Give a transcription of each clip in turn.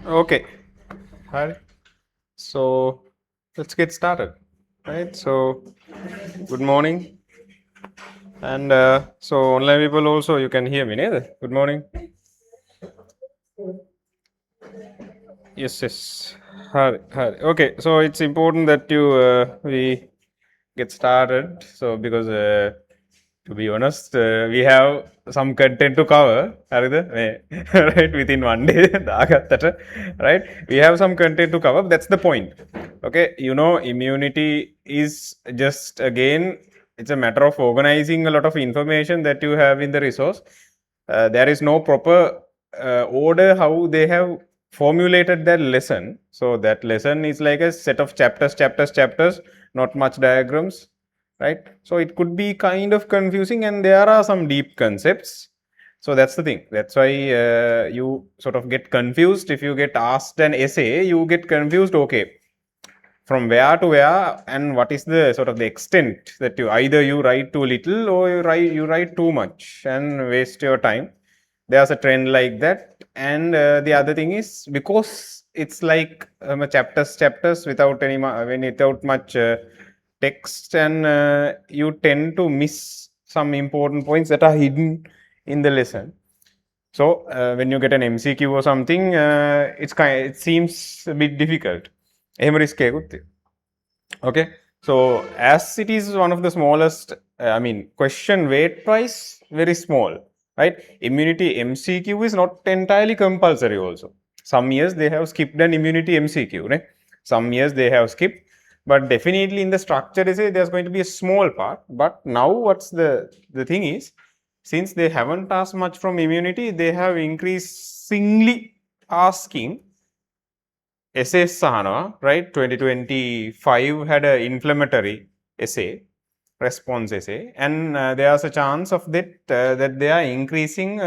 Okay. Hi. So let's get started. Right. So good morning. And so online people also you can hear me, neither. Good morning. Yes, yes. Hi, hi. Okay. So it's important that you we get started. So because to be honest, we have some content to cover. Right, within one day. Right, we have some content to cover. That's the point. Okay, immunity is just again, it's a matter of organizing a lot of information that you have in the resource. There is no proper order how they have formulated that lesson. So that lesson is like a set of chapters, not much diagrams, right? So it could be kind of confusing, and there are some deep concepts. So that's the thing. That's why you sort of get confused. If you get asked an essay, you get confused. Okay, from where to where, and what is the sort of the extent that you write too little or you write too much and waste your time. There's a trend like that, and the other thing is because it's like chapters without without much text, and you tend to miss some important points that are hidden in the lesson. So when you get an MCQ or something, it seems a bit difficult. Okay, so as it is one of the smallest, question weight wise very small, right? Immunity MCQ is not entirely compulsory also. Some years they have skipped an immunity MCQ, right? Some years they have skipped, but definitely in the structure they say there's going to be a small part. But now what's the thing is, since they haven't asked much from immunity, they have increasingly asking essays සහනවා, right? 2025 had an inflammatory essay, response essay, and there's a chance of that they are increasing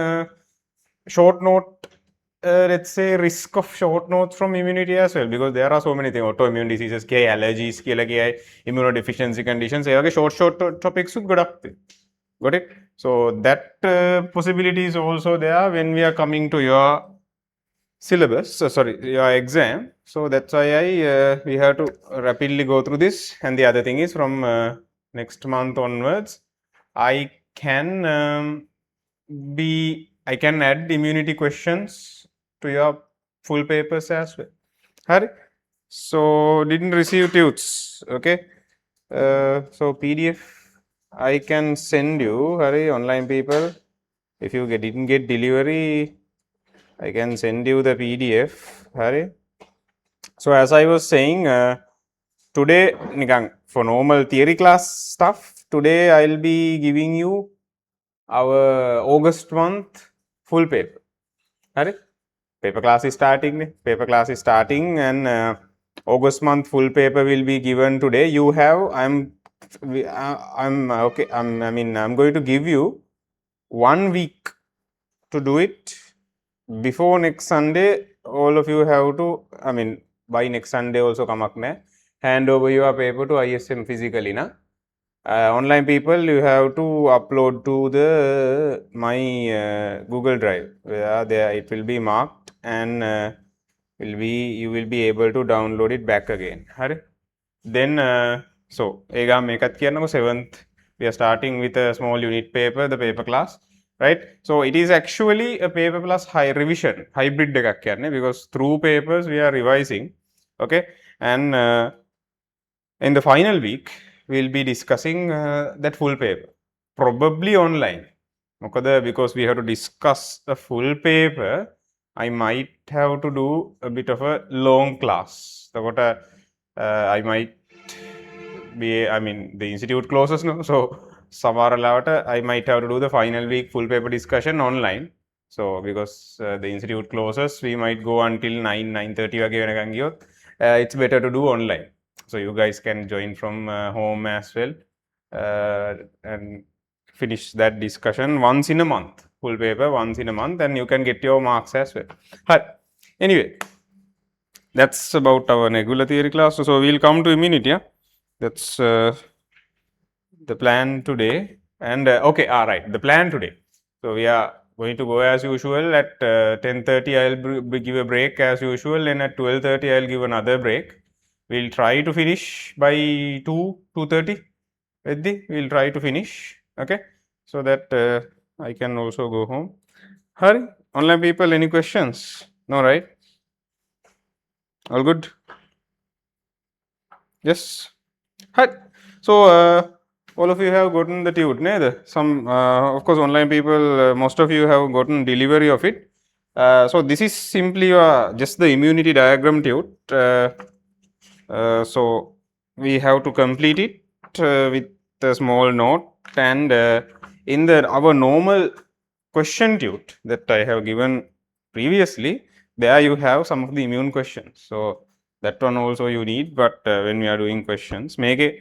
short note, let's say risk of short notes from immunity as well, because there are so many things, autoimmune diseases, allergies, immunodeficiency conditions, short topics ගොඩක්. Got it? So that possibility is also there when we are coming to your syllabus, your exam. So that's why we have to rapidly go through this. And the other thing is, from next month onwards, I can add immunity questions to your full papers as well. Hari? So didn't receive tuts. Okay. So PDF I can send you, Hari, online people. If you didn't get delivery, I can send you the PDF. Hari. So as I was saying, today for normal theory class stuff, today I'll be giving you our August month full paper. Hari? Paper class is starting. Paper class is starting, and August month full paper will be given today. You have I'm okay. I'm going to give you 1 week to do it. Before next Sunday, all of you have to, by next Sunday also kamak nahi, hand over your paper to ISM physically, na. Online people, you have to upload to the my Google Drive, where there it will be marked, and you will be able to download it back again. Then so ega mekat kiyanako 7th, we are starting with a small unit paper, the paper class, right? So it is actually a paper plus revision hybrid එකක් කියන්නේ, because through papers we are revising. Okay, and in the final week we'll be discussing that full paper, probably online. Because we have to discuss the full paper, I might have to do a bit of a long class. I might be, the institute closes now, so I might have to do the final week full paper discussion online. So because the institute closes, we might go until 9:30 වගේ වෙනකන් ගියොත් it's better to do online. So you guys can join from home as well, and finish that discussion once in a month, full paper once in a month, and you can get your marks as well. But anyway, that's about our regular theory class. So we'll come to immunity. Yeah? That's the plan today. And okay, all right, the plan today. So we are going to go as usual. At 10:30 I'll give a break as usual, and at 12:30 I'll give another break. We'll try to finish by 2:30. We'll try to finish. Okay, so that I can also go home. Hurry, online people, any questions? No, right? All good? Yes. Hi. So, all of you have gotten the tute, neither. Some, of course, online people, most of you have gotten delivery of it. So, this is simply just the immunity diagram tute. So, we have to complete it with a small note, and in our normal question tute that I have given previously, there you have some of the immune questions. So, that one also you need, but when we are doing questions, make it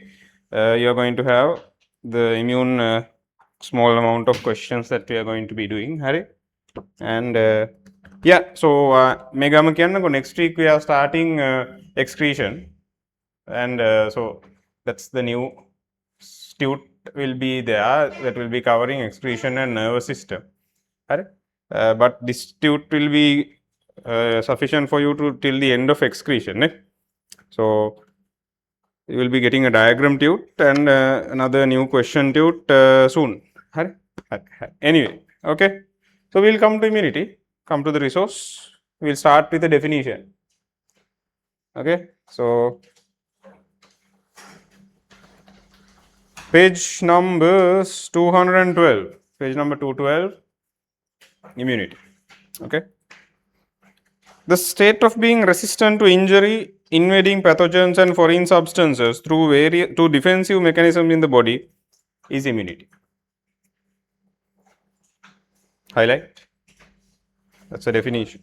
you are going to have the immune small amount of questions that we are going to be doing, Harry. And yeah, so next week we are starting excretion, and so that's the new tute will be there that will be covering excretion and nervous system. Right? But this tute will be sufficient for you to till the end of excretion. So you will be getting a diagram tute and another new question tute soon. Anyway, okay. So we'll come to immunity, come to the resource. We'll start with the definition. Okay. So page number 212. Page number 212. Immunity. Okay. The state of being resistant to injury, invading pathogens and foreign substances through defensive mechanisms in the body is immunity. Highlight. That's the definition.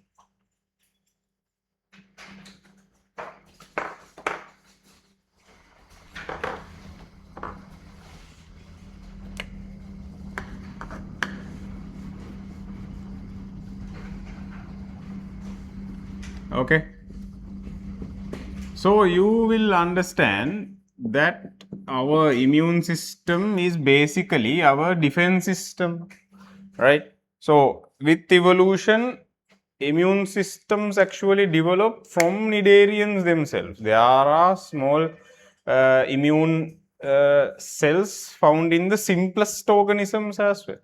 Okay. So you will understand that our immune system is basically our defense system, right? So with evolution, immune systems actually develop from cnidarians themselves. There are small immune cells found in the simplest organisms as well.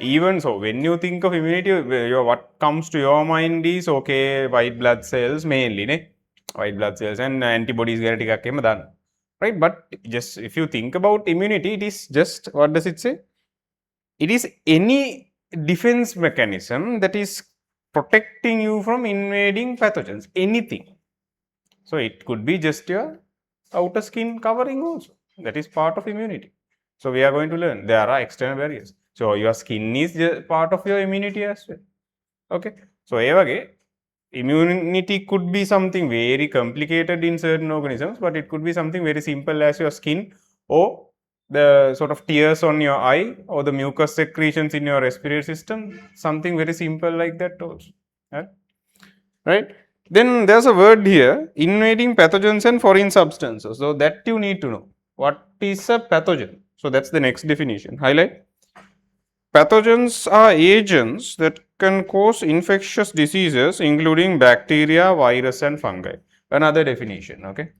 Even so, when you think of immunity, what comes to your mind is okay, white blood cells mainly, white blood cells and antibodies, right? But just if you think about immunity, it is just, what does it say? It is any defense mechanism that is protecting you from invading pathogens, anything. So it could be just your outer skin covering also. That is part of immunity. So we are going to learn there are external barriers. So your skin is part of your immunity as well. Okay. So immunity could be something very complicated in certain organisms, but it could be something very simple as your skin or the sort of tears on your eye or the mucus secretions in your respiratory system, something very simple like that also. Right? Then there's a word here, invading pathogens and foreign substances. So that you need to know. What is a pathogen? So that's the next definition. Highlight. Pathogens are agents that can cause infectious diseases, including bacteria, virus, and fungi. Another definition. Okay.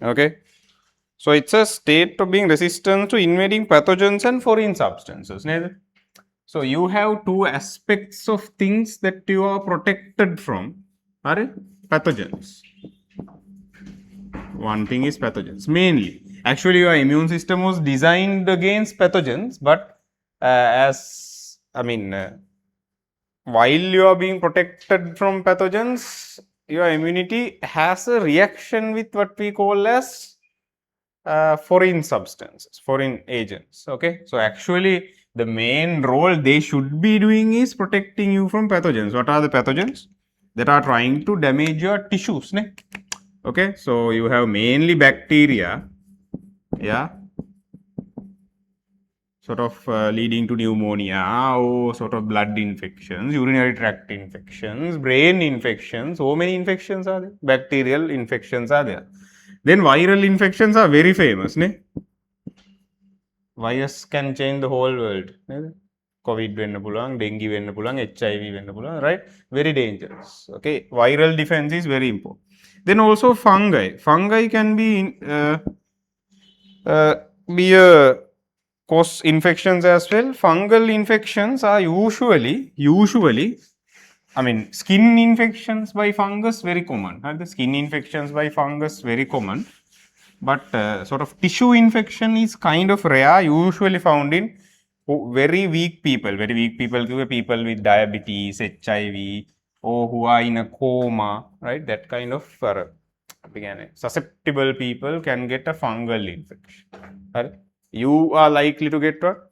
Okay. So it's a state of being resistant to invading pathogens and foreign substances. So you have two aspects of things that you are protected from are pathogens. One thing is pathogens mainly. Actually, your immune system was designed against pathogens, but while you are being protected from pathogens, your immunity has a reaction with what we call as foreign substances, foreign agents. Okay, so actually the main role they should be doing is protecting you from pathogens. What are the pathogens that are trying to damage your tissues? Okay, so you have mainly bacteria, yeah, sort of leading to pneumonia or sort of blood infections, urinary tract infections, brain infections. So many infections are there, bacterial infections are there. Then viral infections are very famous. Ne? Virus can change the whole world. COVID වෙන්න පුළුවන්, dengue වෙන්න පුළුවන්, HIV වෙන්න පුළුවන්, right? Very dangerous. Okay, viral defense is very important. Then also fungi. Fungi can be a cause infections as well. Fungal infections are usually, I mean, skin infections by fungus very common. The skin infections by fungus very common. But sort of tissue infection is kind of rare, usually found in very weak people. Very weak people with diabetes, HIV, or who are in a coma, right? That kind of susceptible people can get a fungal infection. Right? You are likely to get what?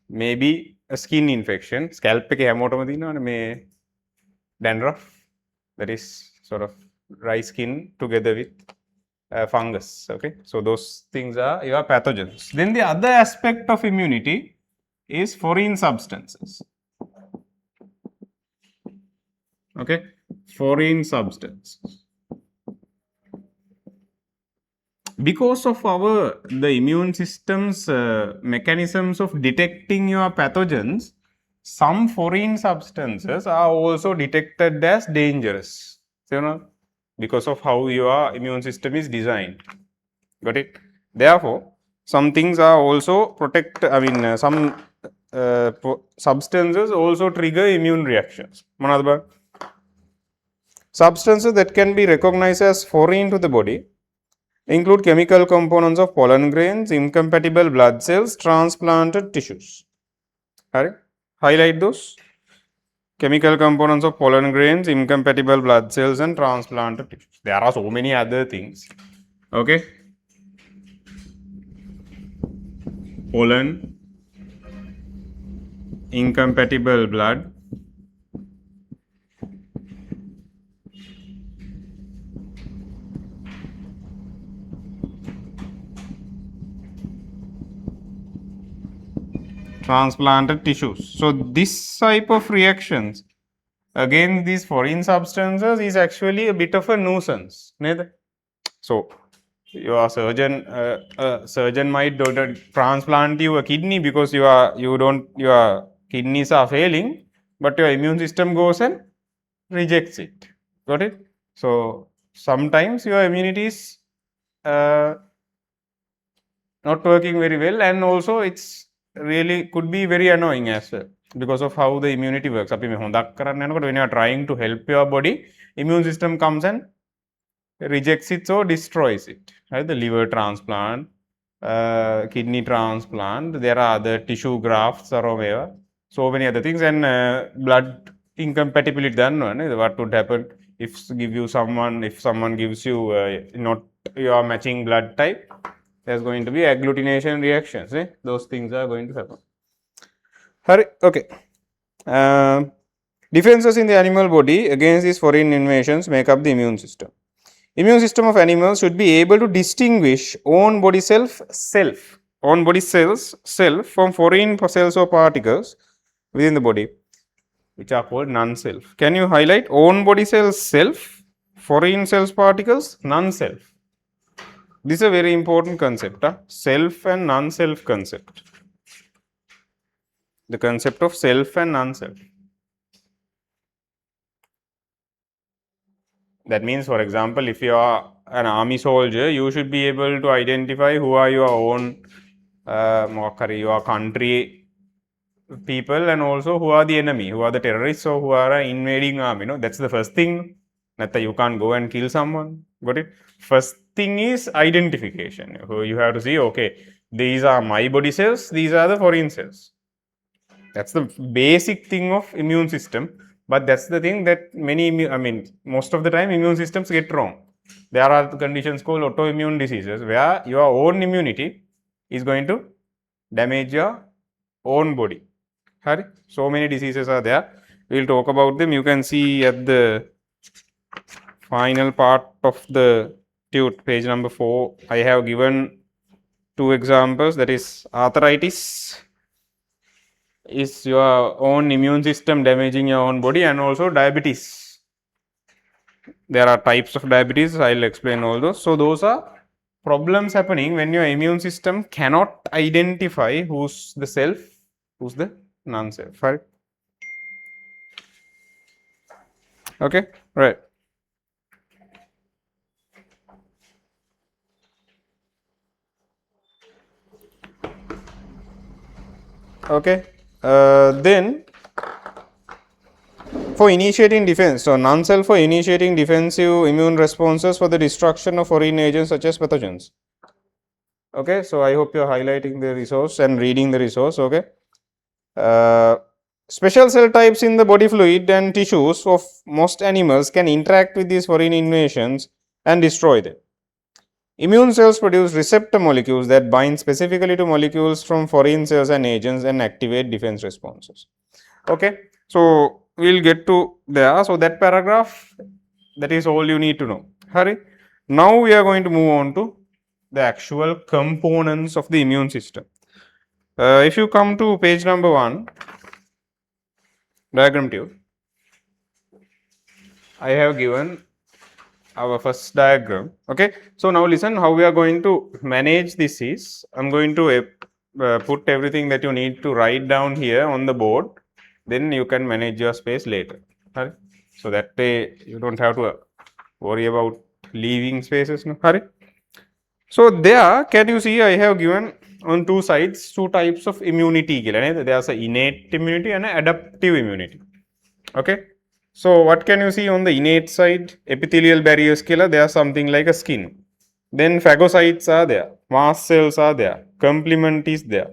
Maybe a skin infection. Scalp එක හැමෝටම තියෙනවනේ මේ dandruff. That is sort of dry skin together with fungus. Okay, so those things are your pathogens. Then the other aspect of immunity is foreign substances. Okay, foreign substances. Because of the immune system's mechanisms of detecting your pathogens, some foreign substances are also detected as dangerous. So, you know, because of how your immune system is designed. Got it? Therefore, some things are also some substances also trigger immune reactions. Substances that can be recognized as foreign to the body include chemical components of pollen grains, incompatible blood cells, transplanted tissues. Alright? Highlight those. Chemical components of pollen grains, incompatible blood cells, and transplanted tissues. There are so many other things. Okay? Pollen, incompatible blood, transplanted tissues. So this type of reactions against these foreign substances is actually a bit of a nuisance. So your surgeon might transplant you a kidney because your kidneys are failing, but your immune system goes and rejects it. Got it? So sometimes your immunity is not working very well, and also it's really could be very annoying as well because of how the immunity works. When you are trying to help your body, immune system comes and rejects it, so destroys it. Right? The liver transplant, kidney transplant, there are other tissue grafts or whatever, so many other things, and blood incompatibility done. What would happen if someone gives you not your matching blood type? There's going to be agglutination reactions. Those things are going to happen. Okay. Defenses in the animal body against these foreign invasions make up the immune system. Immune system of animals should be able to distinguish own body self from foreign cells or particles within the body, which are called non-self. Can you highlight own body cells self, foreign cells particles, non-self? This is a very important concept, self and non-self concept. The concept of self and non-self. That means, for example, if you are an army soldier, you should be able to identify who are your own your country people, and also who are the enemy, who are the terrorists, or who are invading army. That's the first thing. You can't go and kill someone. Got it? First thing is identification. You have to see, okay, these are my body cells, these are the foreign cells. That's the basic thing of immune system. But that's the thing that most of the time immune systems get wrong. There are conditions called autoimmune diseases where your own immunity is going to damage your own body. So many diseases are there. We'll talk about them. You can see at the final part of the tute, page number 4, I have given 2 examples. That is arthritis is your own immune system damaging your own body, and also diabetes. There are types of diabetes. I'll explain all those. So those are problems happening when your immune system cannot identify who's the self, who's the non-self, right? Okay, right. Okay, then for initiating defense, so non-self for initiating defensive immune responses for the destruction of foreign agents such as pathogens. Okay, so I hope you're highlighting the resource and reading the resource. Okay, special cell types in the body fluid and tissues of most animals can interact with these foreign invasions and destroy them. Immune cells produce receptor molecules that bind specifically to molecules from foreign cells and agents and activate defense responses. Okay, so we'll get to there. So that paragraph, that is all you need to know. Hurry. Now we are going to move on to the actual components of the immune system. If you come to page number 1, diagram 2, I have given our first diagram. Okay, so now listen how we are going to manage this is, I'm going to put everything that you need to write down here on the board, then you can manage your space later. Right? So that way you don't have to worry about leaving spaces. No? Hurry. So there, can you see I have given on two sides two types of immunity. There's an innate immunity and an adaptive immunity. Okay. So what can you see on the innate side? Epithelial barriers killer, they are something like a skin. Then phagocytes are there, mast cells are there, complement is there.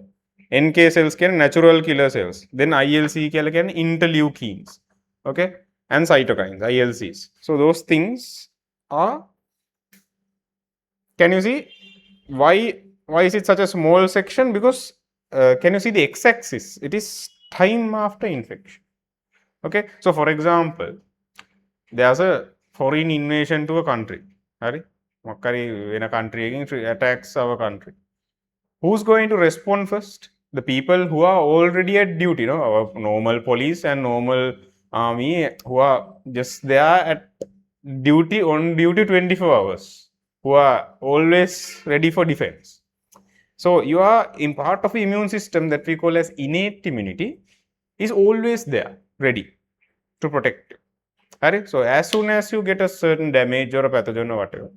NK cells can natural killer cells. Then ILC can interleukins. Okay. And cytokines, ILCs. So those things are, can you see why is it such a small section? Because can you see the x-axis? It is time after infection. Okay, so for example, there's a foreign invasion to a country. In a country attacks our country. Who's going to respond first? The people who are already at duty, our normal police and normal army who are just there at duty, on duty 24 hours, who are always ready for defense. So you are in part of the immune system that we call as innate immunity is always there, ready to protect you. Right? So as soon as you get a certain damage or a pathogen or whatever,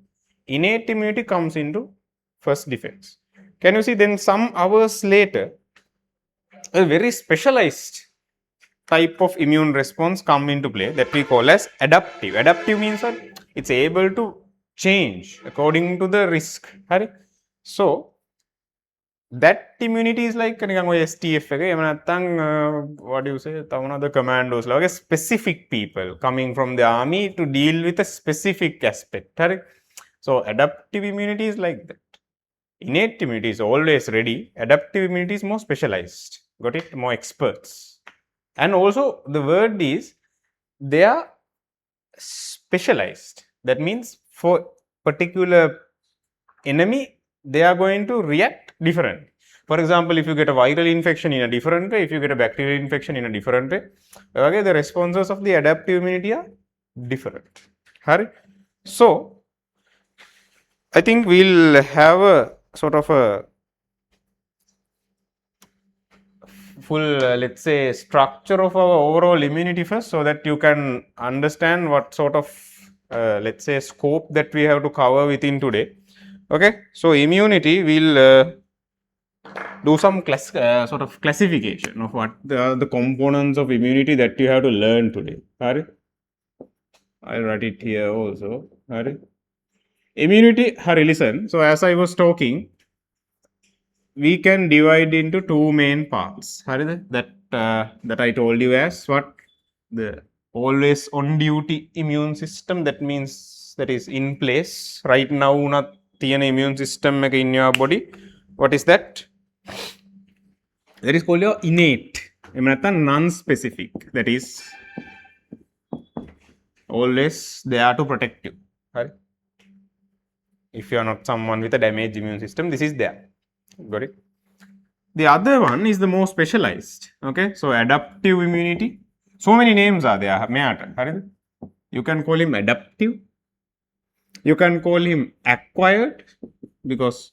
innate immunity comes into first defense. Can you see then some hours later, a very specialized type of immune response come into play that we call as adaptive. Adaptive means that it's able to change according to the risk. Right? So that immunity is like STF what do you say, the commandos, like specific people coming from the army to deal with a specific aspect. So adaptive immunity is like that. Innate immunity is always ready. Adaptive immunity is more specialized. Got it? More experts. And also the word is they are specialized. That means for particular enemy, they are going to react different. For example, if you get a viral infection in a different way, if you get a bacterial infection in a different way, okay, the responses of the adaptive immunity are different. So, I think we'll have a sort of a full, let's say, structure of our overall immunity first, so that you can understand what sort of, let's say, scope that we have to cover within today. Okay, so immunity will do some sort of classification of what the components of immunity that you have to learn today. I'll write it here also. Immunity, listen. So as I was talking, we can divide into two main parts. That I told you as what? The always on duty immune system. That means that is in place right now. Not the immune system in your body. What is that? That is called your innate. Non-specific. That is always there to protect you. If you are not someone with a damaged immune system, this is there. Got it? The other one is the more specialized. Okay, so adaptive immunity. So many names are there. You can call him adaptive. You can call him acquired. because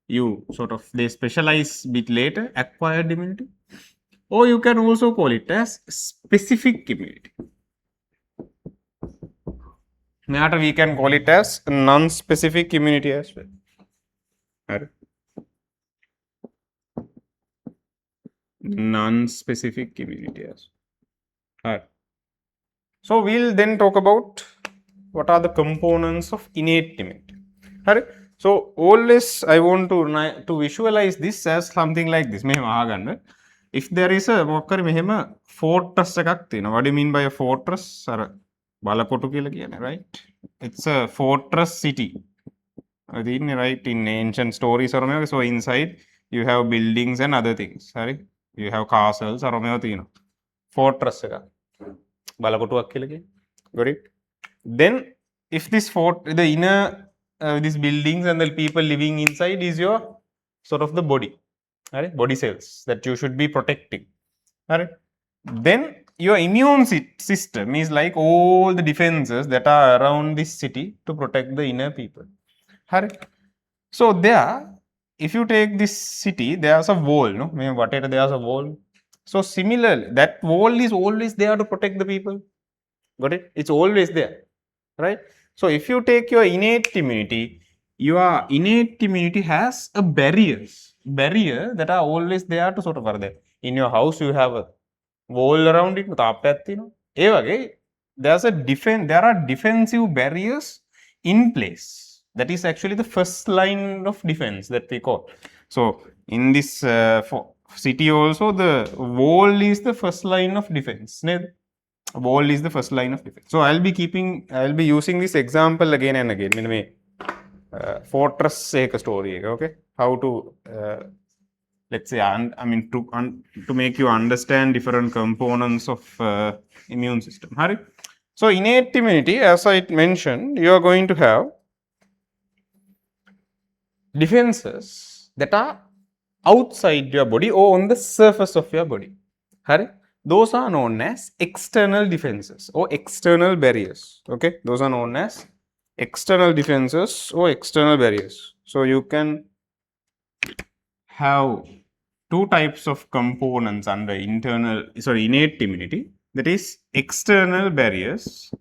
you sort of they specialize bit later, acquired immunity, or you can also call it as specific immunity. Matter we can call it as non-specific immunity as well. Right. Non-specific immunity as well. Right. So we'll then talk about what are the components of innate immunity. Right. So always I want to visualize this as something like this. If there is a fortress එකක් තියෙනවා. What do you mean by a fortress? බලකොටු කියලා කියන්නේ, right? It's a fortress city. Right, in ancient stories or so inside you have buildings and other things. Right? You have castles or fortress. Got it? Then if this the inner these buildings and the people living inside is your sort of the body, right? Body cells that you should be protecting. Right? Then your immune system is like all the defenses that are around this city to protect the inner people. Right? So there, if you take this city, there's a wall, no? Whatever there's a wall. So similarly, that wall is always there to protect the people. Got it? It's always there, right? So if you take your innate immunity has a barrier that are always there to sort of are there. In your house, you have a wall around it. There are defensive barriers in place. That is actually the first line of defense that we call. So in this city also, the wall is the first line of defense. Wall is the first line of defense. So I'll be using this example again and again. Fortress story. Okay, how to let's say to make you understand different components of immune system. So innate immunity, as I mentioned, you are going to have defenses that are outside your body or on the surface of your body. Those are known as external defenses or external barriers. Okay, those are known as external defenses or external barriers. So you can have two types of components under innate immunity, that is external barriers,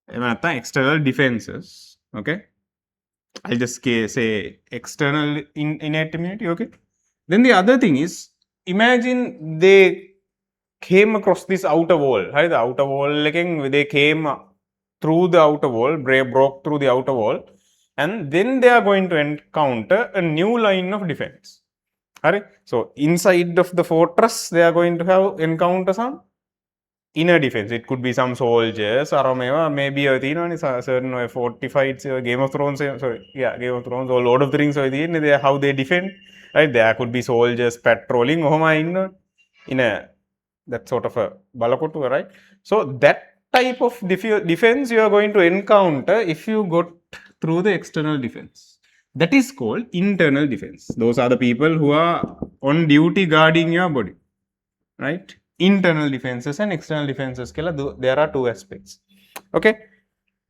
external defenses. Okay, I'll just say external innate immunity. Okay, then the other thing is, imagine they came across this outer wall. The outer wall, they came through the outer wall, broke through the outer wall, and then they are going to encounter a new line of defense. So inside of the fortress, they are going to encounter some inner defense. It could be some soldiers or maybe a certain fortified Game of Thrones. Game of Thrones or Lord of the Rings. How they defend. Right, there could be soldiers patrolling in a that sort of a balakotu, right? So that type of defense you are going to encounter if you got through the external defense. That is called internal defense. Those are the people who are on duty guarding your body, right? Internal defenses and external defenses. There are two aspects. Okay.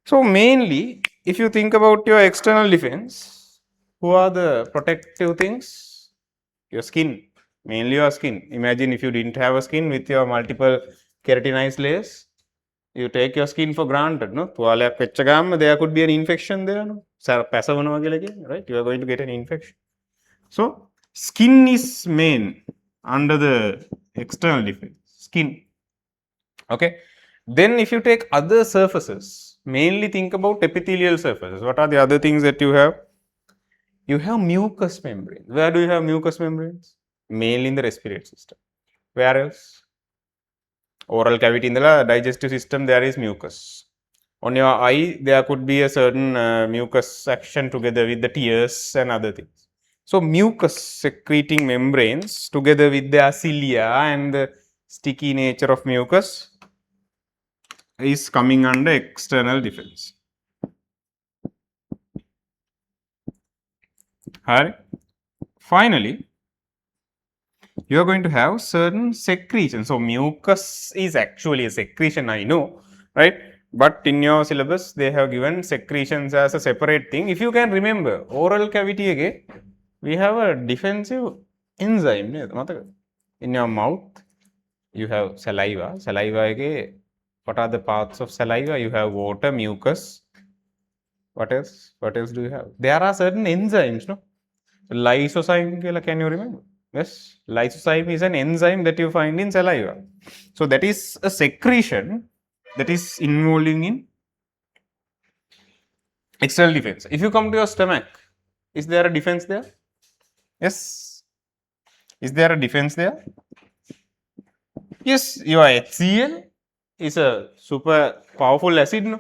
So mainly, if you think about your external defense, who are the protective things? Your skin. Mainly your skin. Imagine if you didn't have a skin with your multiple keratinized layers, you take your skin for granted. No, there could be an infection there. No, right? You are going to get an infection. So skin is main under the external defense. Skin. Okay. Then if you take other surfaces, mainly think about epithelial surfaces. What are the other things that you have? You have mucous membranes. Where do you have mucous membranes? Mainly in the respiratory system. Where else? Oral cavity in the digestive system, there is mucus. On your eye, there could be a certain mucus action together with the tears and other things. So mucus secreting membranes together with their cilia and the sticky nature of mucus is coming under external defense. Finally, you are going to have certain secretions. So mucus is actually a secretion, I know, right? But in your syllabus, they have given secretions as a separate thing. If you can remember, oral cavity again, we have a defensive enzyme. In your mouth, you have saliva. Saliva again, what are the parts of saliva? You have water, mucus. What else? What else do you have? There are certain enzymes, no? Lysozyme, can you remember? Yes, lysozyme is an enzyme that you find in saliva. So that is a secretion that is involving in external defense. If you come to your stomach, is there a defense there? Yes. Is there a defense there? Yes, your HCl is a super powerful acid, no?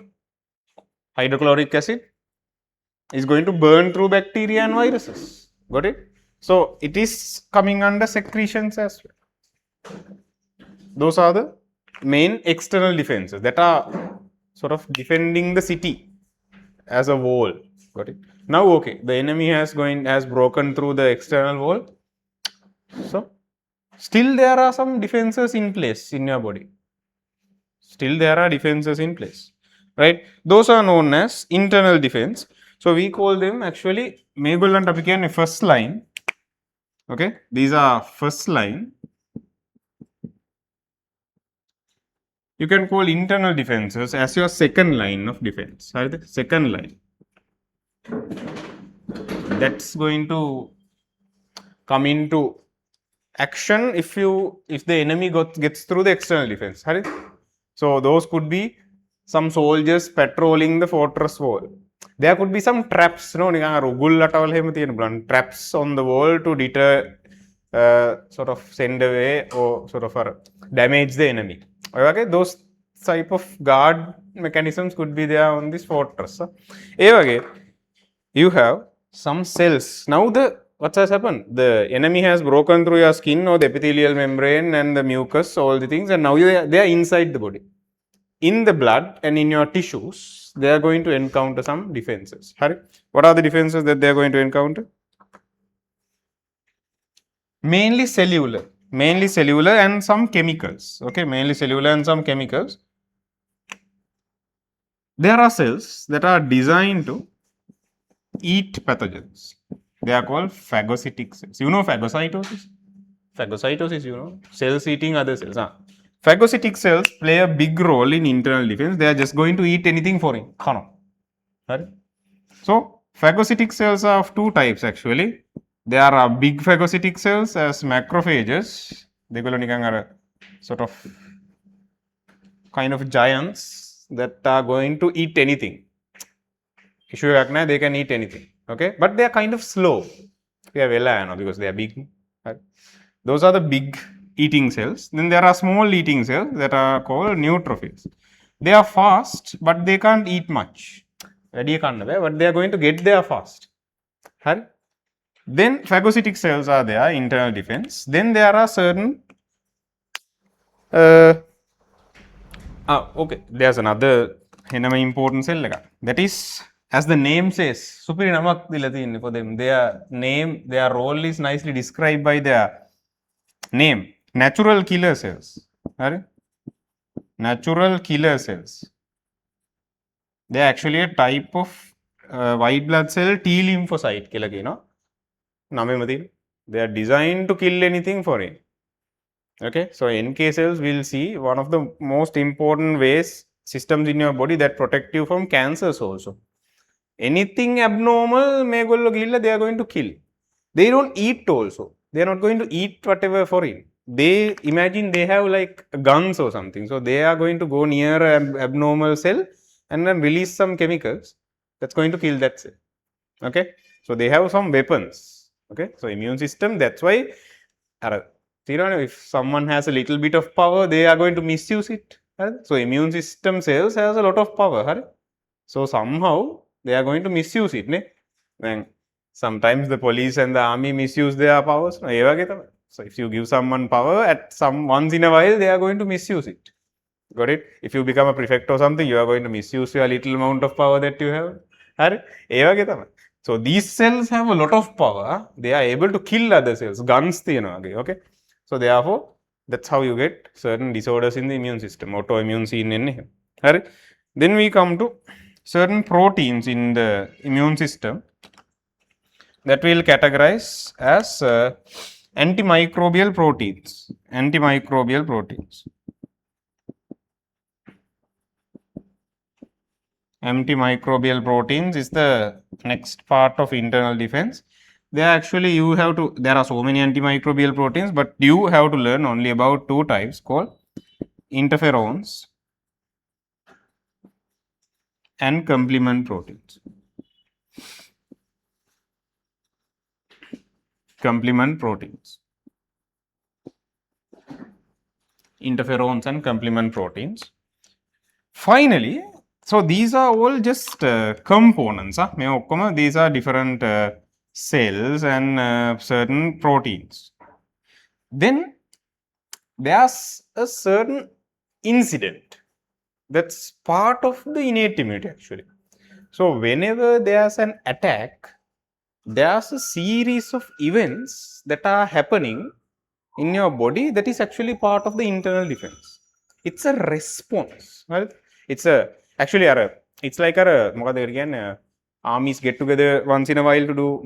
Hydrochloric acid is going to burn through bacteria and viruses. Got it? So it is coming under secretions as well. Those are the main external defenses that are sort of defending the city as a wall. Got it? Now, okay, the enemy has broken through the external wall. So still there are some defenses in place in your body. Still there are defenses in place, right? Those are known as internal defense. So we call them actually Megullan Tapikan first line. Okay, these are first line. You can call internal defenses as your second line of defense. Second line. That's going to come into action if the enemy gets through the external defense. So those could be some soldiers patrolling the fortress wall. There could be some traps, no? Traps on the wall to deter, sort of send away or sort of damage the enemy. Okay, those type of guard mechanisms could be there on this fortress. Okay, you have some cells. Now what has happened? The enemy has broken through your skin or the epithelial membrane and the mucus, all the things, and now they are inside the body. In the blood and in your tissues, they are going to encounter some defenses. What are the defenses that they are going to encounter? Mainly cellular and some chemicals. Okay, mainly cellular and some chemicals. There are cells that are designed to eat pathogens. They are called phagocytic cells. You know phagocytosis? Phagocytosis, cells eating other cells. Phagocytic cells play a big role in internal defense. They are just going to eat anything foreign. So phagocytic cells are of two types actually. There are big phagocytic cells as macrophages. They are sort of kind of giants that are going to eat anything. They can eat anything. Okay, but they are kind of slow. Because they are big. Right? Those are the big eating cells. Then there are small eating cells that are called neutrophils. They are fast, but they can't eat much. But they are going to get there fast. Then phagocytic cells are there, internal defense. Then there are certain okay, there's another important cell that is, as the name says, superi namak dila for them. Their role is nicely described by their name. Natural killer cells. Natural killer cells. They are actually a type of white blood cell T lymphocyte. They are designed to kill anything foreign. Okay, so NK cells will see one of the most important systems in your body that protect you from cancers also. Anything abnormal, they are going to kill. They don't eat also. They are not going to eat whatever foreign. They imagine they have like guns or something. So they are going to go near an abnormal cell and then release some chemicals that's going to kill that cell. Okay, so they have some weapons. Okay, so immune system, that's why if someone has a little bit of power, they are going to misuse it. So immune system cells has a lot of power. So somehow they are going to misuse it. Then sometimes the police and the army misuse their powers. So if you give someone power once in a while, they are going to misuse it. Got it? If you become a prefect or something, you are going to misuse your little amount of power that you have. So these cells have a lot of power. They are able to kill other cells. Guns, okay? So therefore, that's how you get certain disorders in the immune system. Autoimmune scene. Then we come to certain proteins in the immune system that we'll categorize as antimicrobial proteins. Antimicrobial proteins. Antimicrobial proteins is the next part of internal defense. There are so many antimicrobial proteins, but you have to learn only about two types called interferons and complement proteins. Complement proteins. Interferons and complement proteins. Finally, so these are all just components. These are different cells and certain proteins. Then there's a certain incident that's part of the innate immunity actually. So whenever there's an attack, there's a series of events that are happening in your body that is actually part of the internal defense. It's a response, right? It's a actually it's like armies get together once in a while to do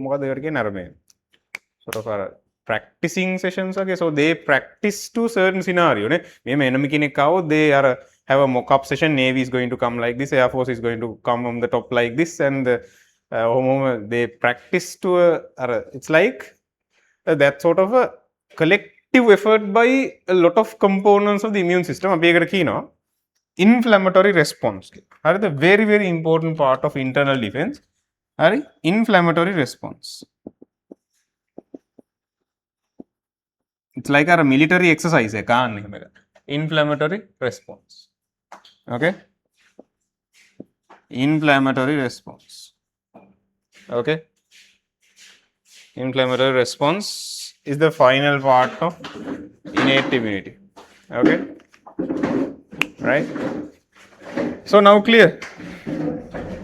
sort of practicing sessions. Okay, so they practice to certain scenario. They have a mock-up session. Navy is going to come like this. Air Force is going to come on the top like this, and they practice to it's like that sort of a collective effort by a lot of components of the immune system. Inflammatory response are the very, very important part of internal defense. Are inflammatory response. It's like a military exercise. Inflammatory response. Okay. Inflammatory response. Okay. Inflammatory response is the final part of innate immunity. Okay. Right. So now clear.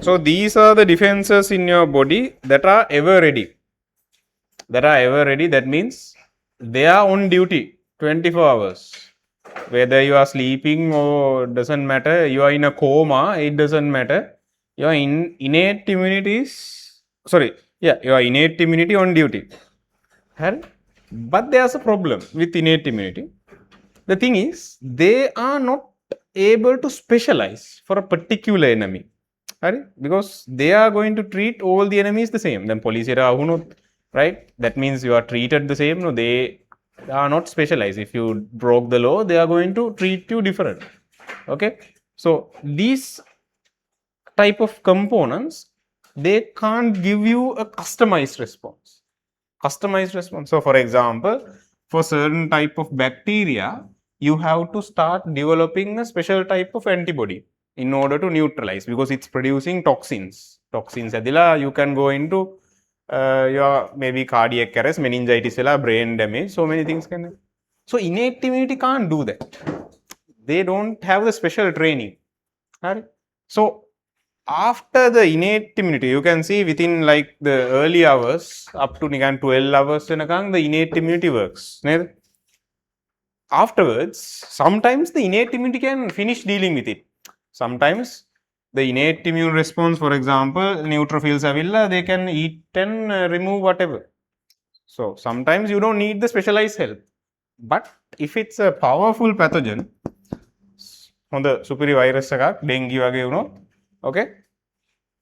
So these are the defenses in your body that are ever ready. That means they are on duty 24 hours. Whether you are sleeping or doesn't matter, you are in a coma, it doesn't matter. Your innate immunity is your innate immunity on duty. But there's a problem with innate immunity. The thing is, they are not able to specialize for a particular enemy. Because they are going to treat all the enemies the same. Then police right? That means you are treated the same. No, they are not specialized. If you broke the law, they are going to treat you different. Okay. So these type of components, they can't give you a customized response. So for example, for certain type of bacteria, you have to start developing a special type of antibody in order to neutralize, because it's producing toxins. You can go into your maybe cardiac arrest, meningitis, brain damage, so many things can happen. So innate immunity can't do that. They don't have the special training. So after the innate immunity, you can see within like the early hours up to 12 hours the innate immunity works. Afterwards, sometimes the innate immunity can finish dealing with it. Sometimes the innate immune response, for example, neutrophils they can eat and remove whatever. So sometimes you don't need the specialized help. But if it's a powerful pathogen, on the superior virus, dengue, okay,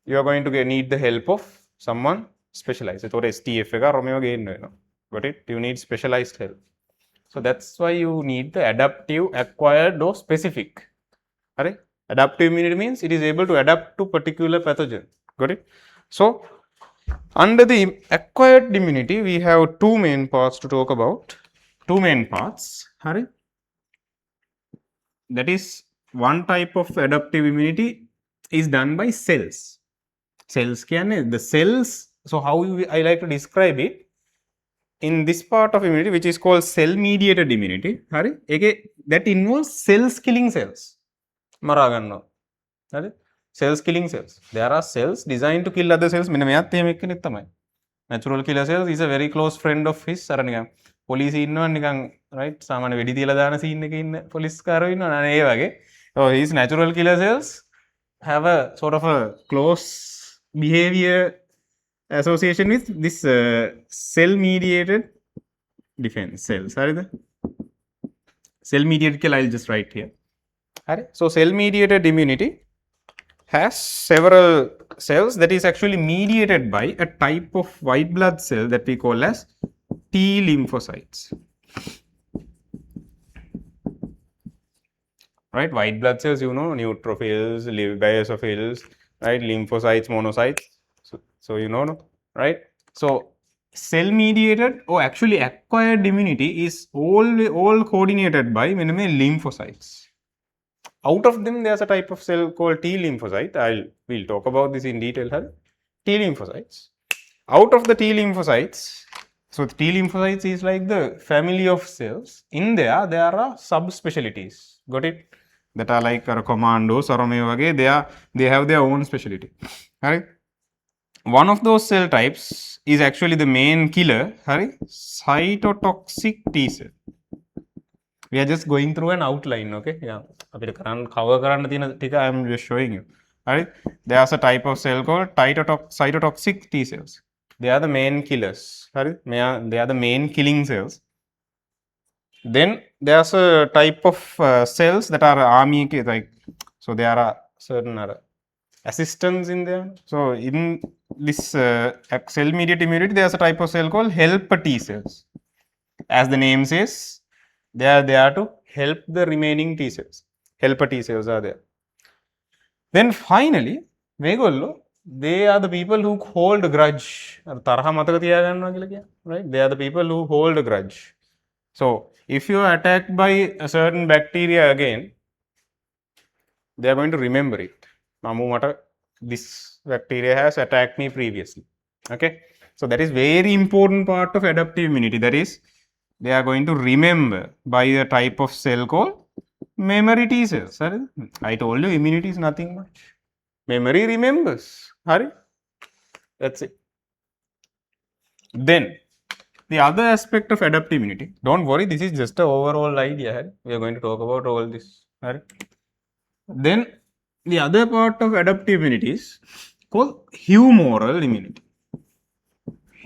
you are going to need the help of someone specialized. It's STF, got it? You need specialized help. So that's why you need the adaptive, acquired, or specific. Adaptive immunity means it is able to adapt to particular pathogen. Got it? So under the acquired immunity, we have two main parts to talk about. Two main parts. That is, one type of adaptive immunity is done by cells. The cells. So how I like to describe it, in this part of immunity, which is called cell mediated immunity, that involves cells killing cells. Cells killing cells. There are cells designed to kill other cells. Natural killer cells is a very close friend of his. Police right? Samana veditila dana scene police karo so his natural killer cells have a sort of a close behavior association with this cell mediated defense cells. Are the cell mediated? I'll just write here. So cell mediated immunity has several cells that is actually mediated by a type of white blood cell that we call as T lymphocytes. Right, white blood cells, you know, neutrophils, basophils, right, lymphocytes, monocytes. So you know, right? So cell mediated or actually acquired immunity is all coordinated by lymphocytes. Out of them, there's a type of cell called T lymphocyte. We'll talk about this in detail. T lymphocytes. Out of the T lymphocytes, so the T lymphocytes is like the family of cells. In there are subspecialties. Got it? That are like commandos or they have their own specialty. Right? One of those cell types is actually the main killer, cytotoxic T cell. We are just going through an outline, okay? Yeah. I am just showing you. Right? There's a type of cell called cytotoxic T cells. They are the main killers. Right? They are the main killing cells. Then there's a type of cells that are army, like, so there are certain assistants in there. So in this cell mediated immunity, there's a type of cell called helper T cells. As the name says, they are there to help the remaining T cells. Helper T cells are there. Then finally, they are the people who hold a grudge. Right? They are the people who hold a grudge. So if you are attacked by a certain bacteria again, they are going to remember it. This bacteria has attacked me previously. Okay. So that is very important part of adaptive immunity. That is, they are going to remember by a type of cell called memory T cells. I told you immunity is nothing much. Memory remembers. That's it. Then the other aspect of adaptive immunity, don't worry, this is just an overall idea. We are going to talk about all this. Then the other part of adaptive immunity is called humoral immunity.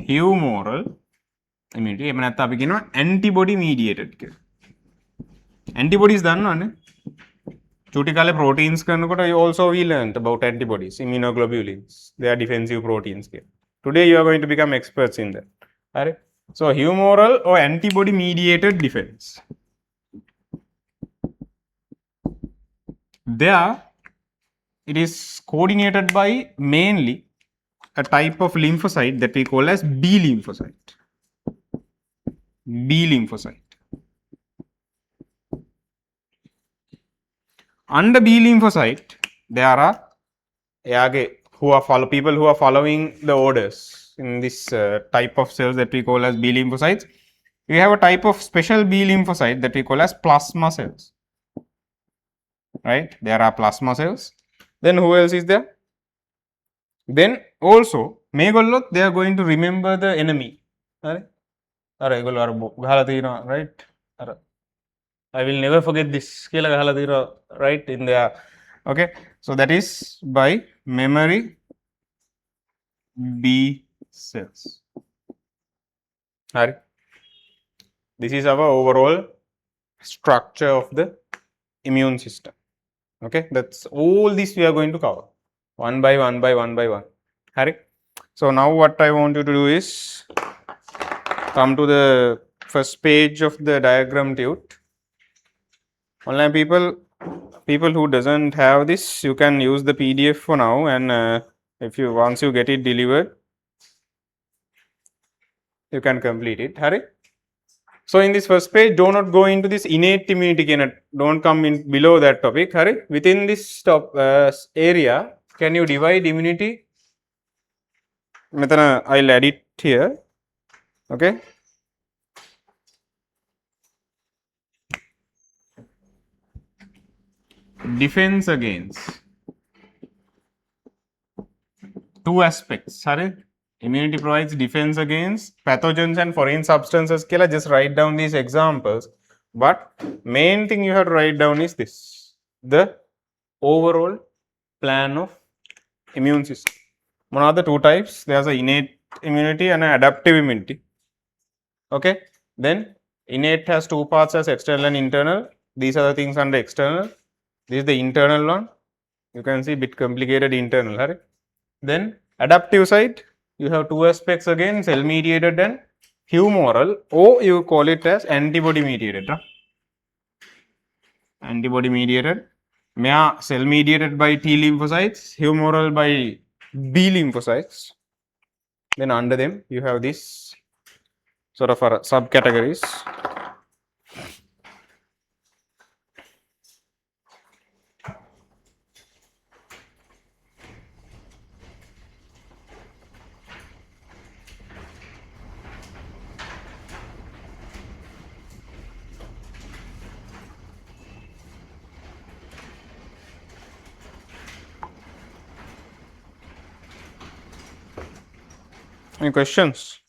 Humoral immunity. Antibody mediated. Antibodies done. Proteins also we learned about antibodies, immunoglobulins. They are defensive proteins. Today you are going to become experts in that. So humoral or antibody mediated defense. There it is coordinated by mainly a type of lymphocyte that we call as B lymphocyte. B lymphocyte. Under B lymphocyte, there are people who are following the orders in this type of cells that we call as B lymphocytes. We have a type of special B lymphocyte that we call as plasma cells. Right? There are plasma cells. Then who else is there? Then also, they are going to remember the enemy. Right? I will never forget this. Right in there. Okay. So that is by memory B cells. This is our overall structure of the immune system. Okay. That's all this we are going to cover. One by one. So now what I want you to do is come to the first page of the diagram tute. Online people who doesn't have this, you can use the PDF for now, and once you get it delivered, you can complete it. So in this first page, do not go into this innate immunity. Don't come in below that topic. Within this area, can you divide immunity? I'll add it here. Okay. Defense against two aspects. Immunity provides defense against pathogens and foreign substances. Just write down these examples. But main thing you have to write down is this: the overall plan of immune system. One are the two types. There's a innate immunity and an adaptive immunity. Okay. Then innate has two parts as external and internal. These are the things under external. This is the internal one. You can see bit complicated internal. Right? Then adaptive side, you have two aspects again, cell mediated and humoral, or you call it as antibody mediated. Antibody mediated. Mea cell mediated by T lymphocytes, humoral by B lymphocytes. Then under them you have this sort of subcategories. Any questions?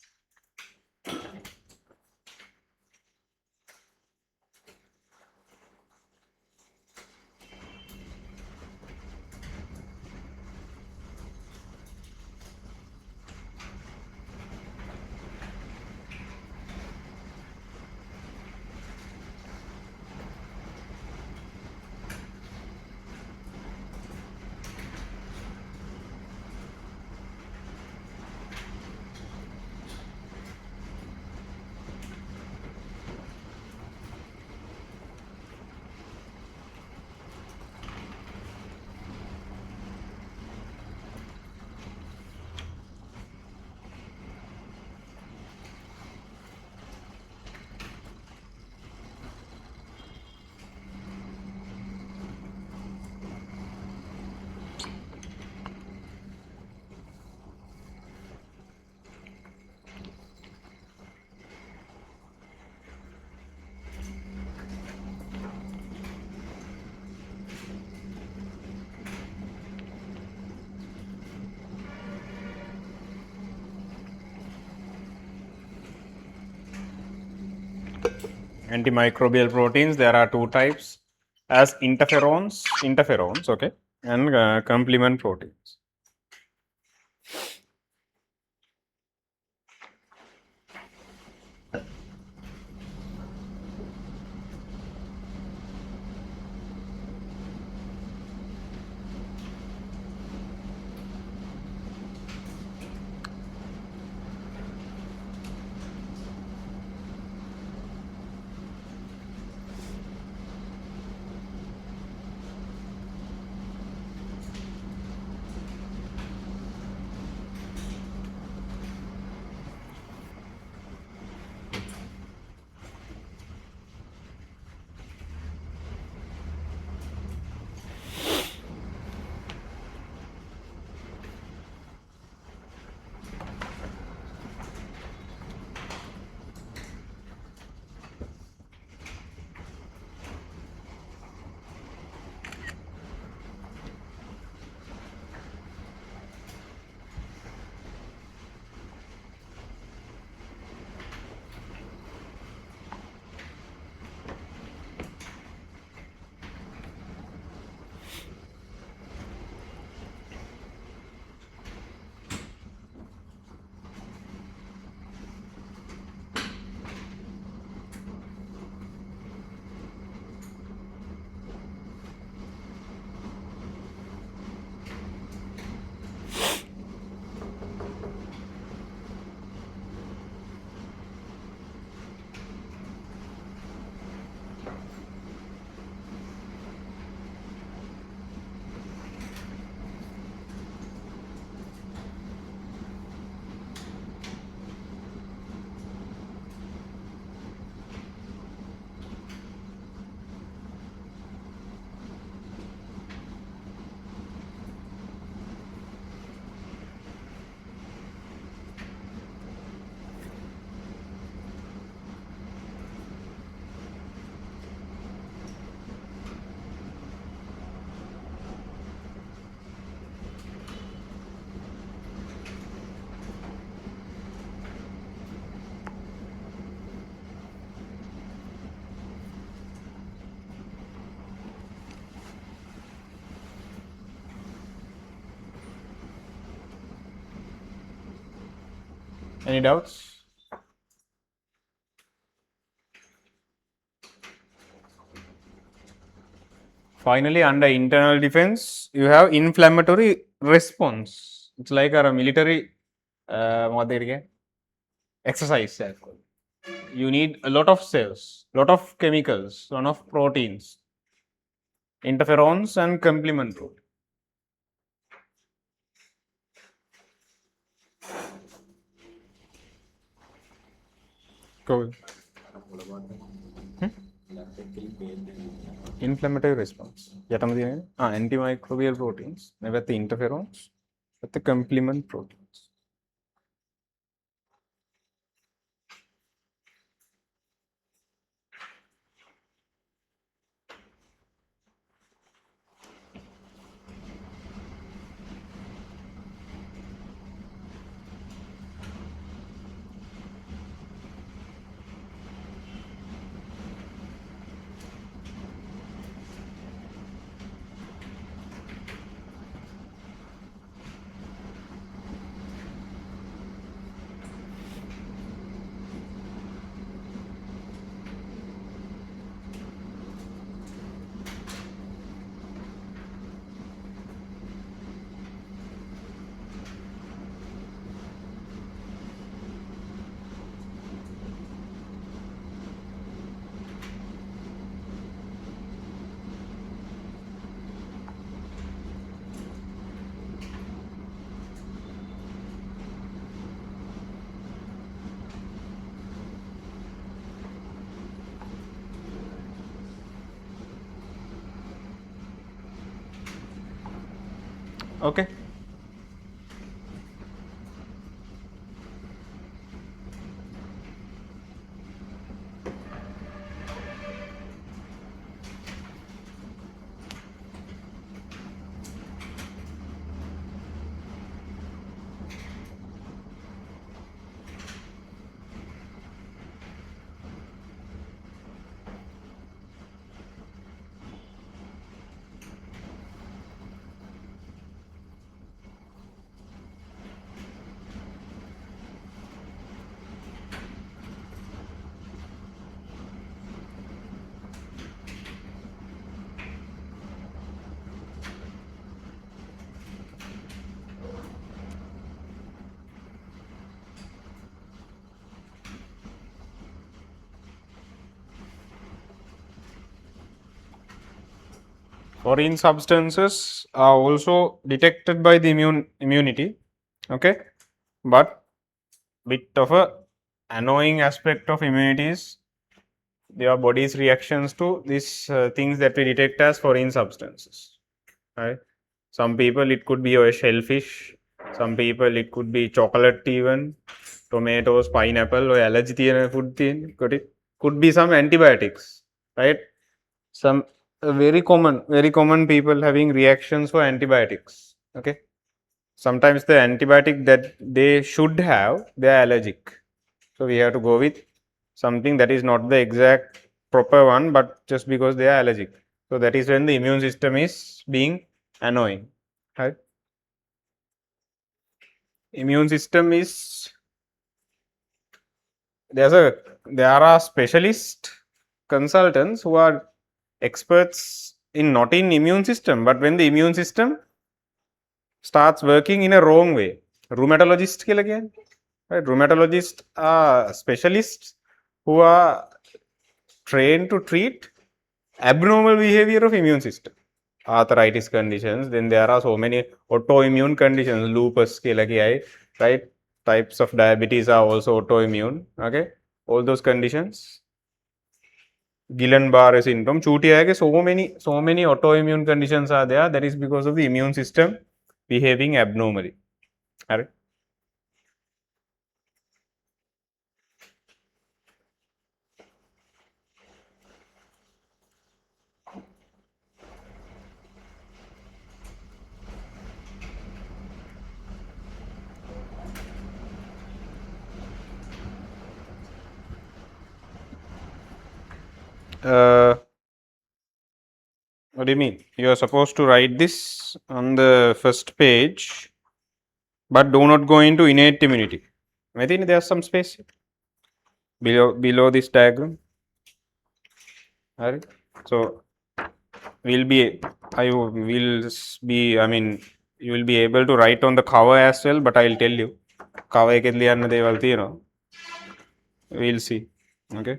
Antimicrobial proteins, there are two types as interferons, okay, and complement proteins. Any doubts? Finally, under internal defense, you have inflammatory response. It's like a military exercise. You need a lot of cells, lot of chemicals, lot of proteins, interferons and complement protein. Cool. Inflammatory response. Antimicrobial proteins, maybe the interferons, but the complement proteins. Okay. Foreign substances are also detected by the immunity. Okay, but bit of a annoying aspect of immunity is your body's reactions to these things that we detect as foreign substances. Right? Some people it could be a shellfish. Some people it could be chocolate even, tomatoes, pineapple, or allergy food thing. Could be some antibiotics, right? Some very common people having reactions for antibiotics. Okay, sometimes the antibiotic that they should have, they are allergic. So we have to go with something that is not the exact proper one, but just because they are allergic. So that is when the immune system is being annoying. Right? Immune system is there are specialist consultants who are experts in not in immune system, but when the immune system starts working in a wrong way. Rheumatologist ke lage, right? Rheumatologists are specialists who are trained to treat abnormal behavior of immune system. Arthritis conditions, then there are so many autoimmune conditions, lupus ke lage, right? Types of diabetes are also autoimmune. Okay, all those conditions. Guillain-Barré syndrome, so many autoimmune conditions are there. That is because of the immune system behaving abnormally. Right? What do you mean? You are supposed to write this on the first page, but do not go into innate immunity. think there's some space below this diagram. Right? So we'll be I mean you will be able to write on the cover as well, but I'll tell you cover එකෙන් ලියන්න දේවල් තියෙනවා. We'll see. Okay.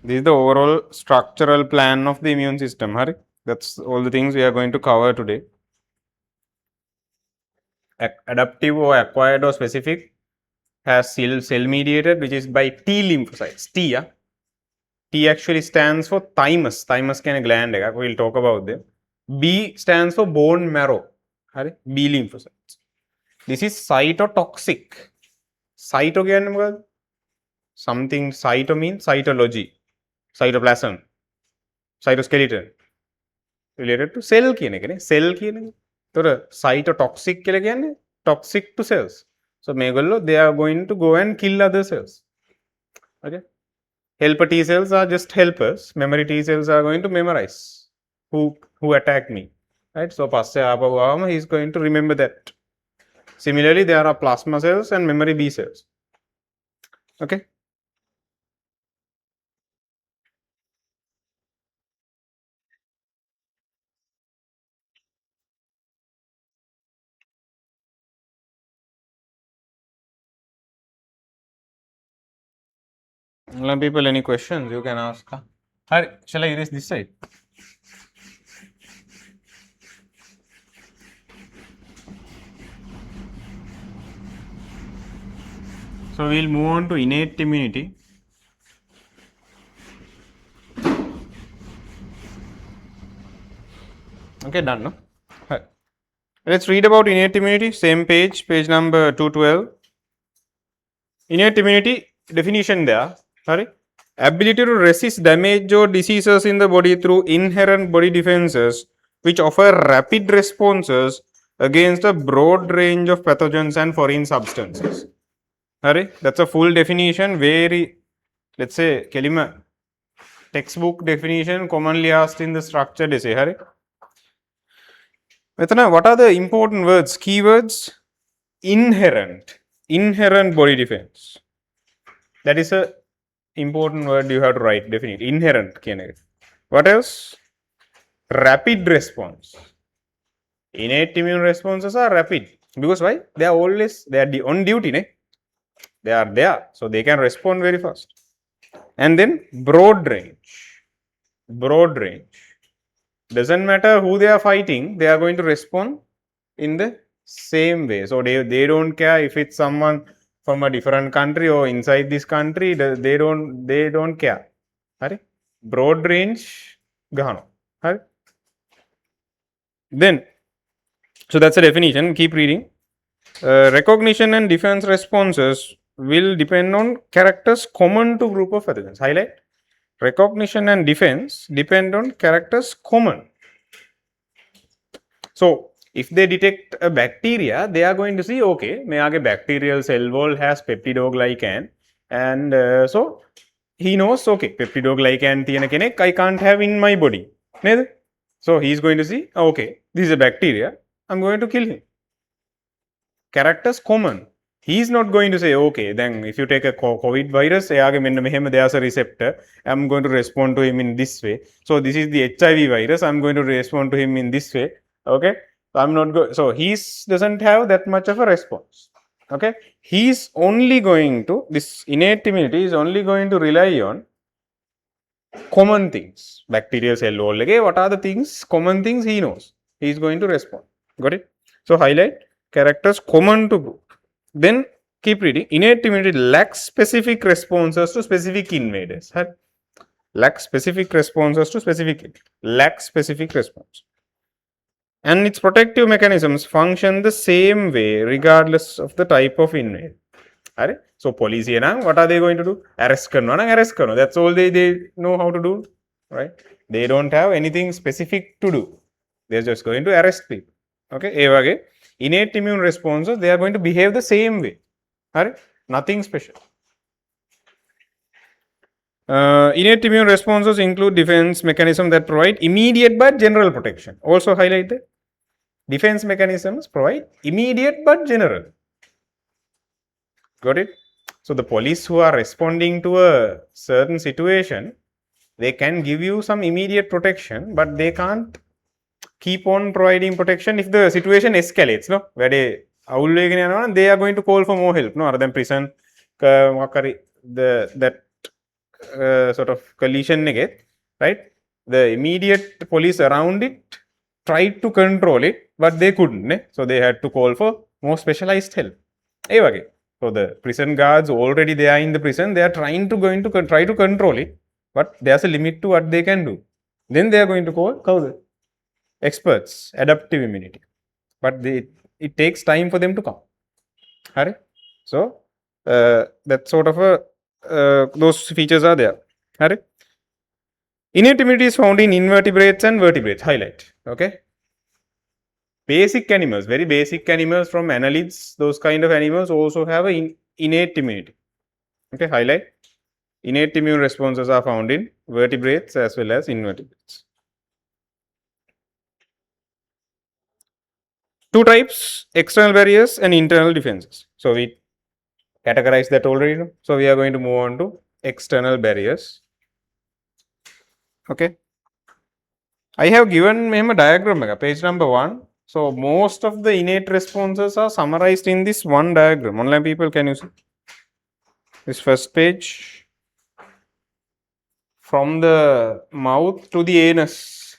This is the overall structural plan of the immune system. Hari. That's all the things we are going to cover today. Adaptive or acquired or specific has cell mediated, which is by T lymphocytes. T, yeah? T actually stands for thymus. Thymus can a gland. We'll talk about them. B stands for bone marrow. Hari? B lymphocytes. This is cytotoxic. Cyto again, something cyto means cytology. Cytoplasm. Cytoskeleton. Related to cell කියන එකනේ. Cell කියන එක. ඒතර cytotoxic කියලා කියන්නේ toxic to cells. So මේගොල්ලෝ they are going to go and kill other cells. Okay. Helper T cells are just helpers. Memory T cells are going to memorize who attacked me. Right. So පස්සේ ආපුවාම he is going to remember that. Similarly, there are plasma cells and memory B cells. Okay. People, any questions you can ask? Hi, shall I erase this side? So we'll move on to innate immunity. Okay, done, no? Right. Let's read about innate immunity. Same page, page number 212. Innate immunity definition there. Sorry. Ability to resist damage or diseases in the body through inherent body defenses which offer rapid responses against a broad range of pathogens and foreign substances. Sorry. That's a full definition. Very, let's say, kelima textbook definition commonly asked in the structured essay. Sorry. What are the important words? Keywords? Inherent body defense. That is a important word you have to write. Definitely inherent. What else? Rapid response. Innate immune responses are rapid because why? They are on duty. They are there, so they can respond very fast. And then broad range. Doesn't matter who they are fighting, they are going to respond in the same way. So they don't care if it's someone from a different country or inside this country, they don't care. Right? Broad range gahano. Right? Then, so that's a definition. Keep reading. Recognition and defense responses will depend on characters common to group of pathogens. Highlight. Recognition and defense depend on characters common. So, if they detect a bacteria, they are going to see, okay, मेरे bacterial cell wall has peptidoglycan, and so he knows, okay, peptidoglycan තියෙන කෙනෙක් I can't have in my body. So he is going to see, okay, this is a bacteria, I'm going to kill him. Characters common. He is not going to say, okay, then if you take a COVID virus, there's a receptor, I'm going to respond to him in this way. So this is the HIV virus, I'm going to respond to him in this way. Okay. I'm not going. So he doesn't have that much of a response. Okay. He's only going to, this innate immunity is only going to rely on common things. Bacterial cell wall. Okay. What are the things? Common things he knows. He is going to respond. Got it? So highlight characters common to group. Then keep reading. Innate immunity lacks specific responses to specific invaders. Lacks specific responses to specific. Lacks specific response. And its protective mechanisms function the same way regardless of the type of invader. So police here now, what are they going to do? Arrest karno. That's all they know how to do. Right? They don't have anything specific to do. They're just going to arrest people. Okay. Innate immune responses, they are going to behave the same way. Nothing special. Innate immune responses include defense mechanisms that provide immediate but general protection. Also highlight that defense mechanisms provide immediate but general. Got it? So the police who are responding to a certain situation, they can give you some immediate protection, but they can't keep on providing protection if the situation escalates. No, where they are going to call for more help. No, other than prison, that sort of collision again, right? The immediate police around it tried to control it, but they couldn't. So they had to call for more specialized help. So the prison guards already they are in the prison, they are trying to try to control it, but there's a limit to what they can do. Then they are going to call experts, adaptive immunity, but it takes time for them to come. Right? So that sort of those features are there. Right? Innate immunity is found in invertebrates and vertebrates. Highlight. Okay. Basic animals, very basic animals from annelids, those kind of animals also have an innate immunity. Okay, highlight. Innate immune responses are found in vertebrates as well as invertebrates. Two types, external barriers and internal defenses. So we categorize that already. So we are going to move on to external barriers. Okay. I have given him a diagram, page number 1. So most of the innate responses are summarized in this one diagram. Online people, can you see this first page? From the mouth to the anus,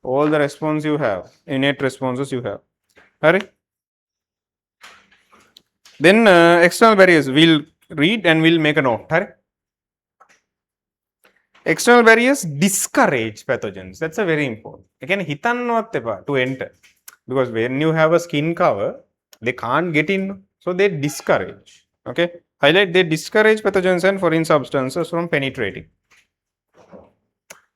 all the response you have, innate responses you have. Alright. Then external barriers, we'll read and we'll make a note. Alright. External barriers discourage pathogens. That's a very important. Again, hitannawat to enter. Because when you have a skin cover, they can't get in. So they discourage. Okay. Highlight, they discourage pathogens and foreign substances from penetrating.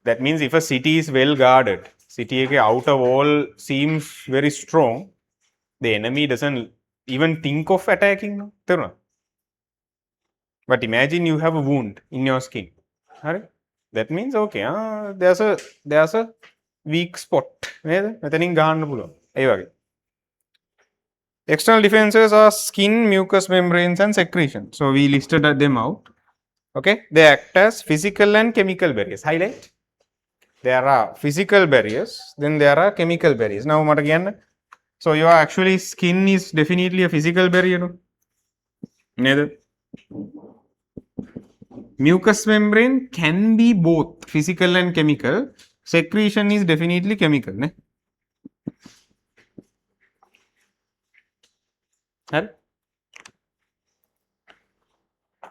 That means if a city is well guarded, city outer wall seems very strong, the enemy doesn't even think of attacking. But imagine you have a wound in your skin. That means okay, there's a weak spot. External defenses are skin, mucous membranes and secretion. So we listed them out. Okay, they act as physical and chemical barriers. Highlight. There are physical barriers, then there are chemical barriers. Now, what again? So your actually skin is definitely a physical barrier. Neither. Mucous membrane can be both physical and chemical. Secretion is definitely chemical. Ne?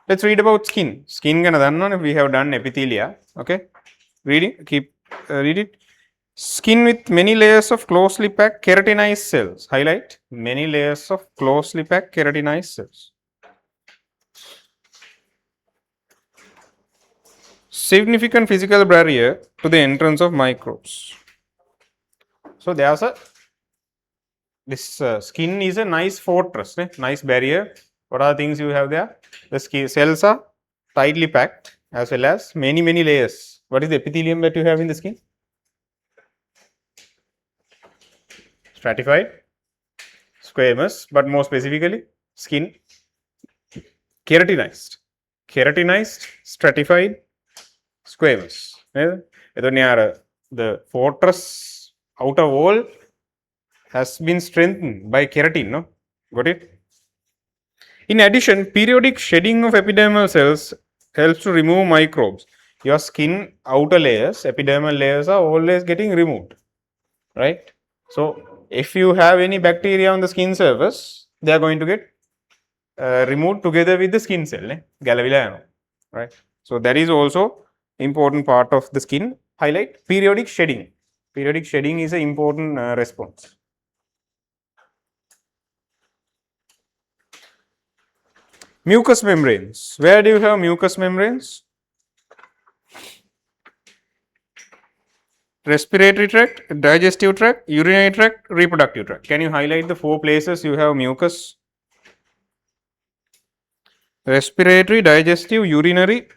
Let's read about skin. Skin we have done epithelia. Okay, read it. Skin with many layers of closely packed keratinized cells. Highlight, many layers of closely packed keratinized cells. Significant physical barrier to the entrance of microbes. So there's this skin is a nice fortress, nice barrier. What are the things you have there? The skin cells are tightly packed as well as many layers. What is the epithelium that you have in the skin? Stratified, squamous, but more specifically skin keratinized, stratified, squamous. The fortress outer wall has been strengthened by keratin. No, got it? In addition, periodic shedding of epidermal cells helps to remove microbes. Your skin outer layers, epidermal layers are always getting removed, right? So if you have any bacteria on the skin surface, they are going to get removed together with the skin cell, right? So that is also important part of the skin. Highlight, periodic shedding. Periodic shedding is an important response. Mucous membranes. Where do you have mucous membranes? Respiratory tract, digestive tract, urinary tract, reproductive tract. Can you highlight the 4 places you have mucus? Respiratory, digestive, urinary,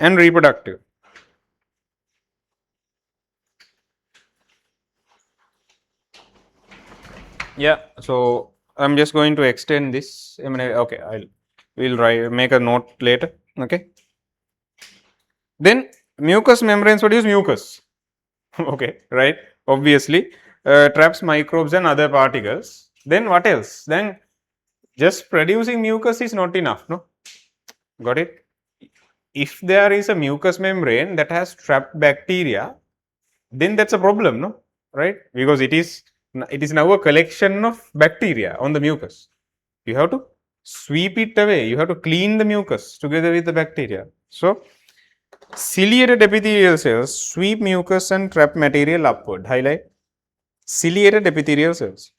and reproductive. Yeah, so I'm just going to extend this. Okay, we'll make a note later. Okay, then mucous membranes produce mucus. Okay, right, obviously, traps microbes and other particles. Then what else? Then just producing mucus is not enough, no? Got it? If there is a mucous membrane that has trapped bacteria, then that's a problem, no? Right? Because it is now a collection of bacteria on the mucus. You have to sweep it away. You have to clean the mucus together with the bacteria. So ciliated epithelial cells sweep mucus and trap material upward. Highlight ciliated epithelial cells.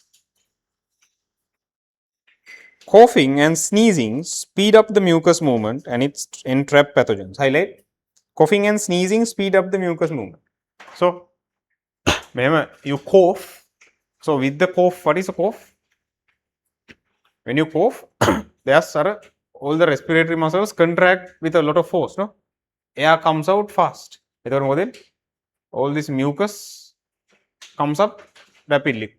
Coughing and sneezing speed up the mucus movement and it's entrap pathogens. Highlight coughing and sneezing speed up the mucus movement. So remember, you cough. So with the cough, what is a cough? When you cough, there's all the respiratory muscles contract with a lot of force, no? Air comes out fast. All this mucus comes up rapidly.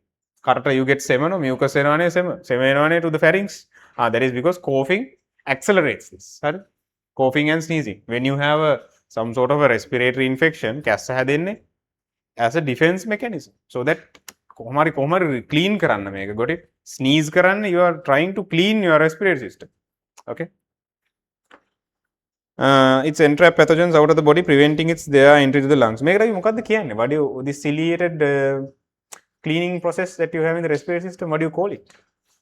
You get semen or mucus semen to the pharynx. That is because coughing accelerates this. Coughing and sneezing. When you have some sort of a respiratory infection, as a defense mechanism. So that clean karanna meka. Got it? Sneeze karanna, you are trying to clean your respiratory system. Okay. It's entrap pathogens out of the body, preventing its their entry to the lungs. What do you this ciliated cleaning process that you have in the respiratory system? What do you call it?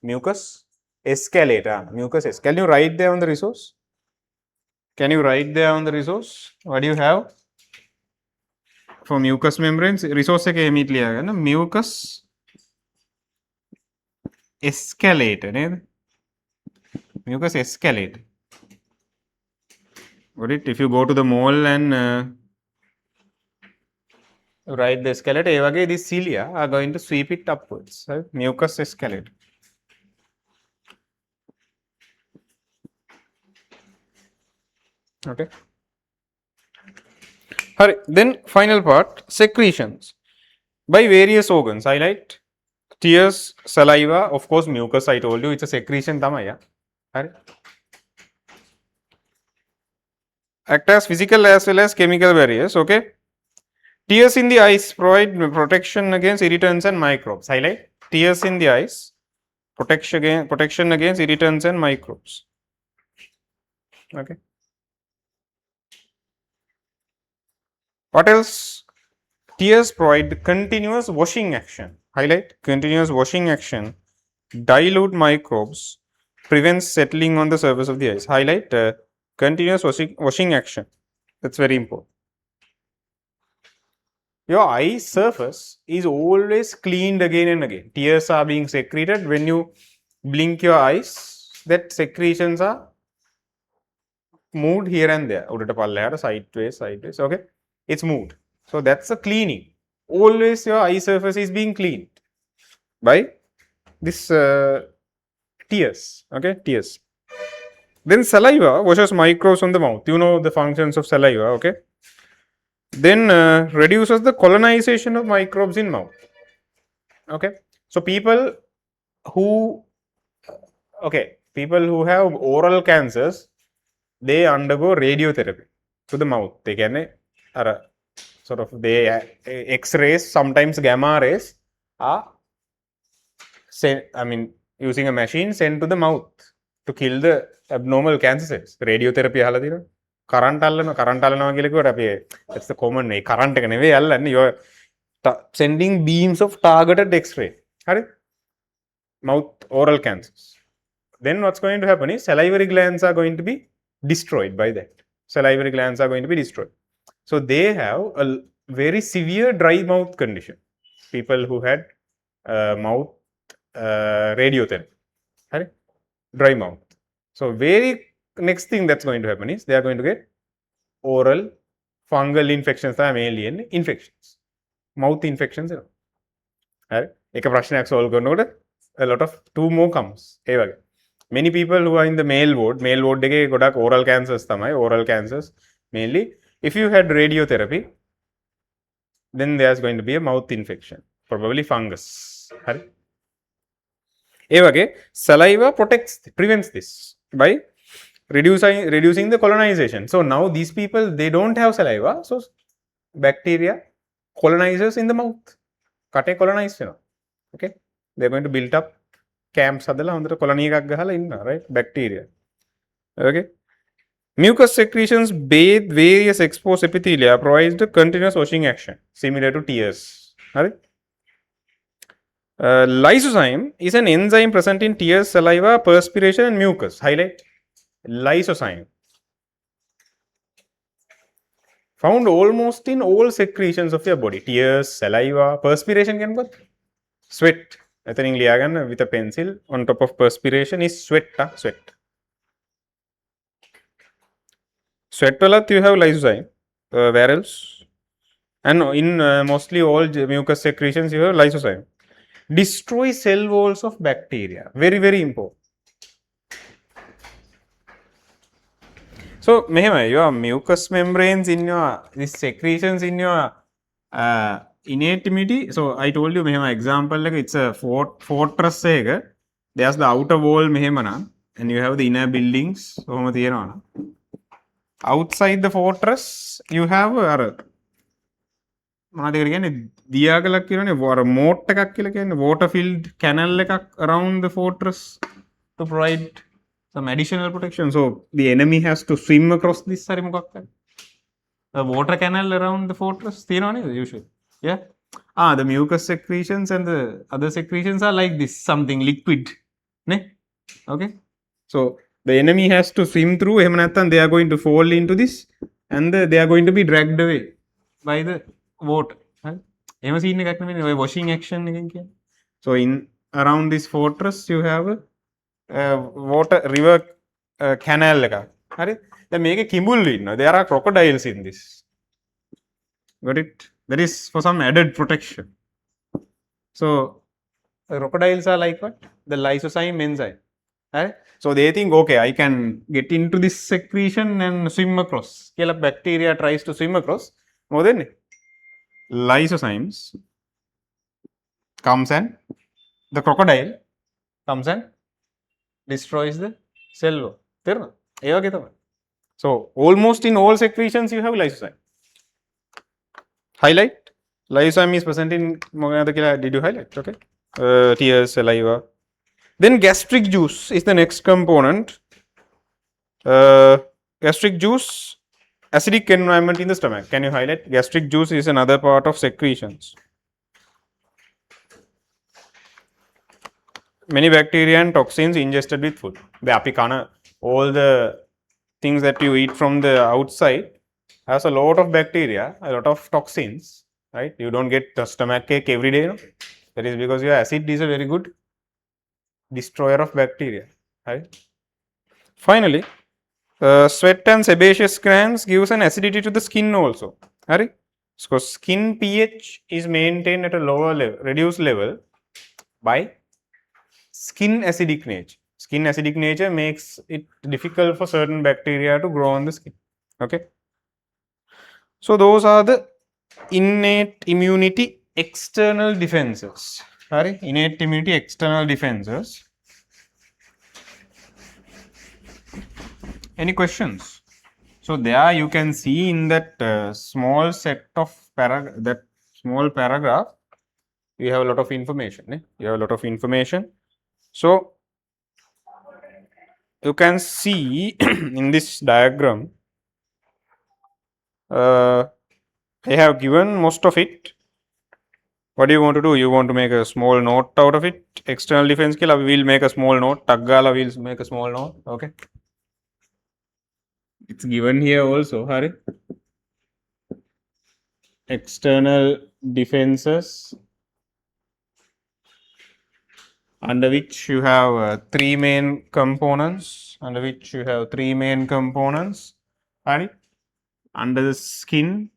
Mucus escalator. Mucus escalator. Can you write there on the resource? Can you write there on the resource? What do you have for mucous membranes? Resource ke immediately aega na mucus escalator. Mucus escalator. Got it? If you go to the mall and write the escalator, these cilia are going to sweep it upwards. Right? Mucus escalator. Okay. Then final part, secretions by various organs. Highlight tears, saliva, of course mucus. I told you it's a secretion. Tamaya. Act as physical as well as chemical barriers. Okay. Tears in the eyes provide protection against irritants and microbes. Highlight tears in the eyes, protection against irritants and microbes. Okay. What else? Tears provide continuous washing action. Highlight continuous washing action, dilute microbes, prevents settling on the surface of the eyes. Highlight continuous washing action. That's very important. Your eye surface is always cleaned again and again. Tears are being secreted when you blink your eyes. That secretions are moved here and there. Sideways. Okay, it's moved. So that's a cleaning. Always your eye surface is being cleaned by this tears. Okay, tears. Then saliva washes microbes on the mouth. You know the functions of saliva. Okay. Then reduces the colonization of microbes in mouth. Okay. So people who have oral cancers, they undergo radiotherapy to the mouth. They can X-rays, sometimes gamma rays are using a machine sent to the mouth to kill the abnormal cancer cells. Radiotherapy current that's the common name. Current you are sending beams of targeted X-ray. Mouth oral cancers. Then what's going to happen is salivary glands are going to be destroyed by that. Salivary glands are going to be destroyed. So they have a very severe dry mouth condition. People who had mouth radiotherapy, dry mouth. So very next thing that's going to happen is they are going to get oral fungal infections, mainly infections, mouth infections. A lot of two more comes. Many people who are in the male ward oral cancers, Mainly, if you had radiotherapy, then there's going to be a mouth infection, probably fungus. ඒ වගේ saliva prevents this by reducing the colonization. So now these people, they don't have saliva, so bacteria colonizes in the mouth. කටේ colonize වෙනවා. Okay, they're going to build up camps හදලා හොඳට colony එකක් ගහලා ඉන්නවා, right? Bacteria. Okay, mucus secretions bathe various exposed epithelia, provides the continuous washing action similar to tears. හරි. Lysozyme is an enzyme present in tears, saliva, perspiration and mucus. Highlight lysozyme. Found almost in all secretions of your body. Tears, saliva, perspiration can be sweat. එතනින් ලියා ගන්න with a pencil. On top of perspiration is sweat. Sweat. Sweat වලත් you have lysozyme. Where else? And in mostly all mucus secretions you have lysozyme. Destroy cell walls of bacteria. Very, very important. So, your mucous membranes in your, these secretions in your innate immunity. So, I told you, example, like it's a fortress. There's the outer wall, and you have the inner buildings. Outside the fortress, you have දියාගලක් කියනනේ moat එකක් කියලා කියන්නේ water filled canal එකක් around the fortress to provide some additional protection. So the enemy has to swim across this hari මොකක්ද the water canal around the fortress තියෙනවා නේද usually. Yeah, the mucus secretions and the other secretions are like this, something liquid ne. Okay, so the enemy has to swim through, එහෙම නැත්නම් they are going to fall into this and they are going to be dragged away by the water. එහෙම scene එකක් නෙමෙයි ඔය washing action එකෙන් කියන්නේ. So in around this fortress you have a water river canal එකක්. හරි. දැන් මේකේ කිඹුල්ලු ඉන්නවා. There are crocodiles in this. Got it? That is for some added protection. So crocodiles are like what? The lysozyme enzyme. Right? So they think, okay, I can get into this secretion and swim across. Kela bacteria tries to swim across. More than lysozymes comes and the crocodile comes and destroys the cell wall. So almost in all secretions you have lysozyme. Highlight lysozyme is present in did you highlight? Okay, tears, saliva. Then gastric juice is the next component. Gastric juice, acidic environment in the stomach. Can you highlight? Gastric juice is another part of secretions. Many bacteria and toxins ingested with food. All the things that you eat from the outside has a lot of bacteria, a lot of toxins, right? You don't get the stomach ache every day, no? That is because your acid is a very good destroyer of bacteria, right? Finally, sweat and sebaceous glands gives an acidity to the skin also. Right? So skin pH is maintained at a lower level, reduced level by skin acidic nature. Skin acidic nature makes it difficult for certain bacteria to grow on the skin. Okay. So those are the innate immunity external defenses. Right? Innate immunity external defenses. Any questions? So there you can see in that small set of small paragraph, you have a lot of information. You have a lot of information. So you can see in this diagram, I have given most of it. What do you want to do? You want to make a small note out of it. External defense kila, we will make a small note. Taggala will make a small note. Okay. It's given here also, Hari. External defenses, under which you have three main components. Hari. Under the skin,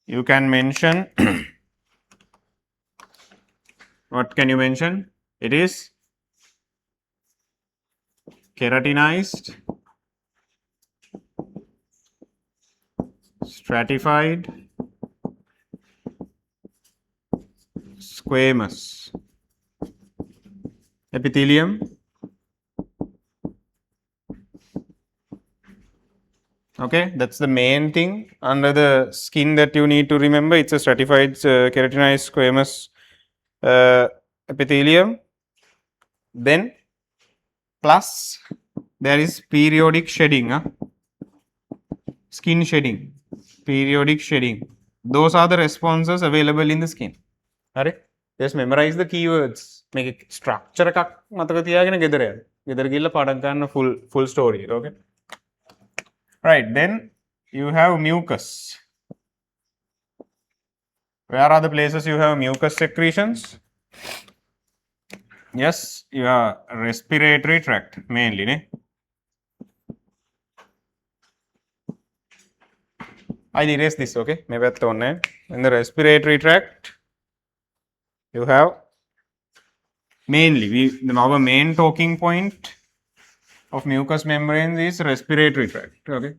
you can mention what can you mention? It is keratinized stratified squamous epithelium okay, that's the main thing under the skin that you need to remember. It's a stratified keratinized squamous epithelium. Then plus there is periodic shedding, skin shedding, periodic shedding. Those are the responses available in the skin. Alright, just memorize the keywords. Make a structure එකක් මතක තියාගෙන ගෙදර යන්න. ගෙදර ගිහලා පඩම් ගන්න full story. Okay. Right, then you have mucus. Where are the places you have mucus secretions? Yes, your respiratory tract mainly. Ne? I'll erase this, okay? Maybe in the respiratory tract, you have mainly, our main talking point of mucous membranes is respiratory tract, okay?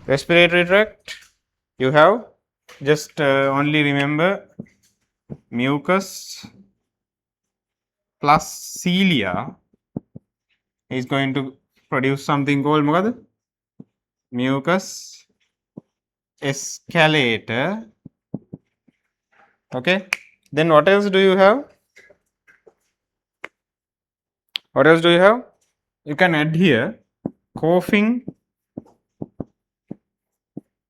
Respiratory tract, you have just only remember mucus plus cilia is going to produce something called mucus escalator. Okay, then what else do you have? What else do you have? You can add here coughing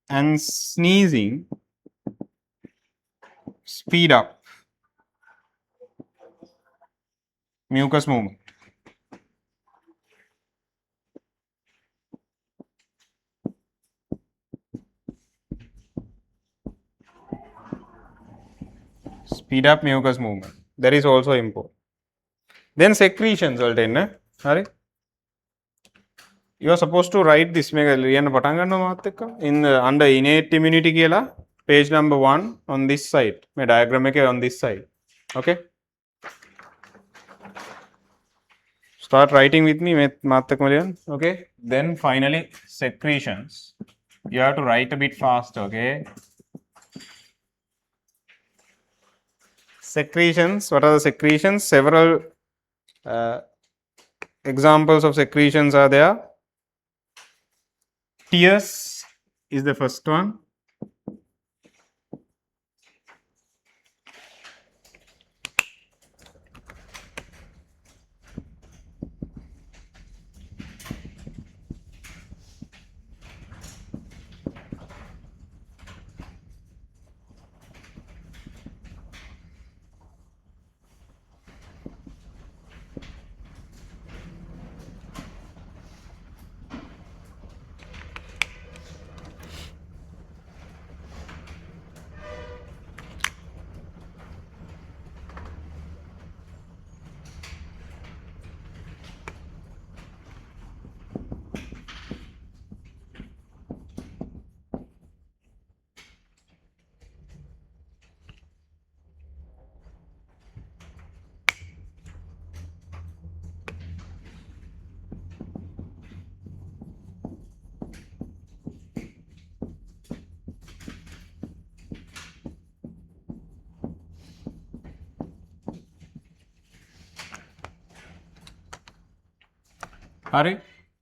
and sneezing speed up mucus movement. Speed up mucus movement. That is also important. Then secretions already. You are supposed to write this in under innate immunity page number 1 on this side. My diagram on this side. Okay. Start writing with me, okay. Then finally secretions. You have to write a bit fast, okay. Secretions, what are the secretions? Several examples of secretions are there. Tears is the first one.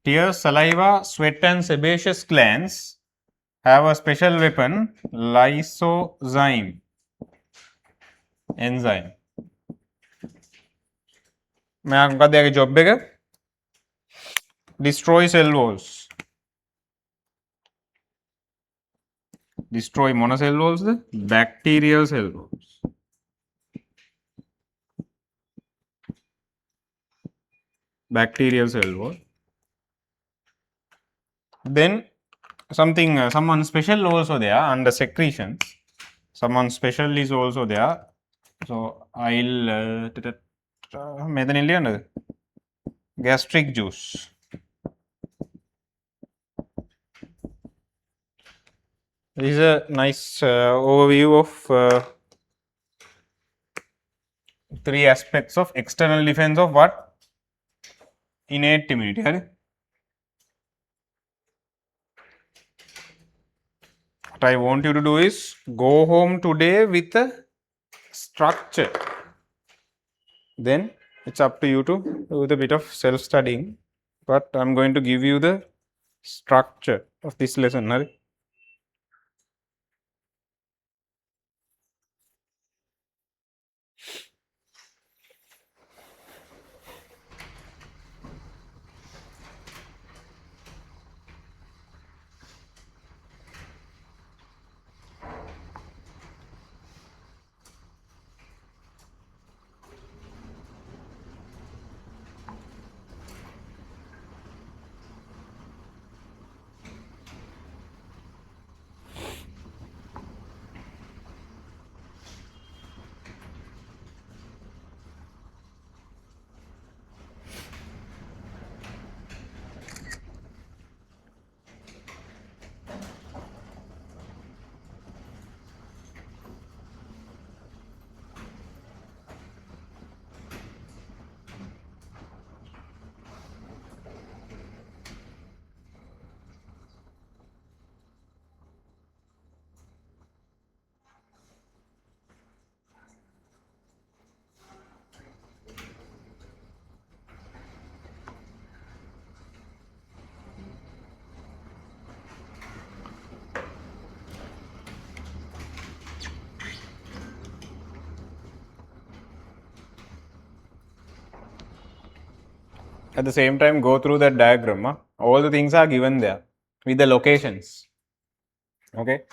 Tears, saliva, sweat and sebaceous glands have a special weapon, lysozyme enzyme. Job destroy cell walls. Destroy monocell walls, bacterial cell walls. Bacterial cell wall. Then someone special also there under secretions. Someone special is also there. So I'll gastric juice. This is a nice overview of 3 aspects of external defense of what? innate immunity. Right? What I want you to do is go home today with a structure. Then it's up to you to do with a bit of self-studying. But I'm going to give you the structure of this lesson. Right? At the same time, go through that diagram. Huh? All the things are given there with the locations. Okay.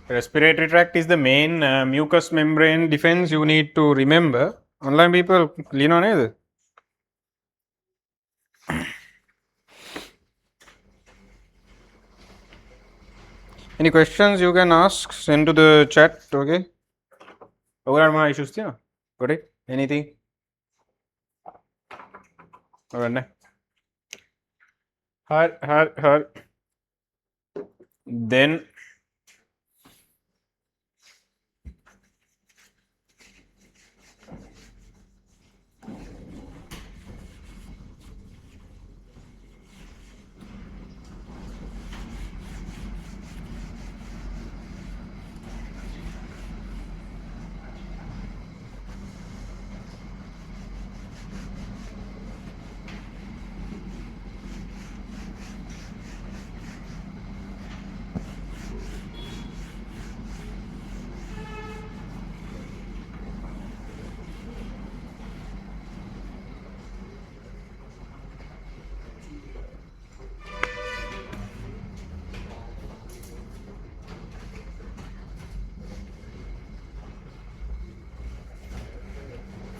Respiratory tract is the main mucous membrane defense you need to remember. Online people, lean on either. Any questions you can ask, send to the chat, okay? Overall issues, yeah? Got it? Anything? Alright. Her. Then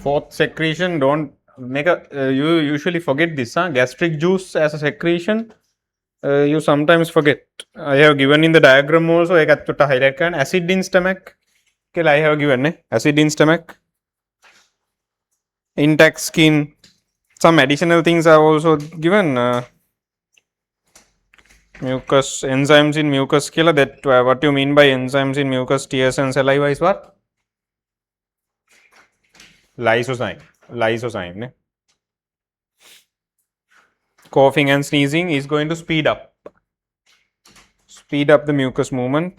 fourth secretion, don't make a you usually forget this, huh? Gastric juice as a secretion, you sometimes forget. I have given in the diagram also. I got to highlight acid in stomach. Okay, I have given acid in stomach, intact skin. Some additional things are also given. mucus enzymes in mucus කියලා that what you mean by enzymes in mucus tears and saliva is what? Lysozyme ne? Coughing and sneezing is going to speed up the mucus movement.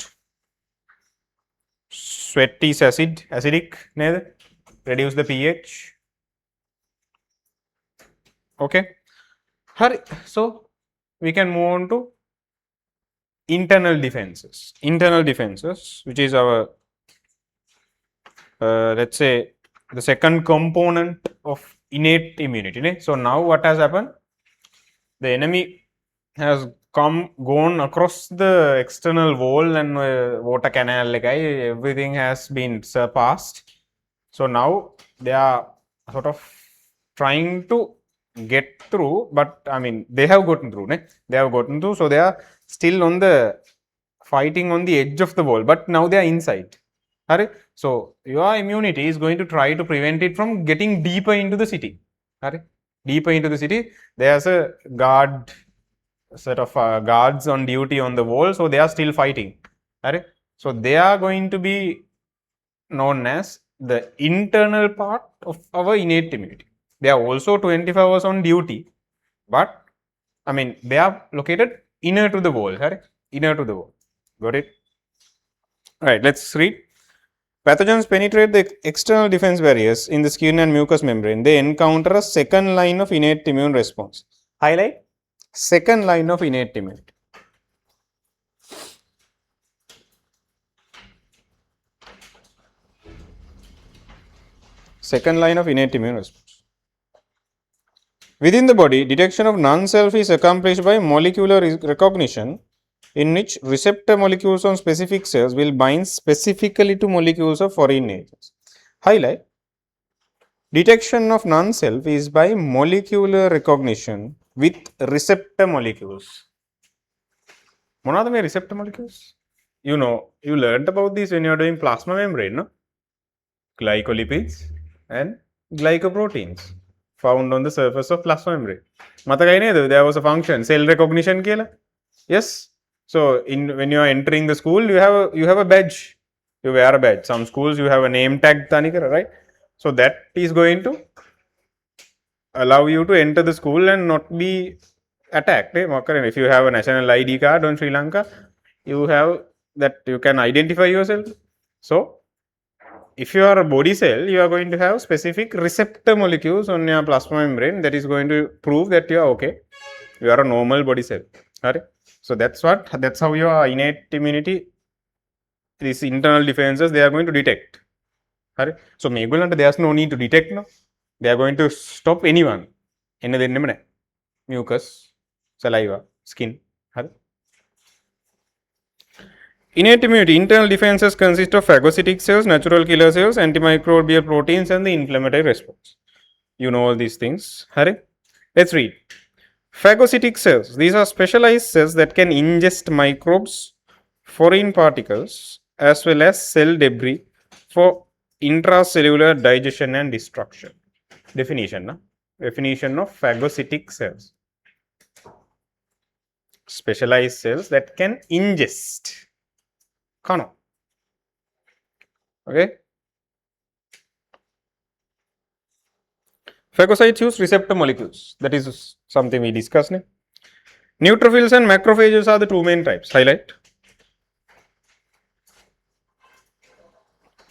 Sweat is acidic නේද? Reduce the pH. Okay, hari, so we can move on to internal defenses, which is our let's say the second component of innate immunity ne? So now what has happened, the enemy has gone across the external wall and water canal like everything has been surpassed. So now they are sort of trying to get through, but I mean they have gotten through ne? They have gotten through, so they are still on the fighting on the edge of the wall, but now they are inside. Right? So your immunity is going to try to prevent it from getting deeper into the city. Right? Deeper into the city, there's a set of guards on duty on the wall, so they are still fighting. Right? So they are going to be known as the internal part of our innate immunity. They are also 24 hours on duty, but I mean they are located inner to the wall. Right? Inner to the wall. Got it? All right, let's read. Pathogens penetrate the external defense barriers in the skin and mucous membrane. They encounter a second line of innate immune response. Highlight second line of innate immunity. Second line of innate immune response. Within the body, detection of non-self is accomplished by molecular recognition, in which receptor molecules on specific cells will bind specifically to molecules of foreign agents. Highlight. Detection of non-self is by molecular recognition with receptor molecules. What are the receptor molecules? You know, you learned about this when you are doing plasma membrane, no? Glycolipids and glycoproteins found on the surface of plasma membrane. මතකයි නේද? There was a function, cell recognition කියලා. Yes. So when you are entering the school, you have a badge. You wear a badge. Some schools you have a name tag tanikara, right? So that is going to allow you to enter the school and not be attacked. If you have a national ID card on Sri Lanka, you have that you can identify yourself. So if you are a body cell, you are going to have specific receptor molecules on your plasma membrane that is going to prove that you are okay. You are a normal body cell. Right? So that's how your innate immunity, these internal defenses, they are going to detect. Right? So there's no need to detect. No? They are going to stop anyone. Mucus, saliva, skin. Right? Innate immunity, internal defenses consist of phagocytic cells, natural killer cells, antimicrobial proteins, and the inflammatory response. You know all these things. Right? Let's read. Phagocytic cells. These are specialized cells that can ingest microbes, foreign particles, as well as cell debris for intracellular digestion and destruction. Definition of phagocytic cells. Specialized cells that can ingest. Okay. Phagocytes use receptor molecules. That is something we discussed. Neutrophils and macrophages are the two main types. Highlight.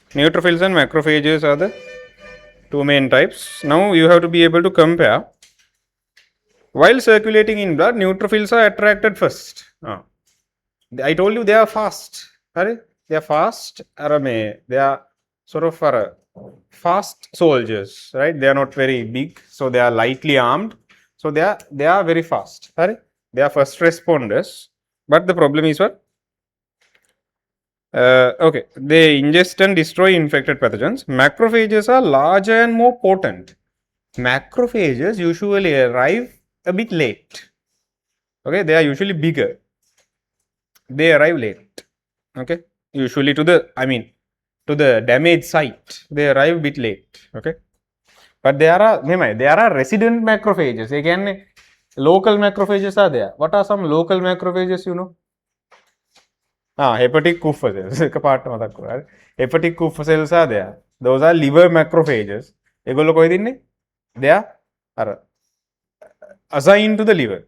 Neutrophils and macrophages are the two main types. Now you have to be able to compare. While circulating in blood, neutrophils are attracted first. I told you they are fast. They are fast. They are sort of fast soldiers, right? They are not very big, so they are lightly armed. So they are very fast. Right? They are first responders. But the problem is what? Okay, they ingest and destroy infected pathogens. Macrophages are larger and more potent. Macrophages usually arrive a bit late. Okay, they are usually bigger. They arrive late. Okay, usually to the damaged site, they arrive a bit late. Okay, but there are resident macrophages. Again, Local macrophages are there. What are some local macrophages, you know? Hepatic Kupffer cells. Hepatic Kupffer cells are there. Those are liver macrophages. ඒගොල්ලෝ කොහෙද ඉන්නේ? They are assigned to the liver.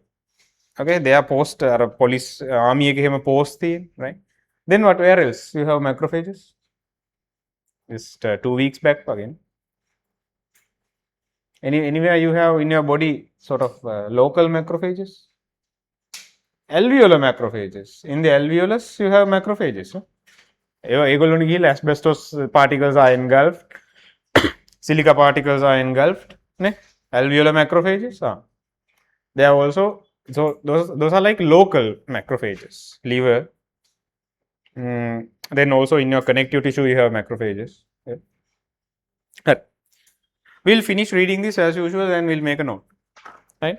Okay, they are post police army එකේ post තියෙන, right? Then what, where else you have macrophages? Just 2 weeks back again. Anywhere you have in your body sort of local macrophages? Alveolar macrophages. In the alveolus you have macrophages. ඒගොල්ලොන්ට ගිහිල්ලා asbestos particles are engulfed, silica particles are engulfed, ne? Alveolar macrophages. They are also, so those are like local macrophages. Liver. Then also in your connective tissue you have macrophages. Yeah. We'll finish reading this as usual and we'll make a note. Right?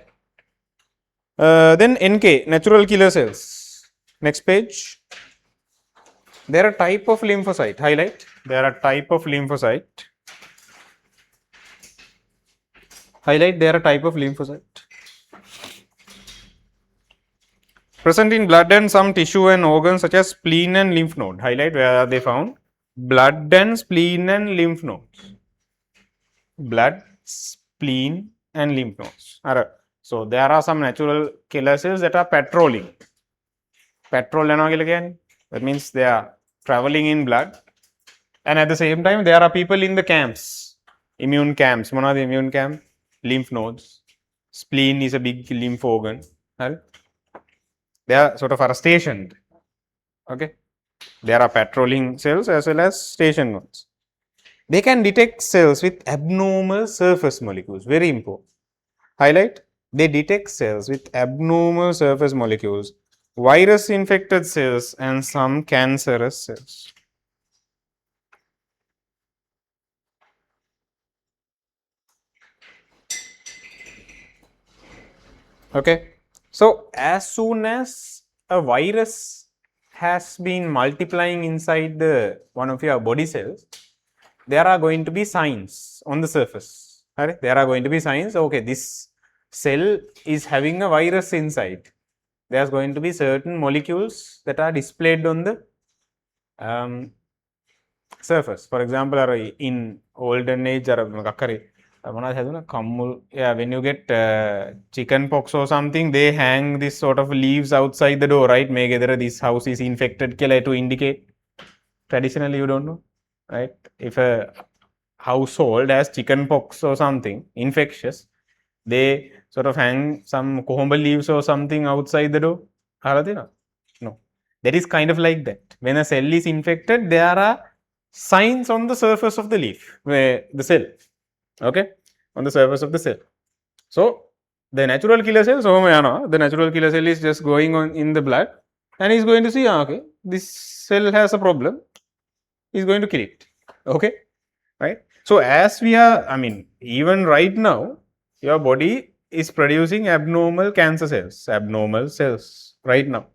Then NK, natural killer cells. Next page. They are a type of lymphocyte. Highlight. They are a type of lymphocyte. Highlight. They are a type of lymphocyte. Present in blood and some tissue and organs such as spleen and lymph node. Highlight. Where are they found? Blood and spleen and lymph nodes. Blood, spleen and lymph nodes. So there are some natural killer cells that are patrolling. Patrol again. That means they are traveling in blood, and at the same time there are people in the camps, immune camps. One of the immune camp, lymph nodes. Spleen is a big lymph organ. They are sort of stationed. Okay, there are patrolling cells as well as stationed ones. They can detect cells with abnormal surface molecules. Very important. Highlight. They detect cells with abnormal surface molecules, virus infected cells and some cancerous cells. Okay. So as soon as a virus has been multiplying inside the one of your body cells, there are going to be signs on the surface. Right? There are going to be signs. Okay, this cell is having a virus inside. There's going to be certain molecules that are displayed on the surface. For example, in olden age, when you get chicken pox or something, they hang this sort of leaves outside the door, right? This house is infected to indicate. Traditionally, you don't know, right? If a household has chicken pox or something infectious, they sort of hang some kohomba leaves or something outside the door. No. That is kind of like that. When a cell is infected, there are signs on the surface of the leaf, where the cell. Okay? On the surface of the cell. So, the natural killer cell, the natural killer cell is just going on in the blood and is going to see, okay, this cell has a problem. He's going to kill it. Okay? Right? So, as we are, even right now, your body is producing abnormal cancer cells, abnormal cells right now.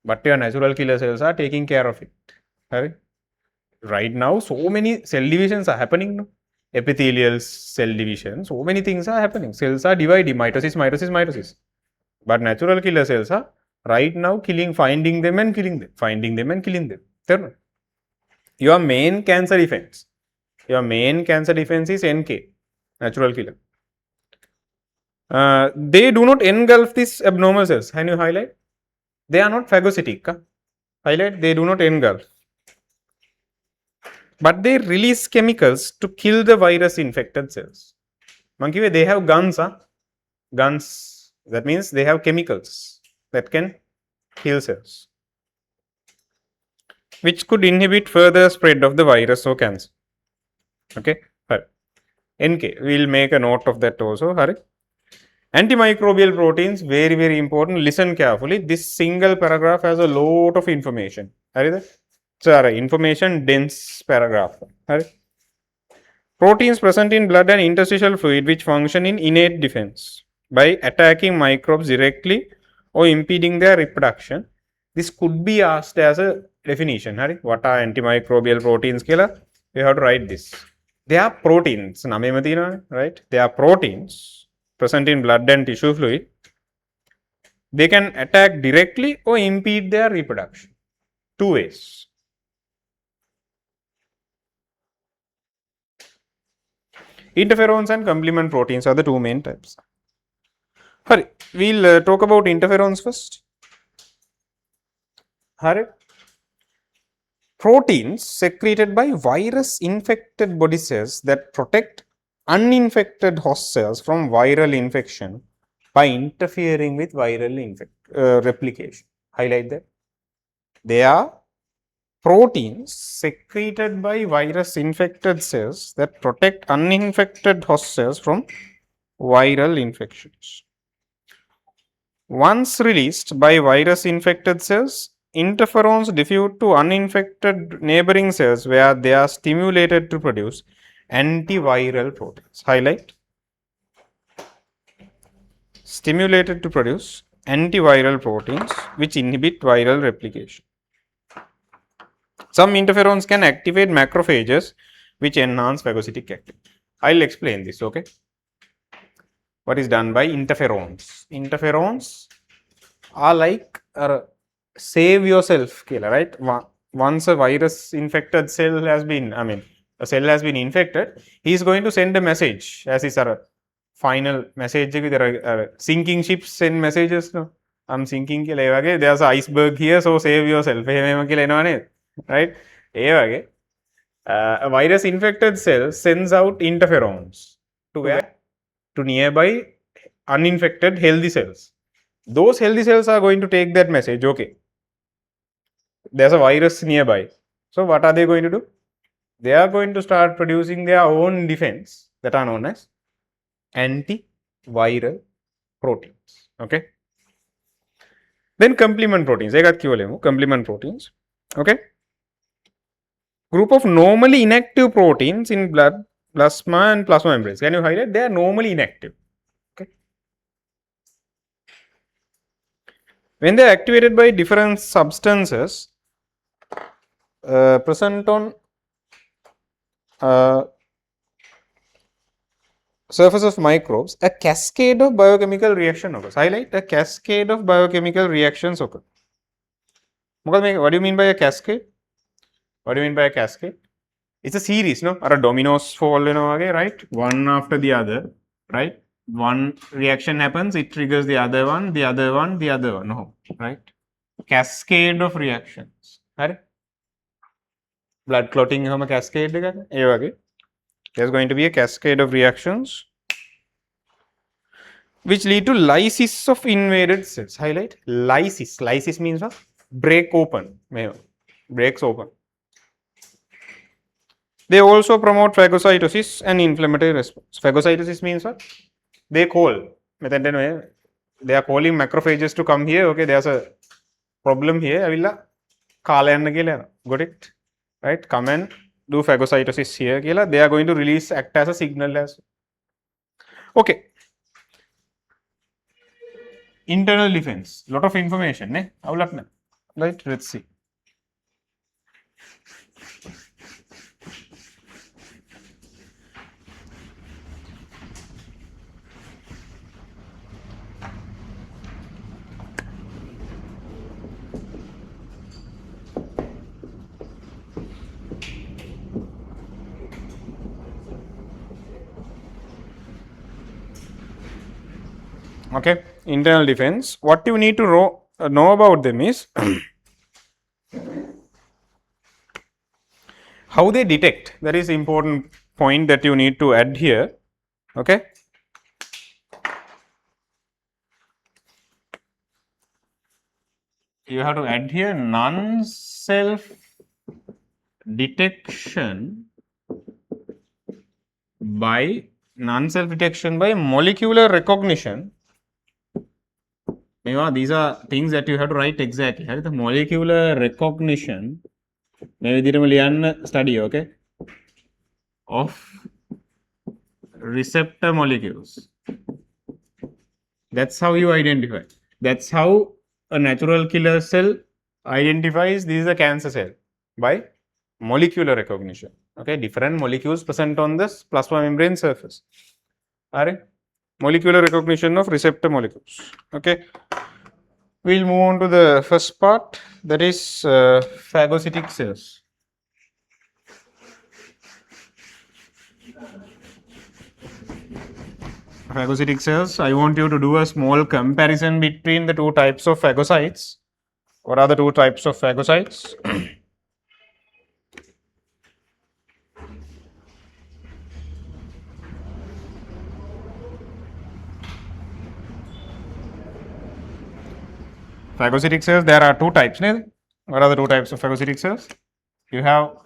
But your natural killer cells are taking care of it. Right now, so many cell divisions are happening. No? Epithelial cell division, so many things are happening. Cells are dividing, mitosis. But natural killer cells are right now finding them and killing them. Your main cancer defense is NK, natural killer. They do not engulf these abnormal cells. Can you highlight? They are not phagocytic. Highlight, they do not engulf. But they release chemicals to kill the virus infected cells. Monkey, they have guns. Guns. That means they have chemicals that can kill cells, which could inhibit further spread of the virus or cancer. Okay. NK, we'll make a note of that also. Antimicrobial proteins, very, very important. Listen carefully. This single paragraph has a lot of information. It's an information dense paragraph. Proteins present in blood and interstitial fluid which function in innate defense by attacking microbes directly or impeding their reproduction. This could be asked as a definition. What are antimicrobial proteins? We have to write this. They are proteins. Right? They are proteins present in blood and tissue fluid They can attack directly or impede their reproduction. Two ways. Interferons and complement proteins are the two main types. Hurry, we'll talk about interferons first. Hurry. Proteins secreted by virus infected body cells that protect uninfected host cells from viral infection by interfering with viral replication. Highlight that. They are proteins secreted by virus infected cells that protect uninfected host cells from viral infections. Once released by virus infected cells, interferons diffuse to uninfected neighboring cells where they are stimulated to produce antiviral proteins. Highlight. Stimulated to produce antiviral proteins which inhibit viral replication. Some interferons can activate macrophages which enhance phagocytic activity. I'll explain this, okay? What is done by interferons? Interferons are like save yourself killer, right? Once a virus infected cell has been, a cell has been infected, he is going to send a message as his final message. Sinking ships send messages. No? I'm sinking. There's an iceberg here, so save yourself. Right? A virus infected cell sends out interferons to where? To nearby uninfected healthy cells. Those healthy cells are going to take that message. Okay, there's a virus nearby. So what are they going to do? They are going to start producing their own defense that are known as antiviral proteins. Okay. Then complement proteins. Complement proteins. Okay. Group of normally inactive proteins in blood, plasma and plasma membranes. Can you highlight? They are normally inactive. Okay. When they are activated by different substances present on surface of microbes, a cascade of biochemical reaction occurs. Highlight, a cascade of biochemical reactions occur. What do you mean by a cascade? What do you mean by a cascade? It's a series, no? Or a dominoes fall, right? One after the other, right? One reaction happens, it triggers the other one, the other one, the other one. No, right? Cascade of reactions. Right? Blood clotting is a cascade. There's going to be a cascade of reactions which lead to lysis of invaded cells. Highlight. Lysis. Lysis means what? Break open. Breaks open. They also promote phagocytosis and inflammatory response. Phagocytosis means what? They call. They are calling macrophages to come here. Okay, there's a problem here. I will call and got it? Right? Come and do phagocytosis here. They are going to release, act as a signal as. Okay. Internal defense. Lot of information. Right? Let's see. Okay, internal defense. What you need to know about them is how they detect. That is important point that you need to add here. Okay. You have to add here non-self detection by molecular recognition. These are things that you have to write exactly. The molecular recognition study, okay, of receptor molecules. That's how you identify. That's how a natural killer cell identifies this is a cancer cell, by molecular recognition. Okay, different molecules present on this plasma membrane surface. Are molecular recognition of receptor molecules. Okay. We'll move on to the first part, that is phagocytic cells. Phagocytic cells, I want you to do a small comparison between the two types of phagocytes. What are the two types of phagocytes? Phagocytic cells, there are two types. What are the two types of phagocytic cells? You have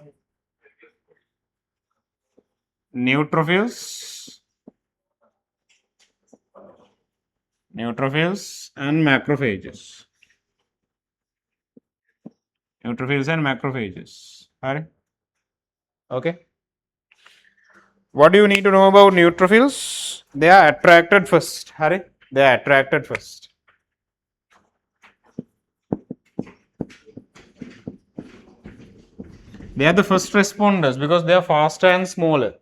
neutrophils and macrophages. Neutrophils and macrophages. Okay. What do you need to know about neutrophils? They are attracted first. They are attracted first. They are the first responders because they are faster and smaller.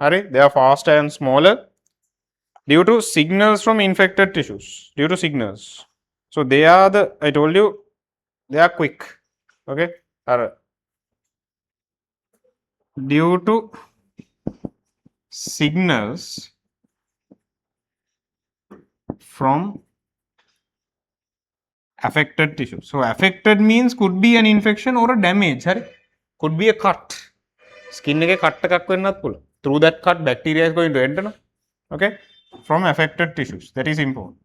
They are faster and smaller due to signals from infected tissues. Due to signals. So they are the, I told you, they are quick. Okay. Due to signals from affected tissue. So affected means could be an infection or a damage. Could be a cut. Skin එක cut එකක් වෙන්නත් පුළුවන්. Through that cut, bacteria is going to enter. Okay, from affected tissues. That is important.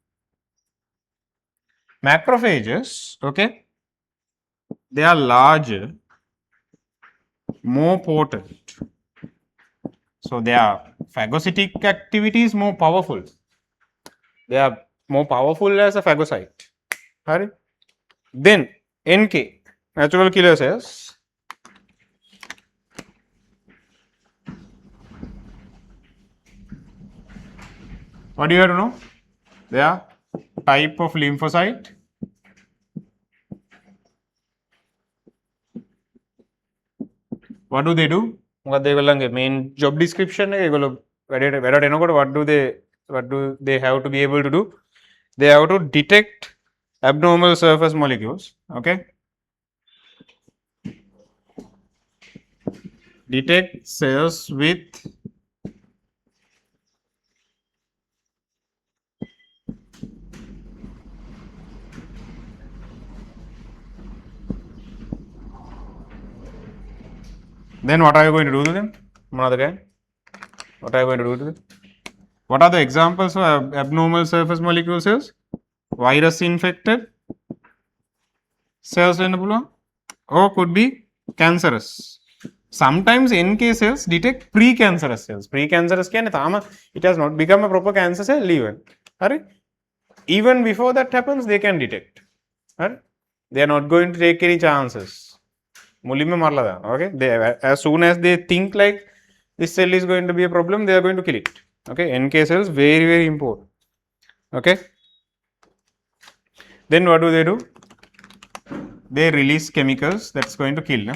Macrophages, okay, they are larger, more potent. So their phagocytic activity is more powerful. They are more powerful as a phagocyte. Then NK, natural killer cells. What do you have to know? They are type of lymphocyte. What do they do? What they main job description? What do they have to be able to do? They have to detect abnormal surface molecules. Okay. Detect cells with then what are you going to do to them? What are you going to do to them? What are the examples of abnormal surface molecule cells? Virus infected cells or could be cancerous. Sometimes NK cells detect precancerous cells. Precancerous it has not become a proper cancer cell even. Even before that happens, they can detect. They are not going to take any chances. Okay, as soon as they think like this cell is going to be a problem, they are going to kill it. Okay, NK cells very, very important. Okay, then what do? They release chemicals that's going to kill.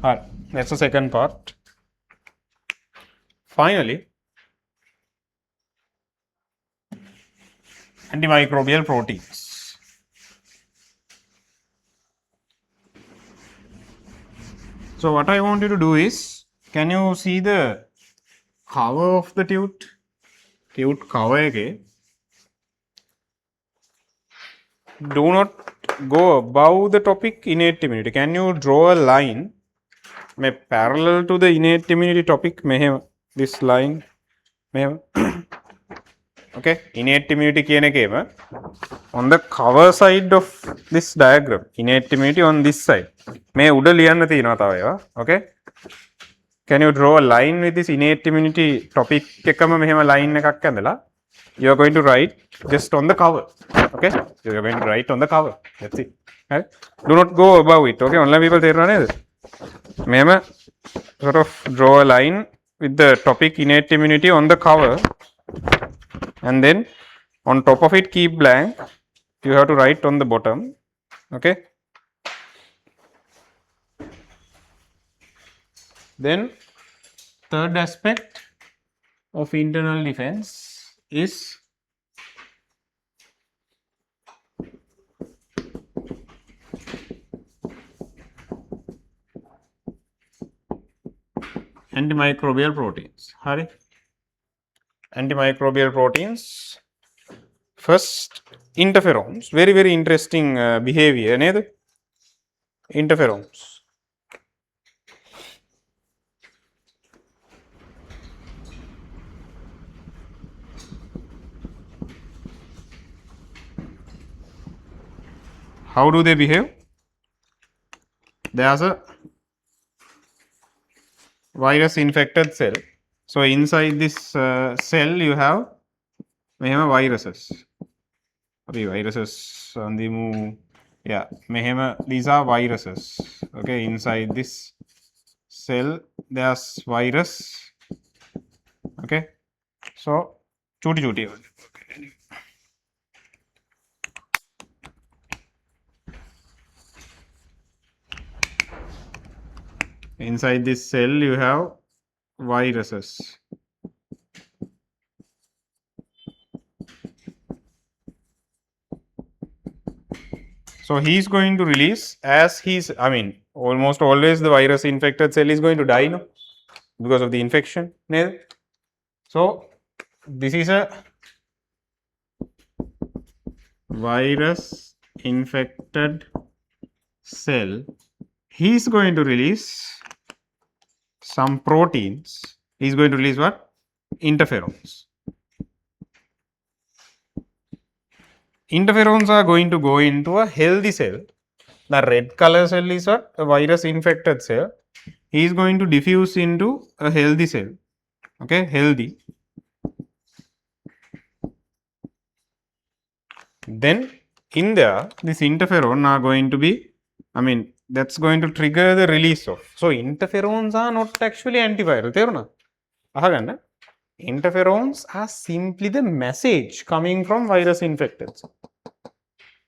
Alright, that's the second part. Finally, antimicrobial proteins. So what I want you to do is, can you see the cover of the tute? Tute cover. Do not go above the topic innate immunity. Can you draw a line parallel to the innate immunity topic? This line. Okay, innate immunity on the cover side of this diagram. Innate immunity on this side. Okay. Can you draw a line with this innate immunity topic? You are going to write just on the cover. Okay, you are going to write on the cover. That's it. Right? Do not go above it. Okay, online people sort of draw a line with the topic innate immunity on the cover, and then on top of it keep blank. You have to write on the bottom. Okay. Then third aspect of internal defense is antimicrobial proteins. Hari? Antimicrobial proteins. First, interferons. Very, very interesting behavior. Interferons. How do they behave? There's a virus infected cell. So inside this cell you have viruses. Viruses on the move. Yeah, these are viruses. Okay, inside this cell there's virus. Okay, so chuti. Inside this cell you have viruses. So he is going to release almost always the virus infected cell is going to die, no? Because of the infection. So this is a virus infected cell. He is going to release some proteins. He is going to release what? Interferons. Interferons are going to go into a healthy cell. The red color cell is what? A virus infected cell. He is going to diffuse into a healthy cell. Okay, healthy. Then in there, this interferon are going to be, that's going to trigger the release of. So interferons are not actually antiviral. Interferons are simply the message coming from virus infected cell.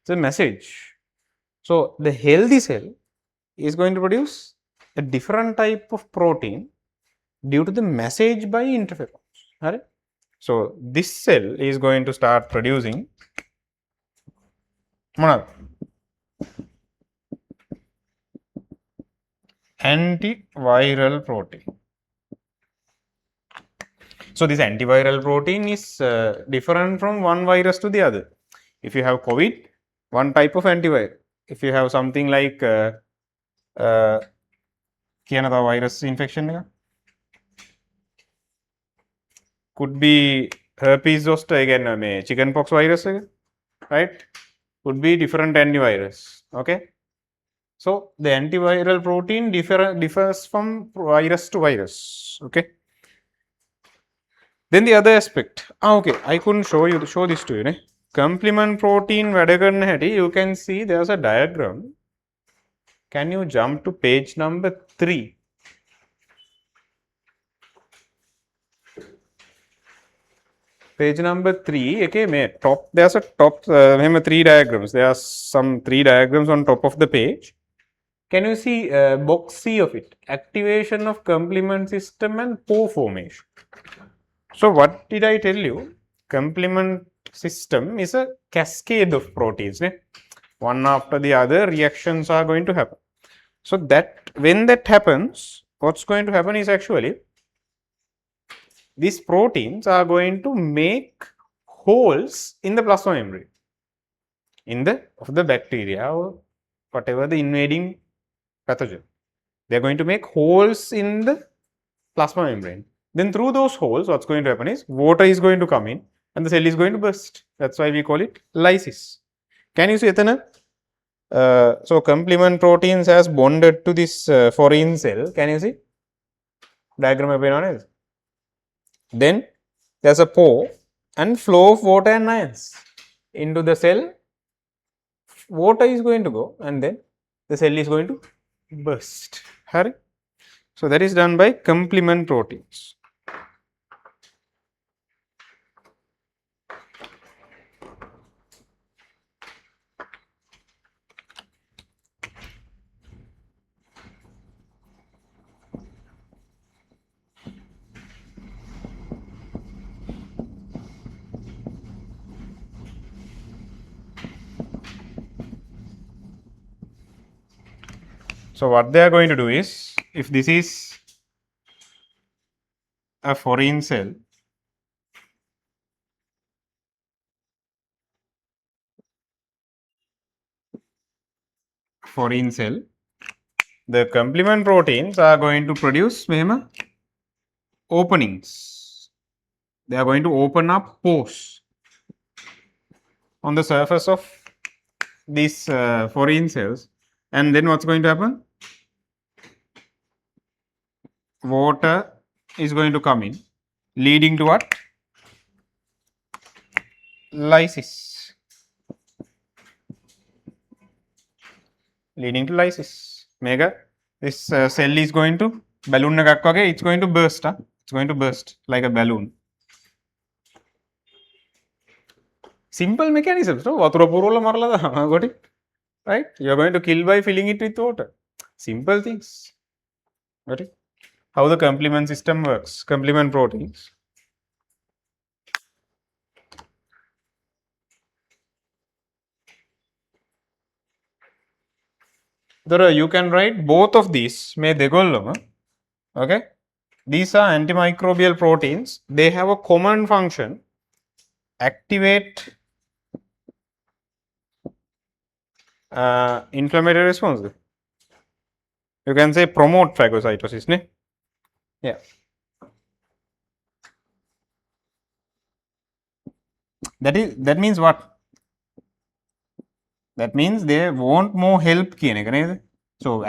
It's a message. So the healthy cell is going to produce a different type of protein due to the message by interferons. Right? So this cell is going to start producing antiviral protein. So this antiviral protein is different from one virus to the other. If you have COVID, one type of antiviral. If you have something like virus infection, could be herpes zoster again, chickenpox virus, right? Could be different antivirus. Okay. So the antiviral protein differs from virus to virus. Okay. Then the other aspect. Okay, I couldn't show this to you. Complement protein you can see there's a diagram. Can you jump to page number 3? Page number 3. Okay, there's a top 3 diagrams. There are some 3 diagrams on top of the page. Can you see box C of it? Activation of complement system and pore formation. So what did I tell you? Complement system is a cascade of proteins. One after the other reactions are going to happen. So that when that happens, what's going to happen is actually these proteins are going to make holes in the plasma membrane of the bacteria or whatever the invading pathogen. They are going to make holes in the plasma membrane. Then through those holes, what's going to happen is water is going to come in and the cell is going to burst. That's why we call it lysis. Can you see Ethana? So complement proteins has bonded to this foreign cell. Can you see? Diagram. Then there's a pore and flow of water and ions into the cell. Water is going to go and then the cell is going to burst. Hurry. So that is done by complement proteins. So what they are going to do is, if this is a foreign cell, the complement proteins are going to produce openings. They are going to open up pores on the surface of these foreign cells, and then what's going to happen? Water is going to come in, leading to what? Lysis. Leading to lysis. Mega, this cell is going to balloon එකක් වගේ, it's going to burst. It's going to burst like a balloon. Simple mechanisms, no? වතුර පුරවල මරලා දානවා got it? Right? You are going to kill by filling it with water. Simple things. Got it? How the complement system works, complement proteins. You can write both of these. මේ දෙගොල්ලම. Okay? These are antimicrobial proteins. They have a common function. Activate inflammatory response. You can say promote phagocytosis. Ne? Yeah. That means what? That means they want more help. So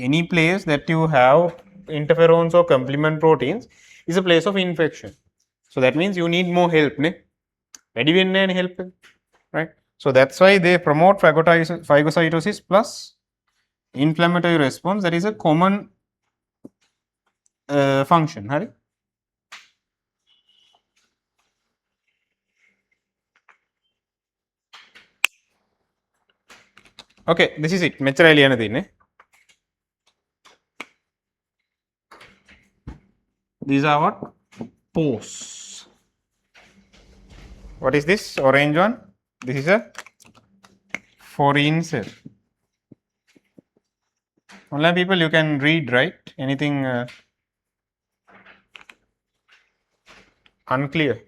any place that you have interferons or complement proteins is a place of infection. So that means you need more help. Help, right? So that's why they promote phagocytosis plus inflammatory response. That is a common function. Hari? Okay, this is it. These are what? Pores. What is this orange one? This is a foreign cell. Online people, you can read, right? Anything unclear?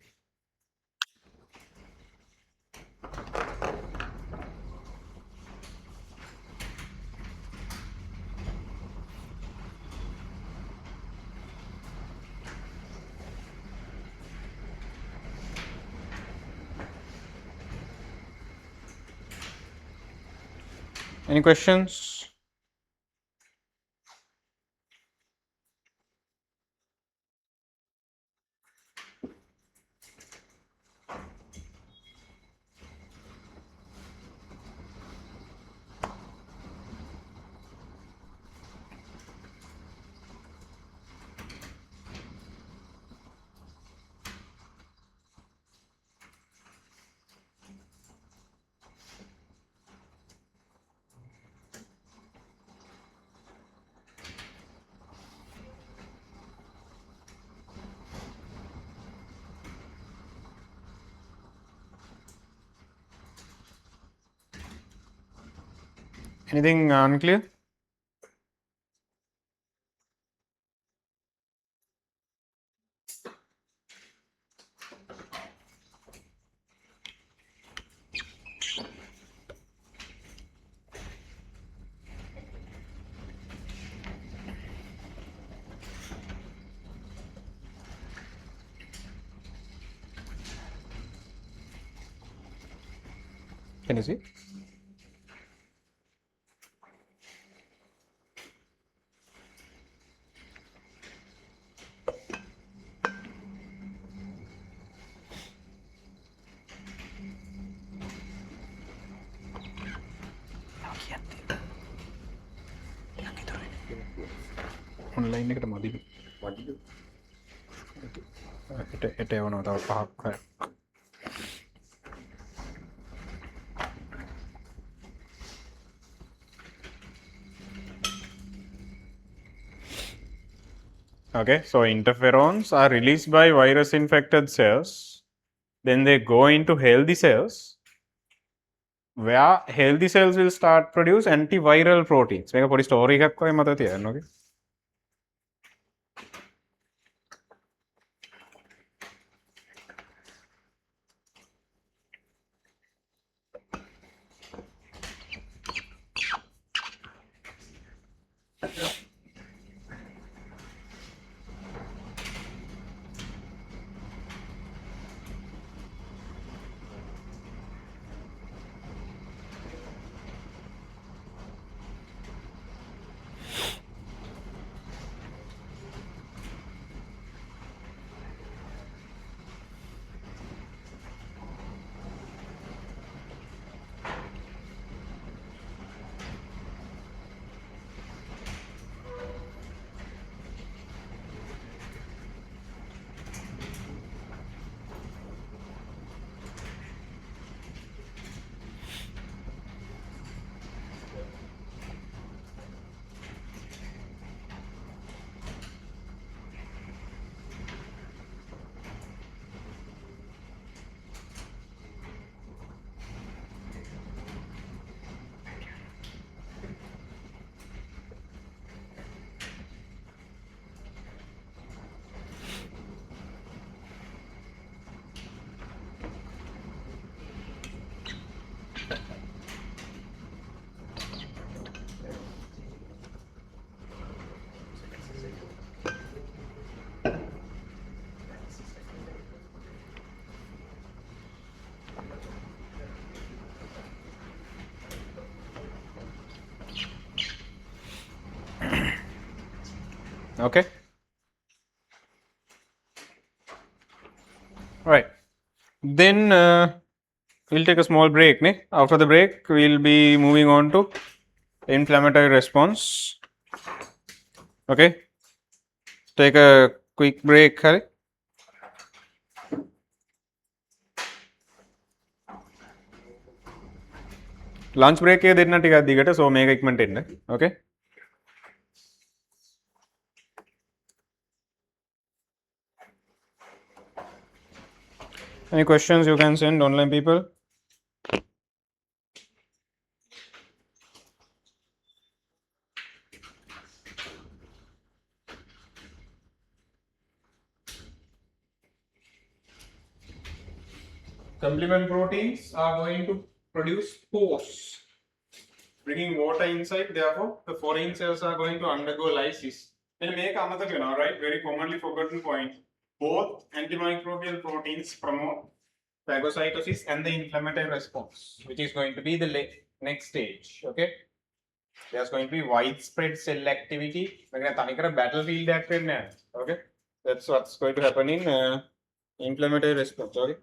Any questions? Anything unclear? Can you see? Online එකට මදිලු. එට එවනවා තව පහක්. Okay, so interferons are released by virus infected cells. Then they go into healthy cells. where healthy cells will start produce antiviral proteins. මේක පොඩි story එකක් වගේ මතක තියාගන්න ඕකේ. Okay. Right. Then we'll take a small break. After the break, we'll be moving on to inflammatory response. Okay. Take a quick break. Hari. Lunch break එක දෙන්න ටිකක් දිගට so මේක ඉක්මනට එන්න. Okay. Any questions you can send online people? Complement proteins are going to produce pores, bringing water inside. Therefore, the foreign cells are going to undergo lysis. And make another, right? Very commonly forgotten point. Both antimicrobial proteins promote phagocytosis and the inflammatory response, which is going to be the next stage. Okay, there's going to be widespread cell activity. Battlefield active. Okay, that's what's going to happen in inflammatory response. Okay.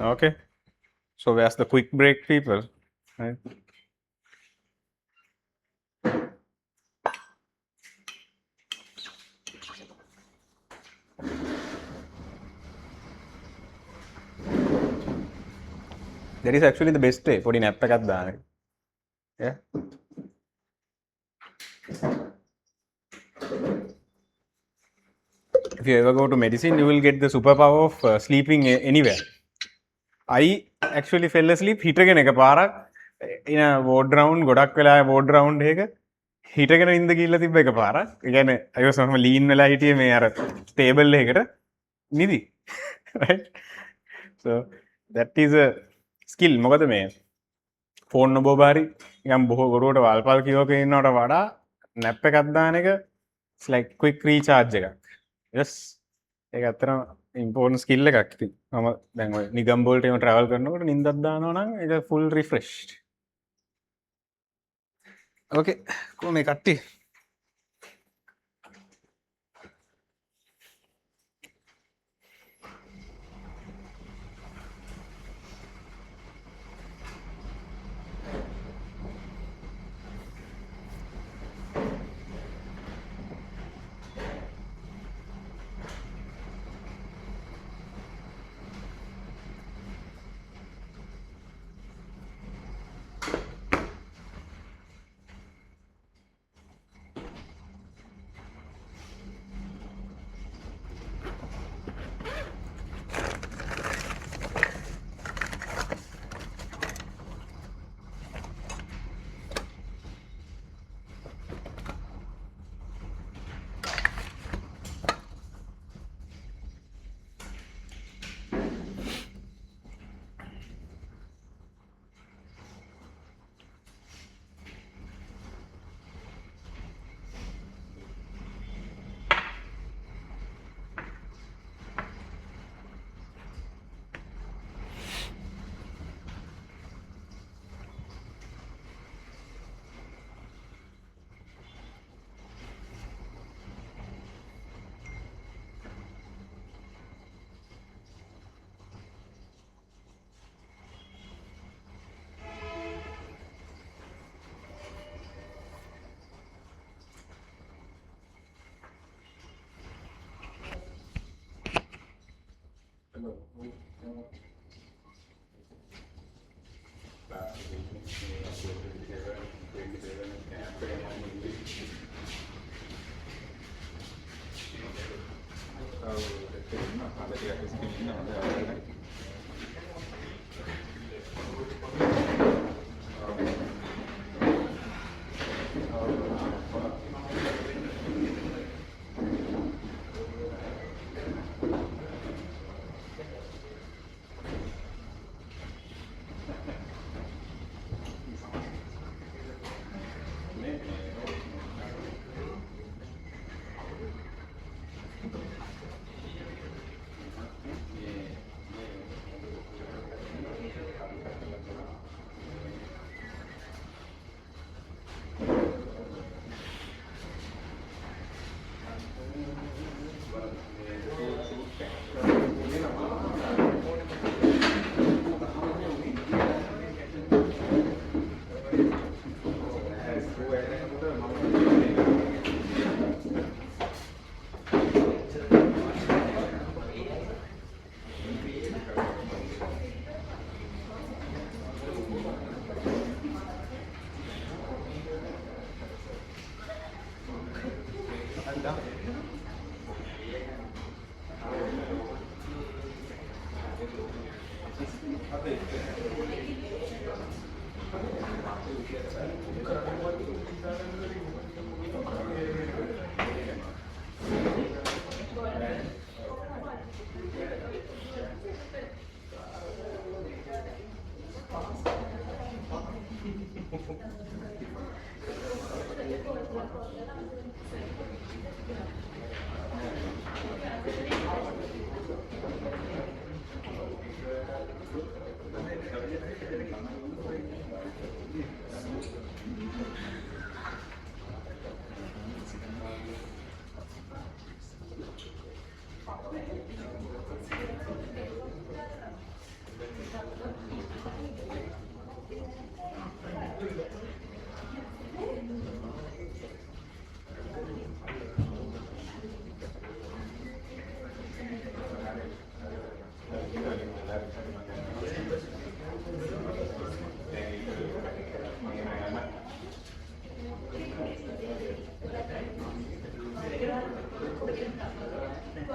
Okay. So where's the quick break people? Right? That is actually the best way. Putting nap එකක් දාන එක. Yeah. If you ever go to medicine, you will get the superpower of sleeping anywhere. I actually fell asleep හිටගෙන එක පාරක් in a ward round ගොඩක් වෙලා ward round එක හිටගෙන ඉඳ ගිහිල්ලා තිබ්බ එක පාරක්. ඒ කියන්නේ I was මම lean වෙලා හිටියේ මේ අර table එකකට නිදි. Right? So that is a skill. මොකද මේ ෆෝන් නොබෝබාරි නිකන් බොහෝ ගොඩට වල්පල් කියවක ඉන්නවට වඩා නැප් එකක් දාන එක it's like quick recharge එකක්. Yes. ඒක ඇත්තටම important skill එකක්. ඉතින් මම දැන් ඔය නිගම්බෝල්ට එහෙම travel කරනකොට නිින්දක් දානවා නම් ඒක full refreshed. Okay. කොහොම මේ කට්ටිය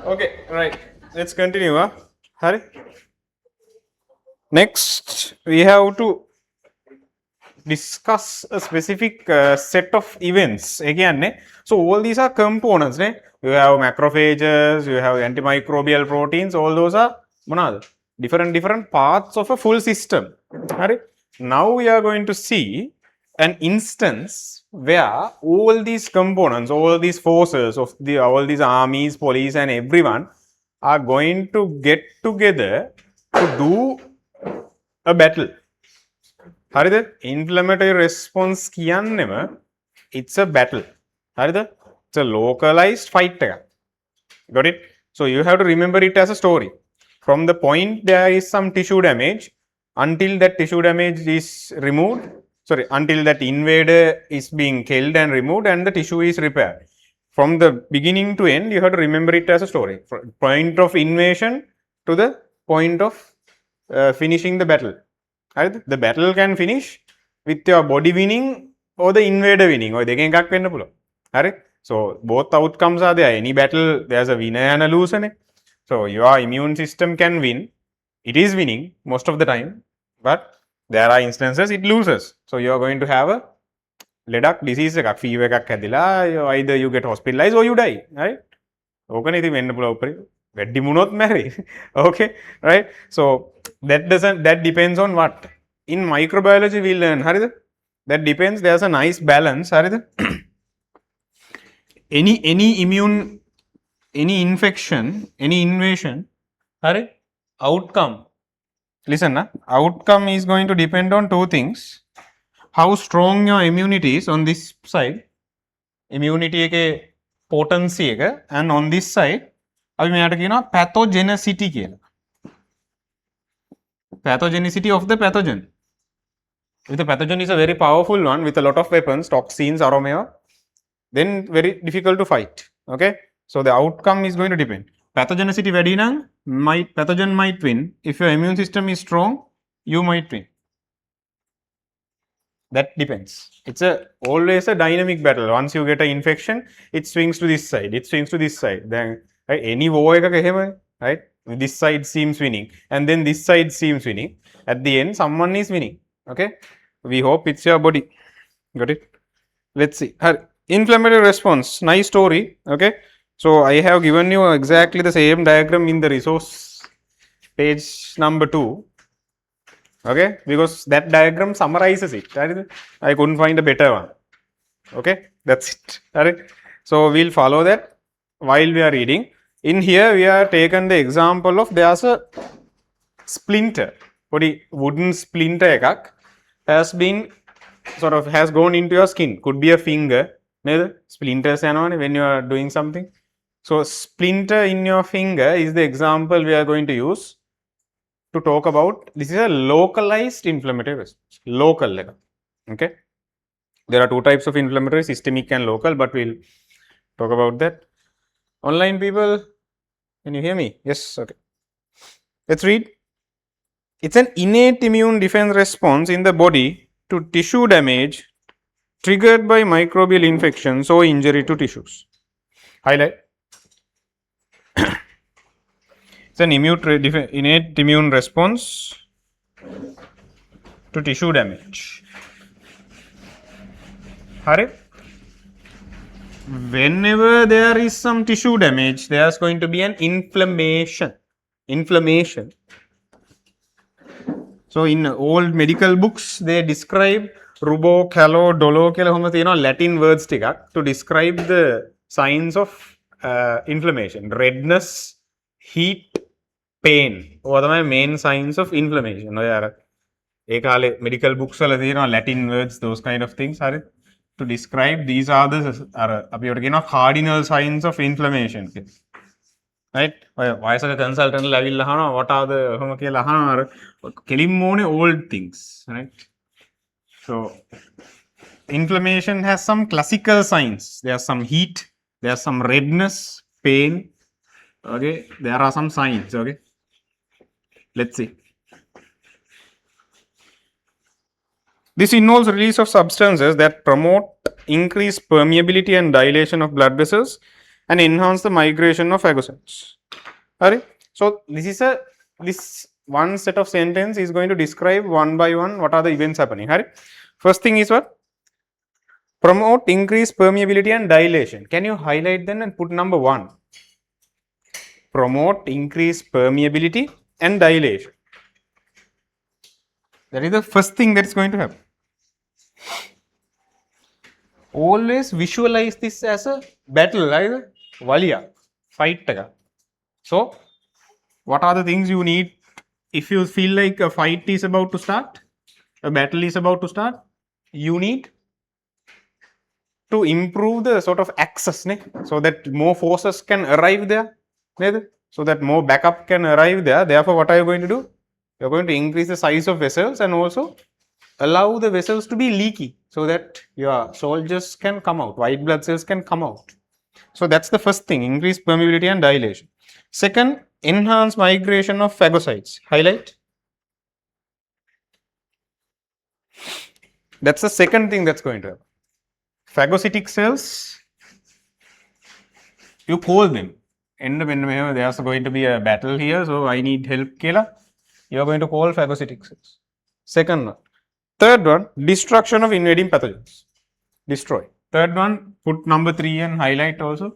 Okay, right. Let's continue. Hari. Next, we have to discuss a specific set of events. Again, so all these are components. You have macrophages, you have antimicrobial proteins, all those are different parts of a full system. Right? Now we are going to see an instance where all these components, all these forces of all these armies, police, and everyone are going to get together to do a battle. හරිද? inflammatory response කියන්නෙම it's a battle. හරිද? It's a localized fight එකක්. Got it? So you have to remember it as a story. From the point there is some tissue damage until that tissue damage is removed, until that invader is being killed and removed and the tissue is repaired. From the beginning to end, you have to remember it as a story. From point of invasion to the point of finishing the battle. Right? The battle can finish with your body winning or the invader winning. ඔය දෙකෙන් එකක් වෙන්න පුළුවන්. හරි? So both outcomes are there. Any battle there's a winner and a loser. So your immune system can win. It is winning most of the time, but there are instances it loses. So you are going to have a ලෙඩක් disease එකක් fever එකක් හැදිලා either you get hospitalized or you die. Right? ඕකනේ ඉතින් වෙන්න පුළුවන් උඩ. වැඩි වුණොත් මැරෙයි. Okay, right? So that depends on what? In microbiology we learn, හරිද? That depends, there's a nice balance, හරිද? any immune, any infection, any invasion, හරි? Outcome. Listen, outcome is going to depend on two things. How strong your immunity is on this side. Immunity එකේ potency එක, and on this side අපි මෙයාට කියනවා pathogenicity කියලා. Pathogenicity of the pathogen. If the pathogen is a very powerful one with a lot of weapons, toxins, aroma, then very difficult to fight. Okay, so the outcome is going to depend. Pathogenicity වැඩි නම් pathogen might win. If your immune system is strong, you might win. That depends. It's always a dynamic battle. Once you get an infection, it swings to this side. It swings to this side. Then right, any war එකක එහෙමයි, right? This side seems winning, and then this side seems winning. At the end, someone is winning. Okay, we hope it's your body. Got it? Let's see. Inflammatory response. Nice story. Okay, so I have given you exactly the same diagram in the resource page number 2. Okay, because that diagram summarizes it. I couldn't find a better one. Okay, that's it. Alright, so we'll follow that while we are reading. In here we are taken the example of there's a splinter, wooden splinter එකක් has gone into your skin. Could be a finger. Splinters when you are doing something. So splinter in your finger is the example we are going to use to talk about. This is a localized inflammatory response. Local level. Okay. There are two types of inflammatory, systemic and local, but we'll talk about that. Online people, can you hear me? Yes, okay. Let's read. It's an innate immune defense response in the body to tissue damage triggered by microbial infections or injury to tissues. Highlight. It's an innate immune response to tissue damage. Hurry. Whenever there is some tissue damage, there's going to be an inflammation. So in old medical books, they describe rubo, calo, dolo කියලා Latin words to describe the signs of inflammation. Redness, heat, pain. Or the main signs of inflammation. Medical books Latin words, those kind of things are to describe. These are the cardinal signs of inflammation. Right? Why is a consultant level? What are the old things? Right? So inflammation has some classical signs. There are some heat, there are some redness, pain. Okay, there are some signs. Okay, let's see. This involves release of substances that promote increased permeability and dilation of blood vessels and enhance the migration of phagocytes. Alright. So this one set of sentence is going to describe one by one what are the events happening. Alright. First thing is what? Promote increased permeability and dilation. Can you highlight them and put number 1? Promote increased permeability and dilation. That is the first thing that's going to happen. Always visualize this as a battle, right? Valia, fight. So, what are the things you need if you feel like a fight is about to start, a battle is about to start? You need to improve the sort of access, so that more forces can arrive there, so that more backup can arrive there. Therefore, what are you going to do? You are going to increase the size of vessels and also allow the vessels to be leaky so that your soldiers can come out, white blood cells can come out. So that's the first thing, increase permeability and dilation. Second, enhance migration of phagocytes. Highlight. That's the second thing that's going to happen. Phagocytic cells, you call them. There's going to be a battle here, so I need help, Kela. You are going to call phagocytic cells. Second one. Third one, destruction of invading pathogens. Destroy. Third one, put number 3 and highlight also.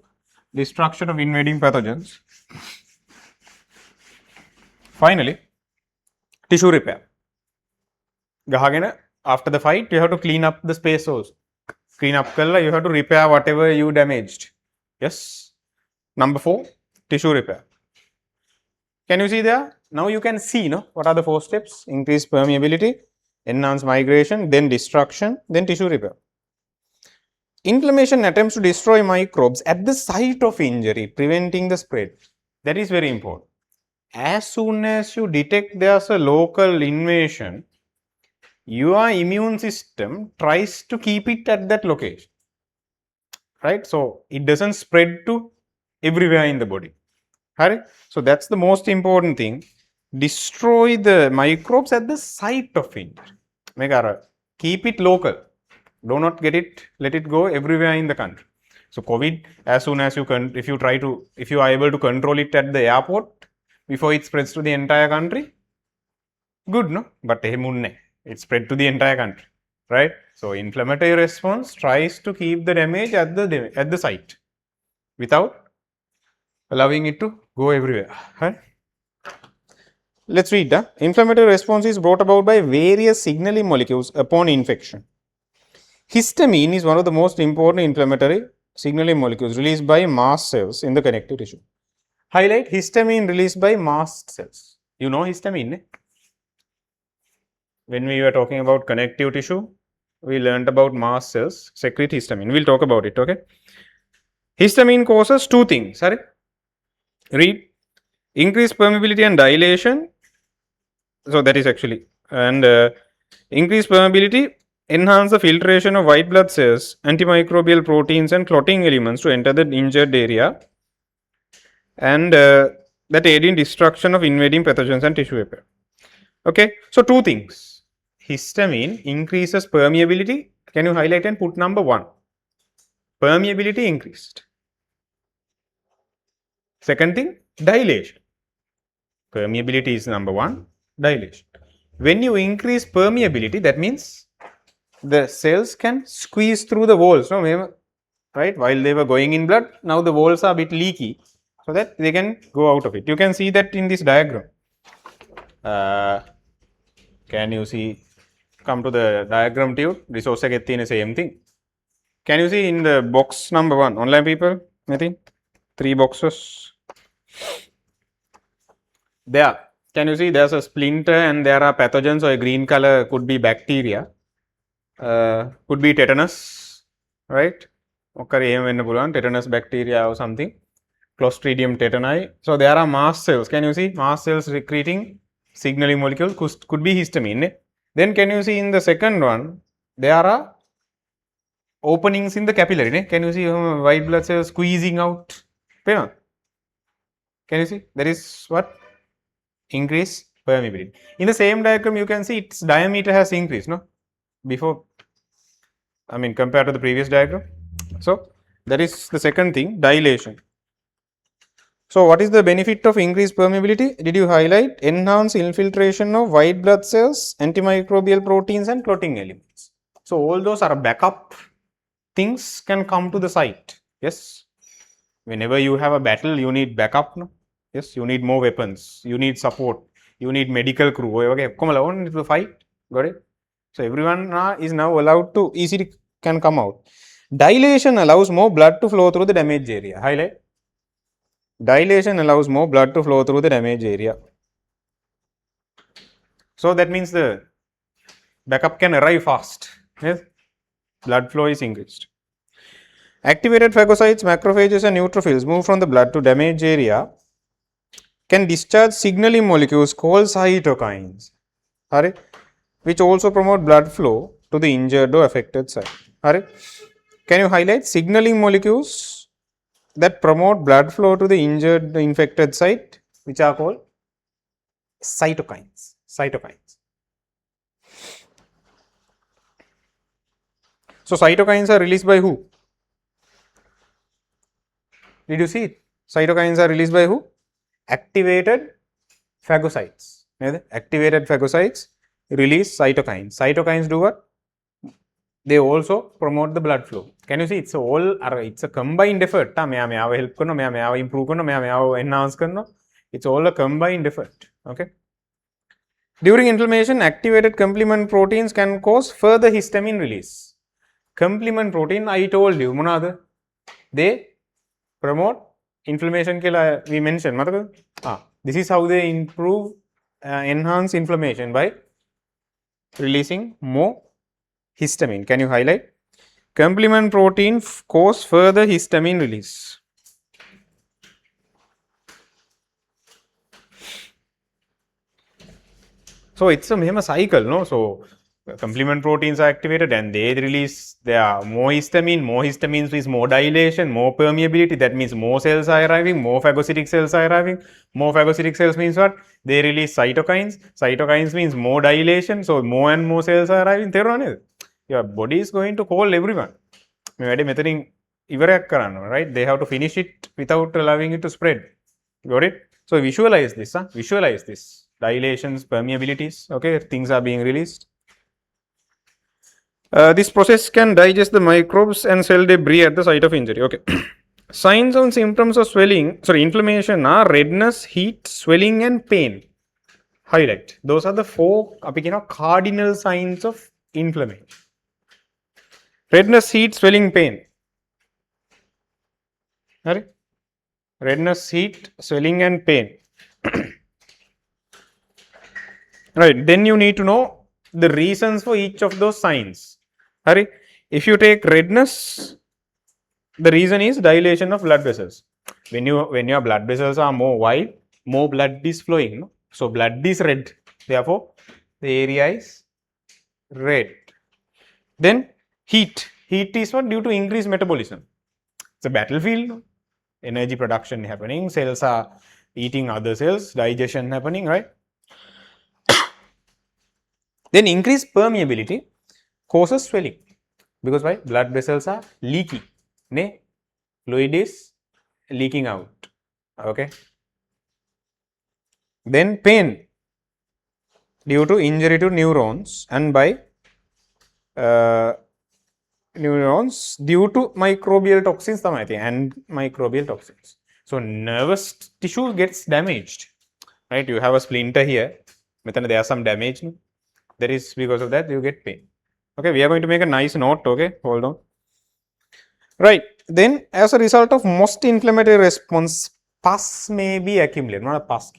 Destruction of invading pathogens. Finally, tissue repair. After the fight, you have to clean up the space also. Clean up, you have to repair whatever you damaged. Yes. Number 4, tissue repair. Can you see there? Now you can see, what are the 4 steps? Increase permeability, enhance migration, then destruction, then tissue repair. Inflammation attempts to destroy microbes at the site of injury, preventing the spread. That is very important. As soon as you detect there's a local invasion, your immune system tries to keep it at that location, right? So it doesn't spread to everywhere in the body, right? So that's the most important thing. Destroy the microbes at the site of injury. Keep it local. Do not let it go everywhere in the country. So COVID, as soon as if you are able to control it at the airport before it spreads to the entire country, good, no? But it spread to the entire country, right? So inflammatory response tries to keep the damage at the site without allowing it to go everywhere, right? Let's read. Inflammatory response is brought about by various signaling molecules upon infection. Histamine is one of the most important inflammatory signaling molecules released by mast cells in the connective tissue. Highlight histamine released by mast cells. You know histamine, When we were talking about connective tissue, we learned about mast cells secrete histamine. We'll talk about it, okay? Histamine causes 2 things. Read. Increased permeability and dilation. So that is actually. And increased permeability, enhance the filtration of white blood cells, antimicrobial proteins and clotting elements to enter the injured area. And that aid in destruction of invading pathogens and tissue repair. Okay, so 2 things. Histamine increases permeability. Can you highlight and put number 1? Permeability increased. Second thing, dilation. Permeability is number 1, dilation. When you increase permeability, that means the cells can squeeze through the walls, right? While they were going in blood, now the walls are a bit leaky, so that they can go out of it. You can see that in this diagram. Can you see? Come to the diagram too. Resource the same thing. Can you see in the box number 1? Online people, I think 3 boxes. There. Can you see there's a splinter and there are pathogens, or a green color could be bacteria, could be tetanus, right? Tetanus bacteria or something. Clostridium tetani. So there are mast cells. Can you see mast cells secreting signaling molecule could be histamine. Then can you see in the second one, there are openings in the capillary. Can you see white blood cells squeezing out? Can you see? There is what? Increase permeability. In the same diagram, you can see its diameter has increased, before, compared to the previous diagram. So That is the second thing, dilation. So what is the benefit of increased permeability? Did you highlight? Enhance infiltration of white blood cells, antimicrobial proteins and clotting elements. So all those are backup things can come to the site. Yes. Whenever you have a battle, you need backup. No? Yes. You need more weapons. You need support. You need medical crew. Okay. Come alone to fight. Got it? So everyone is now allowed to easily can come out. Dilation allows more blood to flow through the damaged area. Highlight. Dilation allows more blood to flow through the damaged area. So that means the backup can arrive fast. Yes? Blood flow is increased. Activated phagocytes, macrophages and neutrophils move from the blood to damaged area, can discharge signaling molecules called cytokines, which also promote blood flow to the injured or affected site. Can you highlight signaling molecules that promote blood flow to the injured, the infected site, which are called cytokines. So cytokines are released by who? Did you see it? Cytokines are released by who? Activated phagocytes. Activated phagocytes release cytokines. Cytokines do what? They also promote the blood flow. Can you see? It's a combined effort. Help karno, improve karno, enhance karno. It's all a combined effort. Okay. During inflammation, activated complement proteins can cause further histamine release. Complement protein, I told you, Munada, they promote inflammation. We mentioned. This is how they improve, enhance inflammation by releasing more histamine. Can you highlight? Complement protein cause further histamine release. So it's a cycle, no? So complement proteins are activated and they release more histamine. More histamine means more dilation, more permeability. That means more cells are arriving, more phagocytic cells are arriving. More phagocytic cells means what? They release cytokines. Cytokines means more dilation. So more and more cells are arriving. Your body is going to call everyone. Right? They have to finish it without allowing it to spread. Got it? So visualize this. Visualize this. Dilations, permeabilities. Okay, things are being released. This process can digest the microbes and cell debris at the site of injury. Okay. Signs and symptoms of inflammation are redness, heat, swelling, and pain. Highlight. Those are the 4 cardinal signs of inflammation. Redness, heat, swelling, pain. Redness, heat, swelling, and pain. Right. Then you need to know the reasons for each of those signs. If you take redness, the reason is dilation of blood vessels. When your blood vessels are more wide, more blood is flowing. No? So blood is red. Therefore, the area is red. Then heat. Heat is what? Due to increased metabolism. It's a battlefield. No? Energy production happening. Cells are eating other cells. Digestion happening, right? Then increased permeability causes swelling. Because why? Blood vessels are leaking. Fluid is leaking out. Okay. Then pain due to injury to neurons and by neurons due to microbial toxins and microbial toxins. So nervous tissue gets damaged. Right? You have a splinter here. There are some damage. That is because of that you get pain. Okay, we are going to make a nice note. Okay, hold on. Right, then as a result of most inflammatory response, pus may be accumulated. Not a pus,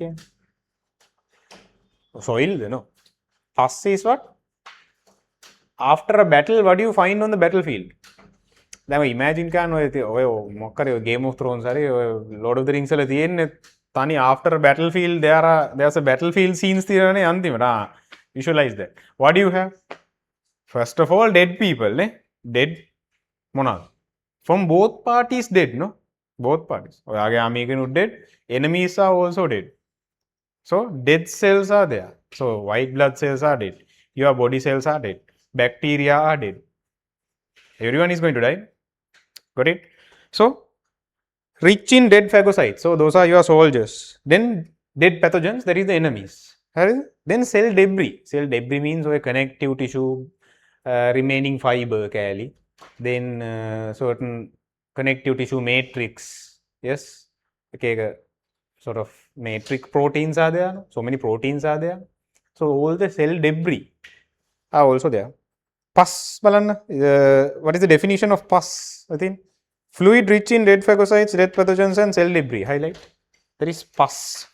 soil, Pus is what? After a battle, what do you find on the battlefield? Now imagine Game of Thrones, Lord of the Rings, after a battlefield, there's a battlefield scenes. Visualize that. What do you have? First of all, dead people, dead monarch. From both parties dead, no? Both parties. Dead. Enemies are also dead. So dead cells are there. So white blood cells are dead. Your body cells are dead. Bacteria are dead. Everyone is going to die. Got it? So, rich in dead phagocytes. So, those are your soldiers. Then, dead pathogens, that is the enemies. Then, cell debris. Cell debris means a connective tissue, remaining fiber, kali. Then, certain connective tissue matrix. Yes. Okay, sort of matrix proteins are there. So many proteins are there. So, all the cell debris are also there. Pus, what is the definition of pus? I think fluid rich in dead phagocytes, dead pathogens, and cell debris. Highlight. There is pus.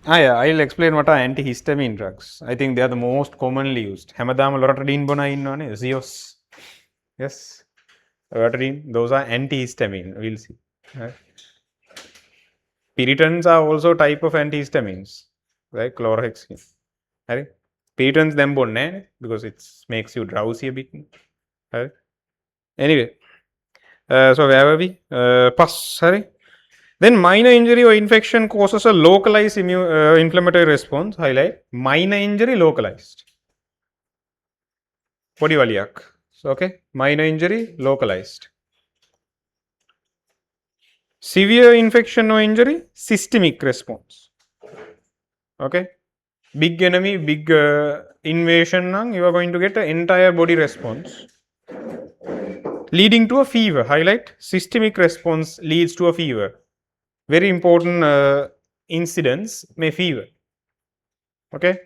Yeah, I'll explain what are antihistamine drugs. I think they are the most commonly used. Hamadama loratadine bona innone, Zeos. Yes. Loratadine, those are antihistamine. We'll see. Right. Pyritons are also type of antihistamines, like chlorhexidine. Right? Pyritons them bonne because it makes you drowsy a bit. Right? Anyway, so where were we? Pus, sorry. Then minor injury or infection causes a localized inflammatory response. Highlight minor injury localized. Podivaliak. So, okay, minor injury localized. Severe infection or injury, systemic response. Okay, big enemy, big invasion, you are going to get an entire body response leading to a fever. Highlight systemic response leads to a fever. Very important incidence may fever. Okay.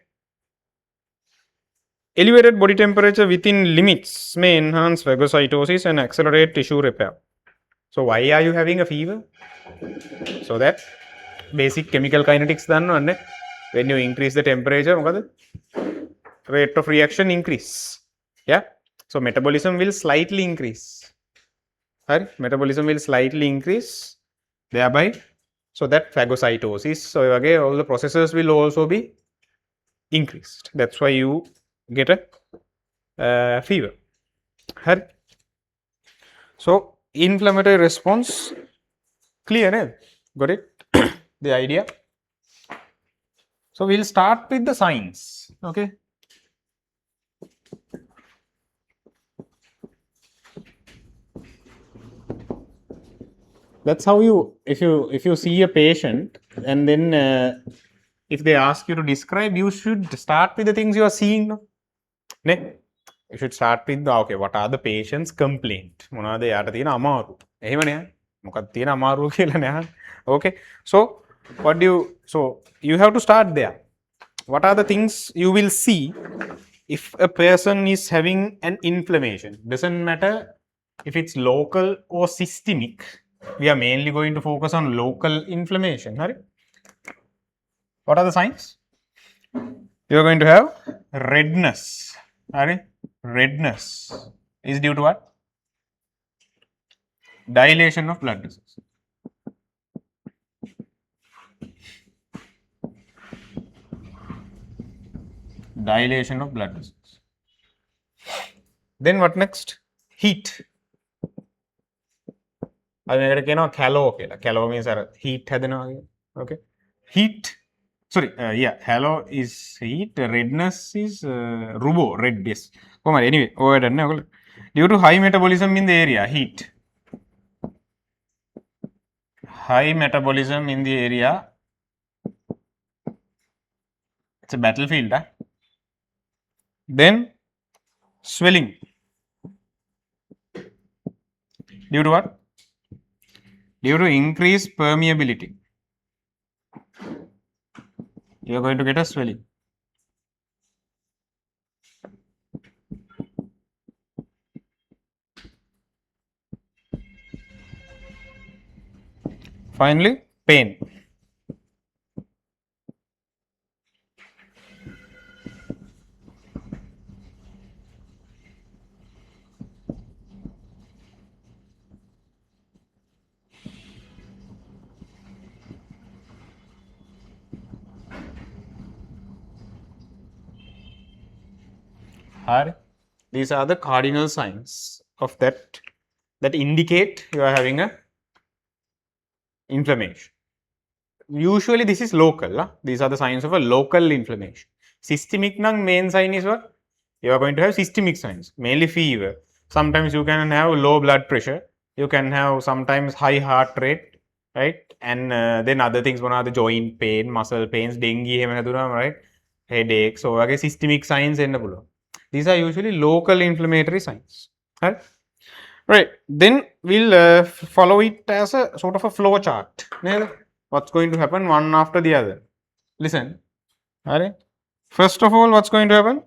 Elevated body temperature within limits may enhance phagocytosis and accelerate tissue repair. So, why are you having a fever? So that basic chemical kinetics done. When you increase the temperature, rate of reaction increase. Yeah. So, metabolism will slightly increase. Right? Metabolism will slightly increase. Thereby, so that phagocytosis. So, again, all the processes will also be increased. That's why you get a fever. Right? So, inflammatory response clear, eh? Got it? The idea. So, we will start with the signs. Okay. That's how you, if you see a patient and then if they ask you to describe, you should start with the things you are seeing. No? You should start with the, okay, what are the patient's complaint? මොනවාද යාට තියෙන අමාරු? එහෙමනේ. මොකක්ද තියෙන අමාරු කියලා නෑ. Okay. So you have to start there. What are the things you will see if a person is having an inflammation? Doesn't matter if it's local or systemic. We are mainly going to focus on local inflammation. Right? What are the signs? You are going to have redness. Right? Redness is due to what? Dilation of blood vessels. Dilation of blood vessels. Then what next? Heat. Callow means heat. Okay. Heat. Sorry, halo is heat. Redness is rubo, red. Yes. Anyway, due to high metabolism in the area, heat. High metabolism in the area. It's a battlefield. Huh? Then swelling. Due to what? Due to increased permeability. You are going to get a swelling. Finally, pain. These are the cardinal signs of that indicate you are having a inflammation. Usually this is local. These are the signs of a local inflammation. Systemic main sign is what? You are going to have systemic signs, mainly fever. Sometimes you can have low blood pressure. You can have sometimes high heart rate, right? And then other things, one are the joint pain, muscle pains, dengue, right? Headache. So, again, systemic signs. These are usually local inflammatory signs. Right? Right. Then we'll follow it as a sort of a flow chart. What's going to happen one after the other? Listen. All right. First of all, what's going to happen?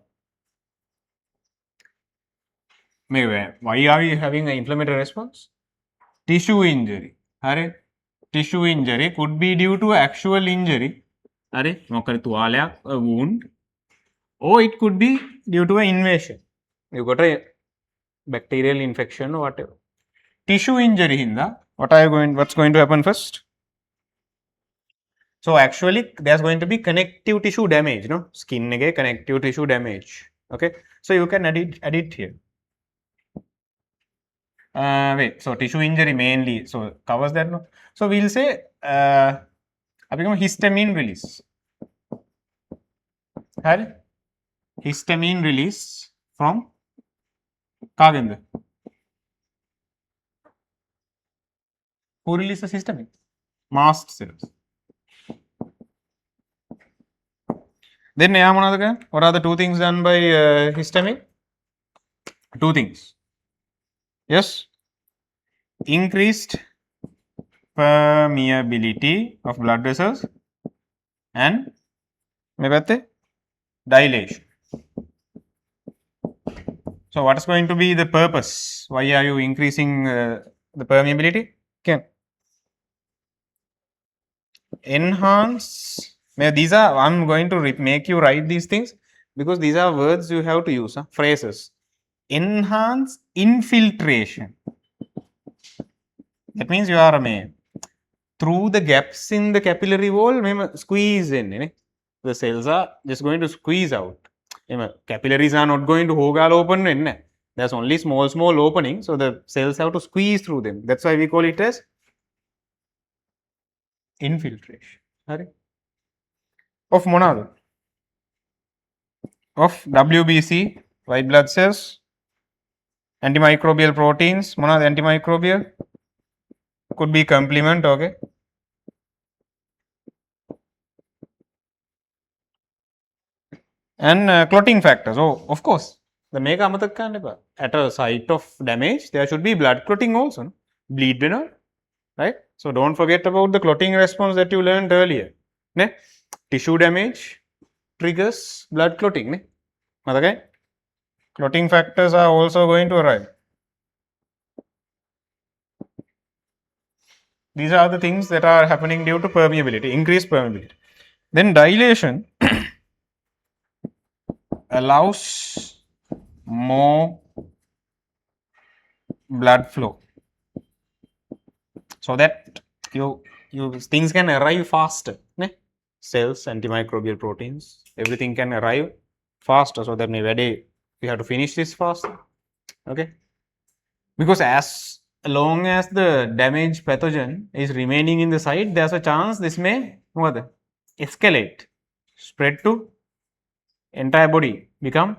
Why are you having an inflammatory response? Tissue injury. All tissue injury could be due to actual injury. A wound. Or it could be due to an invasion. You got a bacterial infection or whatever. Tissue injury hinda. What's going to happen first? So actually there's going to be connective tissue damage, no? Skin connective tissue damage. Okay. So you can add it here. So tissue injury mainly, so covers that, no? So we'll say histamine release. Histamine release from Kaganda. Who releases histamine? Mast cells. Then what are the two things done by histamine? Two things. Yes. Increased permeability of blood vessels and dilation. So what is going to be the purpose? Why are you increasing the permeability? Enhance. These are, I'm going to make you write these things because these are words you have to use, phrases. Enhance infiltration. That means you are through the gaps in the capillary wall, squeeze in. The cells are just going to squeeze out. Capillaries are not going to open. There's only small opening, so the cells have to squeeze through them. That's why we call it as infiltration. Of monad. Of WBC, white blood cells, antimicrobial proteins, monad antimicrobial, could be complement, okay. And clotting factors. Oh, of course. The make at a site of damage, there should be blood clotting also. No? Bleed renal, right? So don't forget about the clotting response that you learned earlier. Ne? Tissue damage triggers blood clotting. Ne? Okay? Clotting factors are also going to arrive. These are the things that are happening due to permeability, increased permeability. Then dilation allows more blood flow so that you things can arrive faster. Ne? Cells, antimicrobial proteins, everything can arrive faster. So that we have to finish this faster. Okay, because as long as the damaged pathogen is remaining in the site, there's a chance this may escalate, spread to entire body, become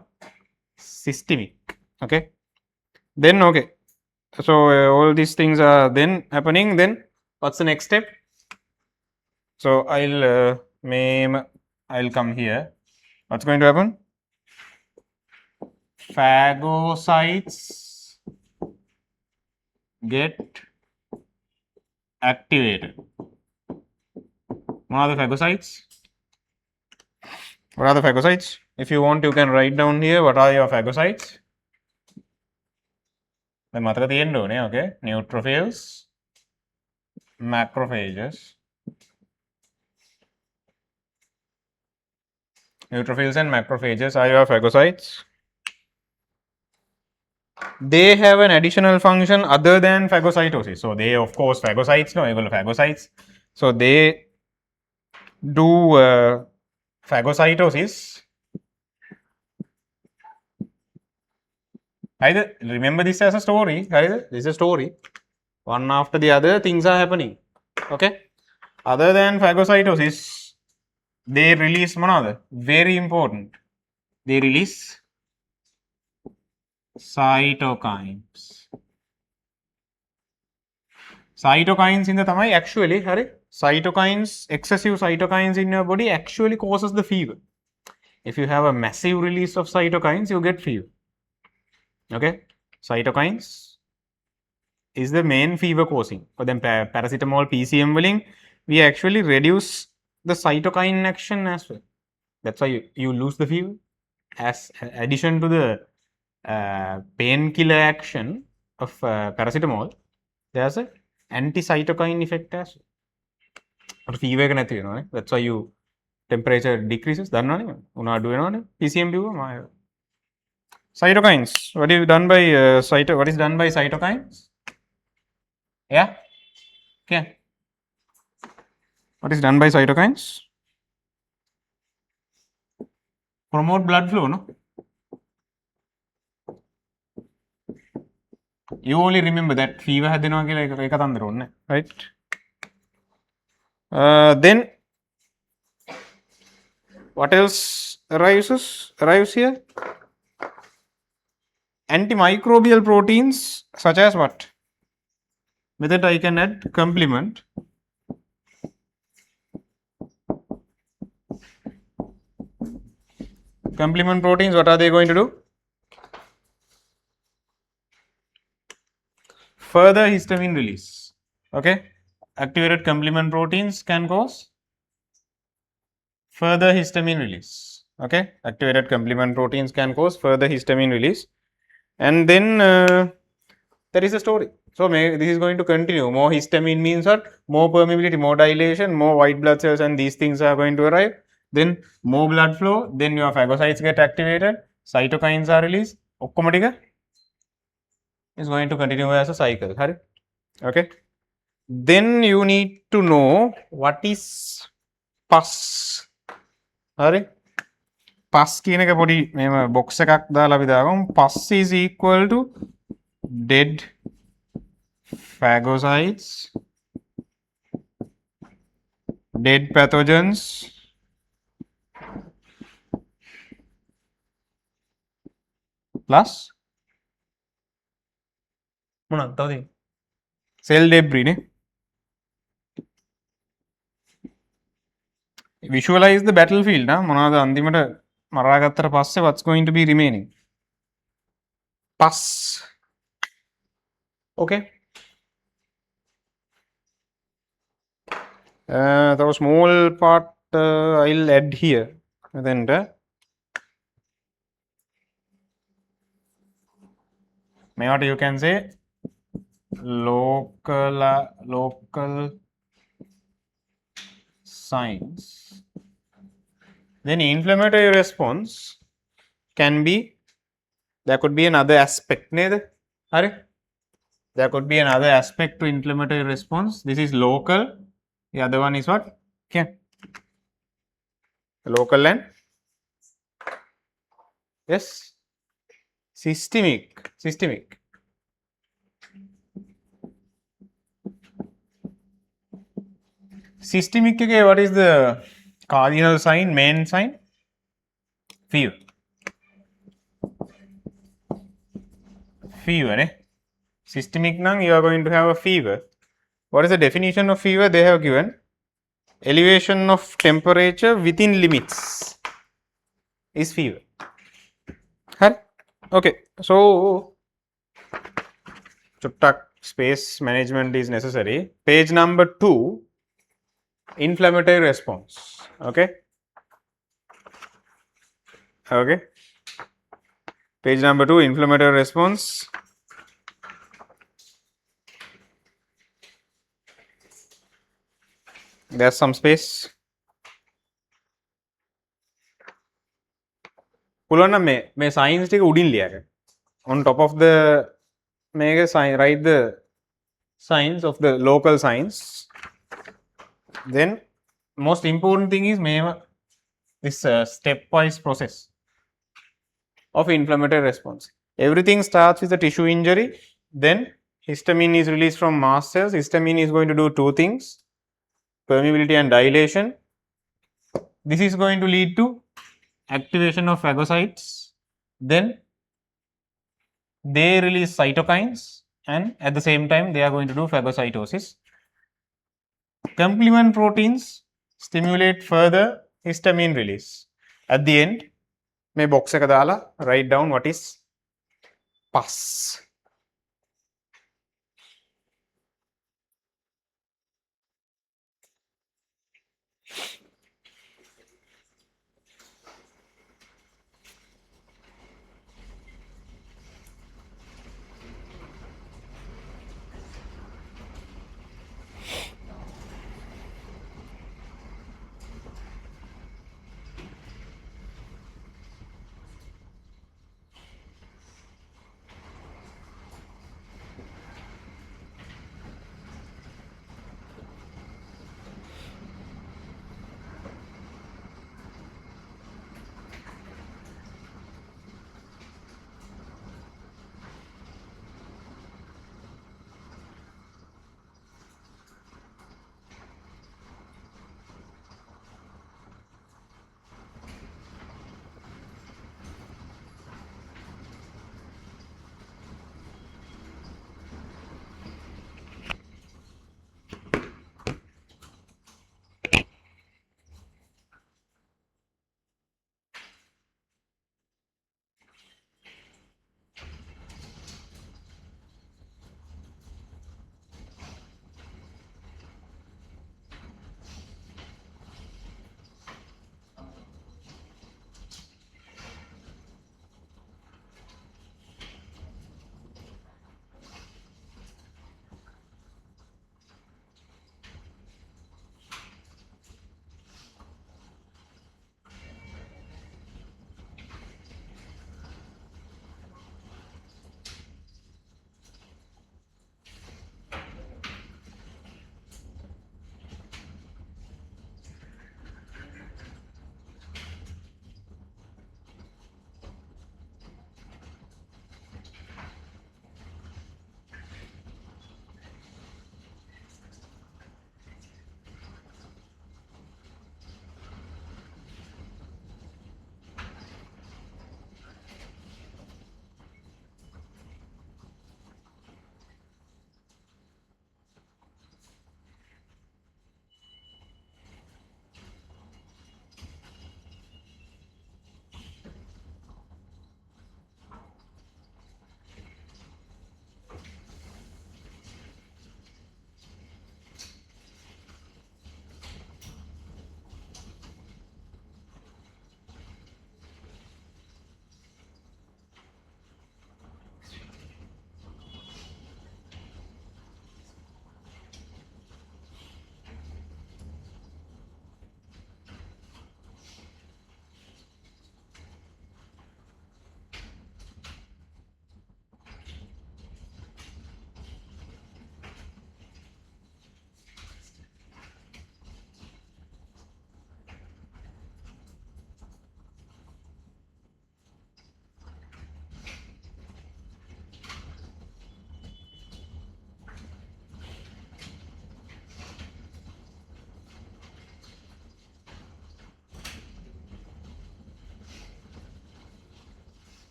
systemic. Okay, then okay, so all these things are then happening. Then what's the next step? So I'll come here. What's going to happen? Phagocytes get activated. What are the phagocytes? What are the phagocytes? If you want, you can write down here what are your phagocytes. The okay? Neutrophils, macrophages. Neutrophils and macrophages are your phagocytes. They have an additional function other than phagocytosis. So they, of course, phagocytes. So they do phagocytosis. Remember this as a story. This is a story. One after the other, things are happening. Okay. Other than phagocytosis, they release another very important. They release cytokines. Cytokines in the thamai actually, cytokines, excessive cytokines in your body actually causes the fever. If you have a massive release of cytokines, you get fever. Okay, cytokines is the main fever causing. For them, paracetamol, PCM willing, we actually reduce the cytokine action as well. That's why you lose the fever. As addition to the painkiller action of paracetamol, there's a anti-cytokine effect as well. Fever නැති වෙනවා. That's why you temperature decreases. දන්නවනේ උනාඩු වෙනවනේ PCM බිව්වම. Cytokines. What is done by what is done by cytokines? Yeah. Okay. What is done by cytokines? Promote blood flow, no? You only remember that fever හැදෙනවා කියලා එක තන්දර ඕනේ, right? Then what else arrives here? Antimicrobial proteins such as what? With that I can add complement. Complement proteins, what are they going to do? Further histamine release. Okay, activated complement proteins can cause further histamine release. Okay, activated complement proteins can cause further histamine release. And then there is a story. So this is going to continue. More histamine means what? More permeability, more dilation, more white blood cells, and these things are going to arrive. Then more blood flow. Then your phagocytes get activated. Cytokines are released. Okkomatika is going to continue as a cycle. Okay. Then you need to know what is pus. Pus කියන එක පොඩි මේව box එකක් දාලා අපි දාගමු. Pus is equal to dead phagocytes, dead pathogens, plus cell debris. Ne? Visualize the battlefield. මොනවාද අන්තිමට මරාගත්තට පස්සේ what's going to be remaining? Pus. Okay. The small part I'll add here. Then what you can say local signs. Then inflammatory response can be, there could be another aspect. There could be another aspect to inflammatory response. This is local. The other one is what? Okay. Local and yes, systemic. Systemic, what is the cardinal sign, main sign? Fever. Systemic nang you are going to have a fever. What is the definition of fever? They have given elevation of temperature within limits is fever. Okay, so chuttak space management is necessary. Page number 2, inflammatory response. Okay. Page number 2, inflammatory response. There's some space. පුළුවන් නම් මේ science ටික උඩින් ලියන්න. On top of the මේක write the signs of the local signs. Then most important thing is this stepwise process of inflammatory response. Everything starts with a tissue injury. Then histamine is released from mast cells. Histamine is going to do two things: permeability and dilation. This is going to lead to activation of phagocytes. Then they release cytokines, and at the same time they are going to do phagocytosis. Complement proteins stimulate further histamine release. At the end, may box එක දාලා write down what is pus.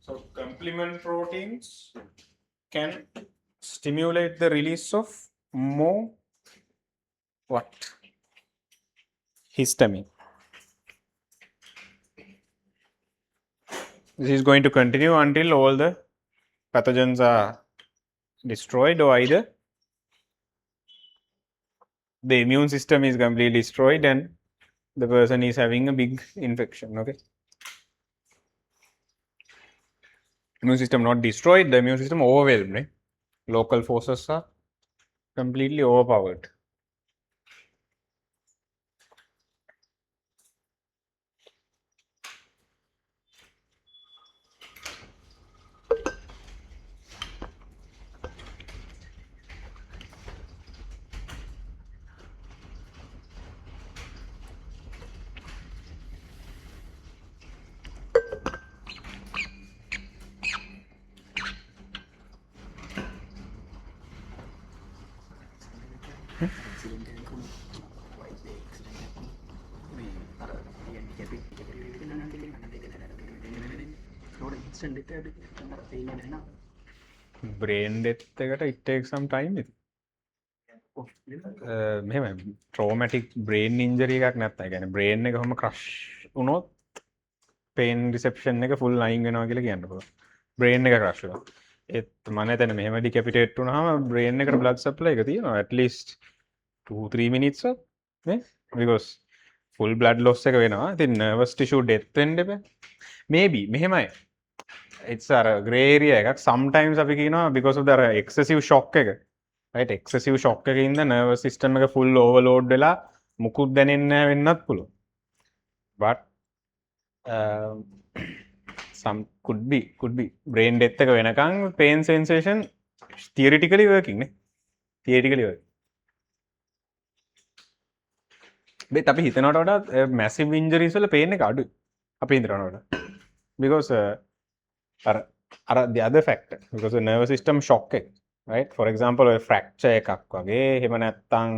So complement proteins can stimulate the release of more what? Histamine. This is going to continue until all the pathogens are destroyed, or either the immune system is completely destroyed and the person is having a big infection. Okay, immune system not destroyed, the immune system overwhelmed, right? Local forces are completely overpowered. Brain death එකට it takes some time. මෙහෙම traumatic brain injury එකක් නැත්නම් يعني brain එක කොහොම crush වුණොත් pain reception එක full lying වෙනවා කියලා කියන්න පුළුවන්. brain එක crush වෙනවා. ඒත් මම හිතන්නේ මෙහෙම decapitate වුණාම brain එකට blood supply එක තියෙනවා at least 2-3 minutes නේ because full blood loss එක වෙනවා. ඉතින් nervous tissue death වෙන්න එපා. maybe මෙහෙමයි. it's a grey area එකක්. sometimes අපි කියනවා because of the excessive shock එක. right excessive shock එකකින්ද nervous system එක full overload වෙලා මුකුත් දැනෙන්නේ නැහැ වෙන්නත් පුළුවන්. but some could be brain death එක වෙනකන් pain sensation theoretically working නේ theoretically working. බෙත් අපි හිතනවට වඩා massive injuries වල pain එක අඩුයි අපි හිතනවට වඩා because the other factor because the nervous system shock එක right for example a fracture එකක් වගේ එහෙම නැත්නම්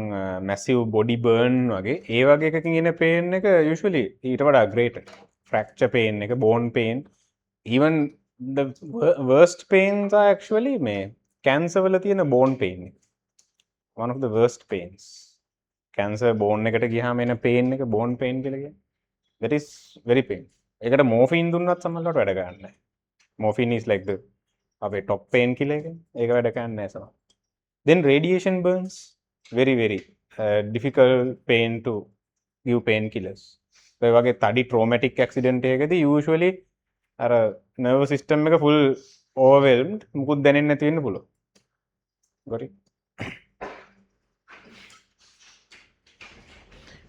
massive body burn වගේ ඒ වගේ එකකින් එන pain එක usually ඊට වඩා greater fracture pain එක bone pain even the worst pains are actually මේ cancer වල තියෙන bone pain one of the worst pains cancer bone එකට ගියාම එන pain එක bone pain කියලා කියන්නේ that is very pain ඒකට morphine දුන්නත් සමහරවිට වැඩ ගන්න නැහැ morphine is like the top pain killer එක වැඩ කරන්නේ නැහැ සමහර. then radiation burns very difficult pain to give pain killers. ඒ වගේ තඩි traumatic accident එකකදී usually අර nervous system එක full overwhelmed මුකුත් දැනෙන්නේ නැති වෙන්න පුළුවන්. got it?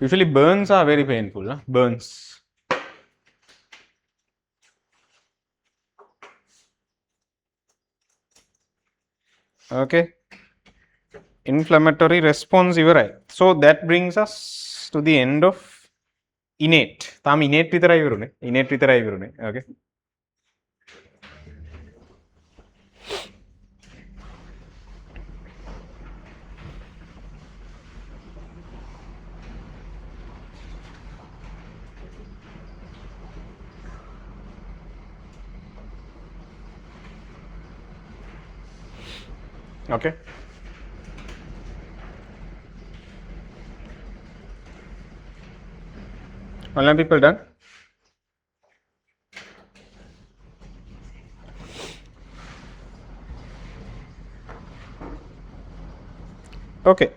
usually burns are very painful burns. okay inflammatory response ඉවරයි. so that brings us to the end of innate. තාම innate විතරයි ඉවරුනේ okay okay online people done okay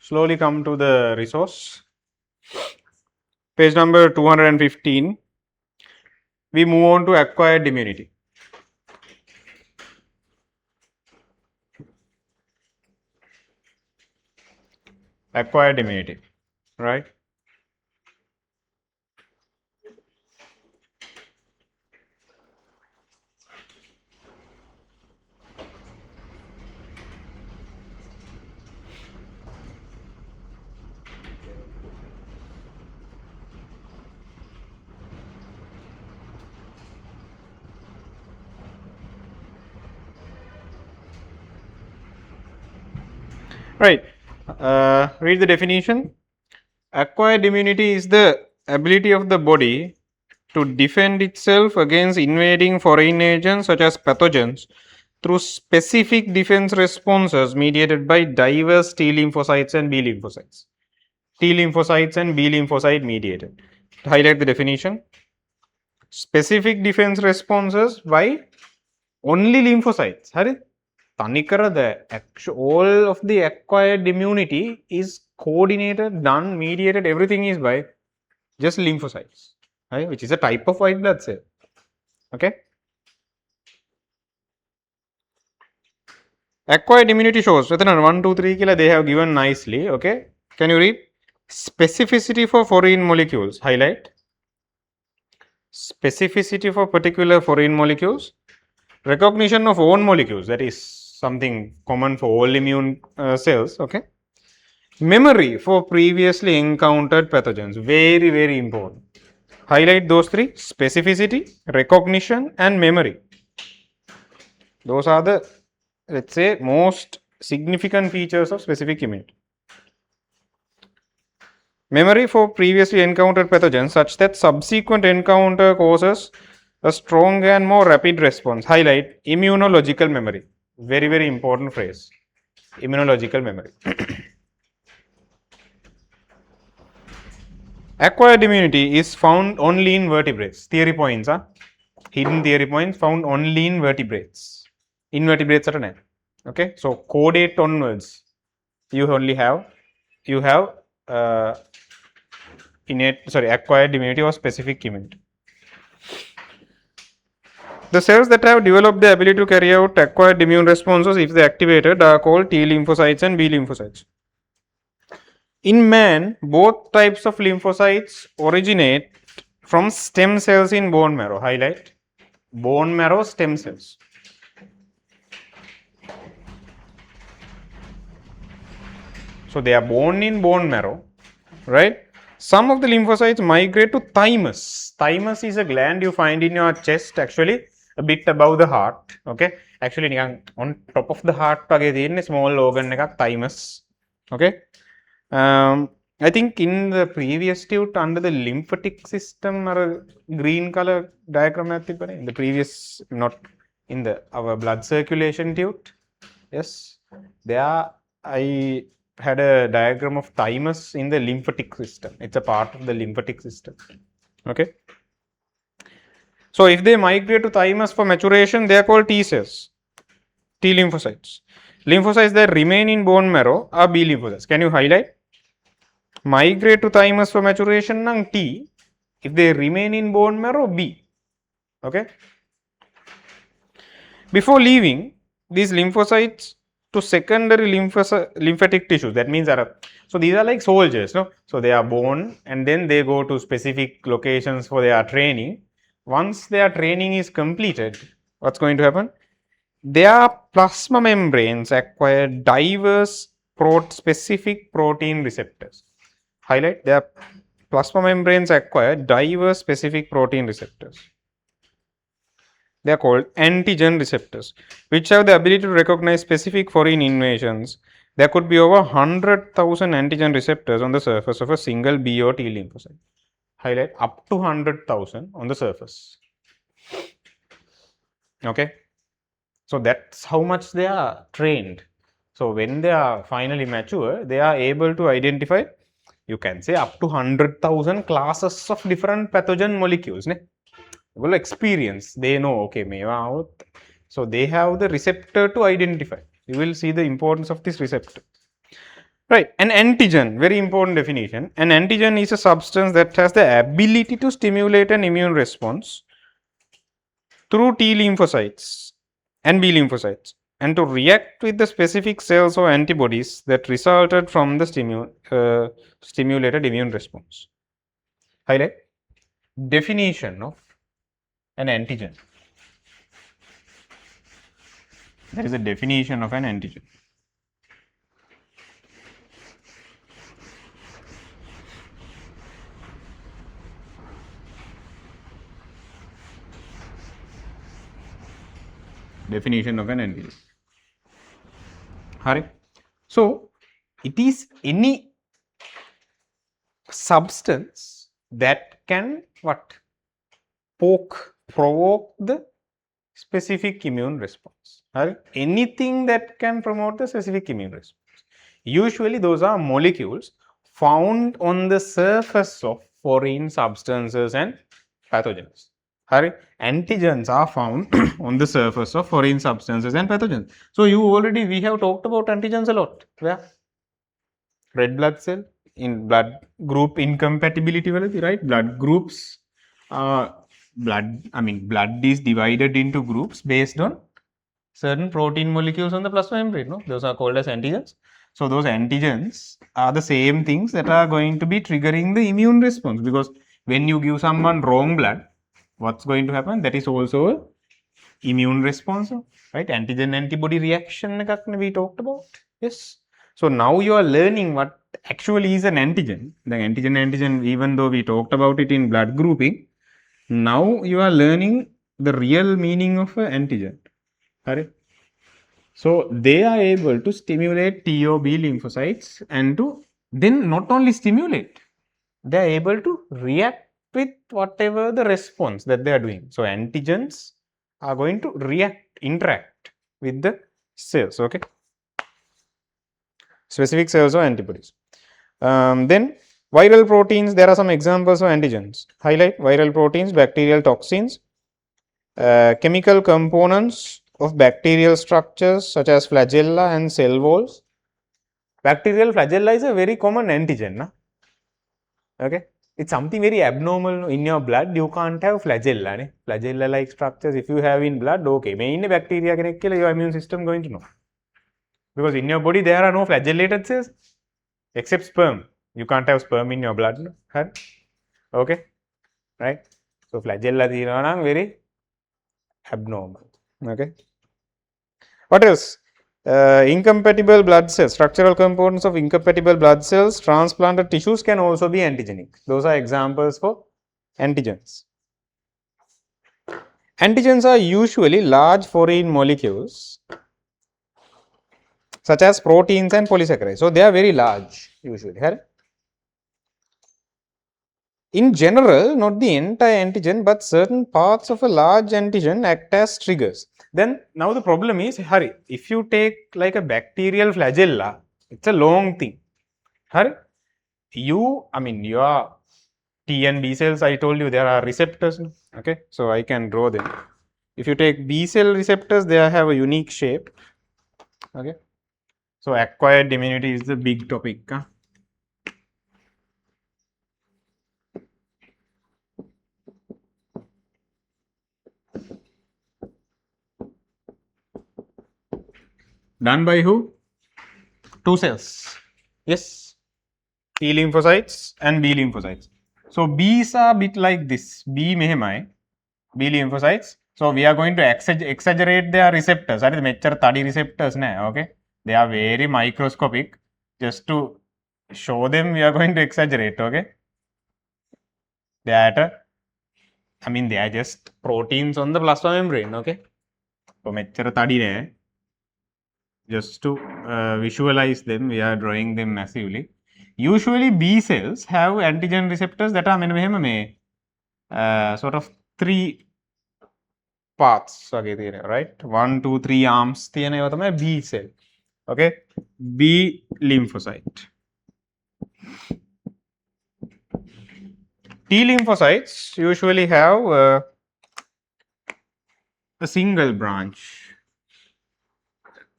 slowly come to the resource page number 215 we move on to acquired immunity. acquired immunity right right read the definition. acquired immunity is the ability of the body to defend itself against invading foreign agents such as pathogens through specific defense responses mediated by diverse T lymphocytes and B lymphocytes. T lymphocytes and B lymphocyte mediated. Highlight the definition. Specific defense responses by only lymphocytes. Tanikara, all of the acquired immunity is coordinated, done, mediated, everything is by just lymphocytes, right? Which is a type of white blood cell. Okay. Acquired immunity shows. 1, 2, 3 they have given nicely. Okay. Can you read? Specificity for foreign molecules. Highlight. Specificity for particular foreign molecules. Recognition of own molecules. That is something common for all immune cells. Okay. Memory for previously encountered pathogens. Very, very important. Highlight those three: specificity, recognition, and memory. Those are the, let's say, most significant features of specific immunity. Memory for previously encountered pathogens such that subsequent encounter causes a strong and more rapid response. Highlight immunological memory. Very, very important phrase. Immunological memory. Acquired immunity is found only in vertebrates. Theory points, hidden theory points found only in vertebrates. Invertebrates are not. Okay, so caudate onwards, you only have acquired immunity or specific immunity. The cells that have developed the ability to carry out acquired immune responses, if they activated, are called T lymphocytes and B lymphocytes. In man, both types of lymphocytes originate from stem cells in bone marrow. Highlight bone marrow stem cells. So they are born in bone marrow, right? Some of the lymphocytes migrate to thymus. Thymus is a gland you find in your chest, actually a bit above the heart. Okay, actually on top of the heart, a small organ, thymus. Okay. I think in the previous tute under the lymphatic system or a green color diagram in the previous, not in the our blood circulation tute. Yes, there I had a diagram of thymus in the lymphatic system. It's a part of the lymphatic system. Okay. So if they migrate to thymus for maturation, they are called T cells, T lymphocytes. Lymphocytes that remain in bone marrow are B lymphocytes. Can you highlight? Migrate to thymus for maturation nang T. If they remain in bone marrow, B. Okay. Before leaving these lymphocytes to secondary lymphatic tissues, that means so these are like soldiers, no? So they are born and then they go to specific locations for their training. Once their training is completed, what's going to happen? Their plasma membranes acquire diverse specific protein receptors. Highlight, their plasma membranes acquire diverse specific protein receptors. They are called antigen receptors, which have the ability to recognize specific foreign invasions. There could be over 100,000 antigen receptors on the surface of a single B or T lymphocyte. Highlight, up to 100,000 on the surface. Okay. So that's how much they are trained. So when they are finally mature, they are able to identify, you can say, up to 100,000 classes of different pathogen molecules. Well, experience, they know, okay, so they have the receptor to identify. You will see the importance of this receptor. Right, an antigen, very important definition. An antigen is a substance that has the ability to stimulate an immune response through T lymphocytes and B lymphocytes, and to react with the specific cells or antibodies that resulted from the stimulated immune response. Highlight definition of an antigen. There is a definition of an antigen. Definition of an antigen. Hari. So it is any substance that can provoke the specific immune response. Hari. Anything that can promote the specific immune response. Usually those are molecules found on the surface of foreign substances and pathogens. Hari, antigens are found on the surface of foreign substances and pathogens. So we have talked about antigens a lot. Where? Red blood cell in blood group incompatibility, right? Blood groups, blood is divided into groups based on certain protein molecules on the plasma membrane. No, those are called as antigens. So those antigens are the same things that are going to be triggering the immune response, because when you give someone wrong blood, what's going to happen? That is also a immune response, right? Antigen antibody reaction we talked about. Yes. So now you are learning what actually is an antigen. The antigen, even though we talked about it in blood grouping, now you are learning the real meaning of an antigen. Correct? So they are able to stimulate T or B lymphocytes, and to then not only stimulate, they are able to react with whatever the response that they are doing. So antigens are going to interact with the cells, okay? Specific cells or antibodies. Then viral proteins, there are some examples of antigens. Highlight viral proteins, bacterial toxins, chemical components of bacterial structures such as flagella and cell walls. Bacterial flagella is a very common antigen, na? Okay, it's something very abnormal in your blood. You can't have flagella, ne? Flagella like structures if you have in blood, okay, main bacteria can kill your immune system going to know, because in your body there are no flagellated cells except sperm. You can't have sperm in your blood, no? Okay, right? So flagella is very abnormal. Okay, what else? Incompatible blood cells, structural components of incompatible blood cells, transplanted tissues can also be antigenic. Those are examples for antigens. Antigens are usually large foreign molecules such as proteins and polysaccharides. So they are very large usually. In general, not the entire antigen, but certain parts of a large antigen act as triggers. Then now the problem is, if you take like a bacterial flagella, it's a long thing. Your T and B cells, I told you there are receptors. Okay, so I can draw them. If you take B cell receptors, they have a unique shape. Okay, so acquired immunity is the big topic. Done by who? Two cells. Yes, T lymphocytes and B lymphocytes. So B's are a bit like this. B mehemai, B lymphocytes. So we are going to exaggerate their receptors. That is mechar tadi receptors na. Okay, they are very microscopic. Just to show them, we are going to exaggerate. Okay, they are just proteins on the plasma membrane. Okay, so mechar tadi ne. Just to visualize them, we are drawing them massively. Usually B cells have antigen receptors that are sort of three parts, right? 1, 2, 3 arms. B cell. Okay, B lymphocyte. T lymphocytes usually have a single branch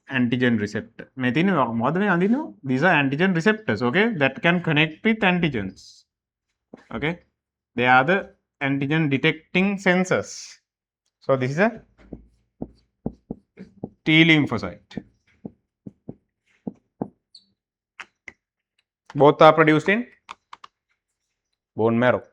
antigen receptor. These are antigen receptors, okay, that can connect with antigens. Okay, they are the antigen detecting sensors. So this is a T lymphocyte. Both are produced in bone marrow.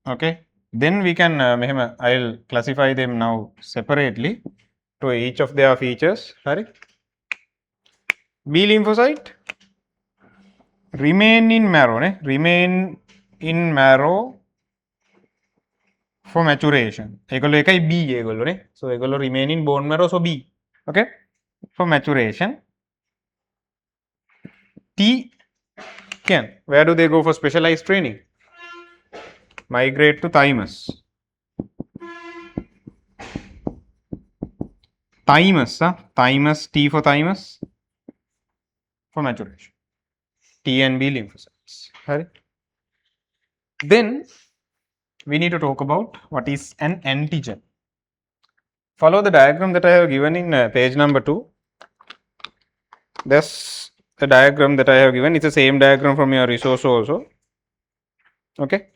Okay, then we can I'll classify them now separately to each of their features. B lymphocyte remain in marrow for maturation. B so remain in bone marrow, so B. Okay, for maturation. T can, where do they go for specialized training? Migrate to thymus. Thymus, thymus, T for thymus, for maturation. T and B lymphocytes. Right? Then we need to talk about what is an antigen. Follow the diagram that I have given in page number 2. There's a diagram that I have given. It's the same diagram from your resource also. Okay.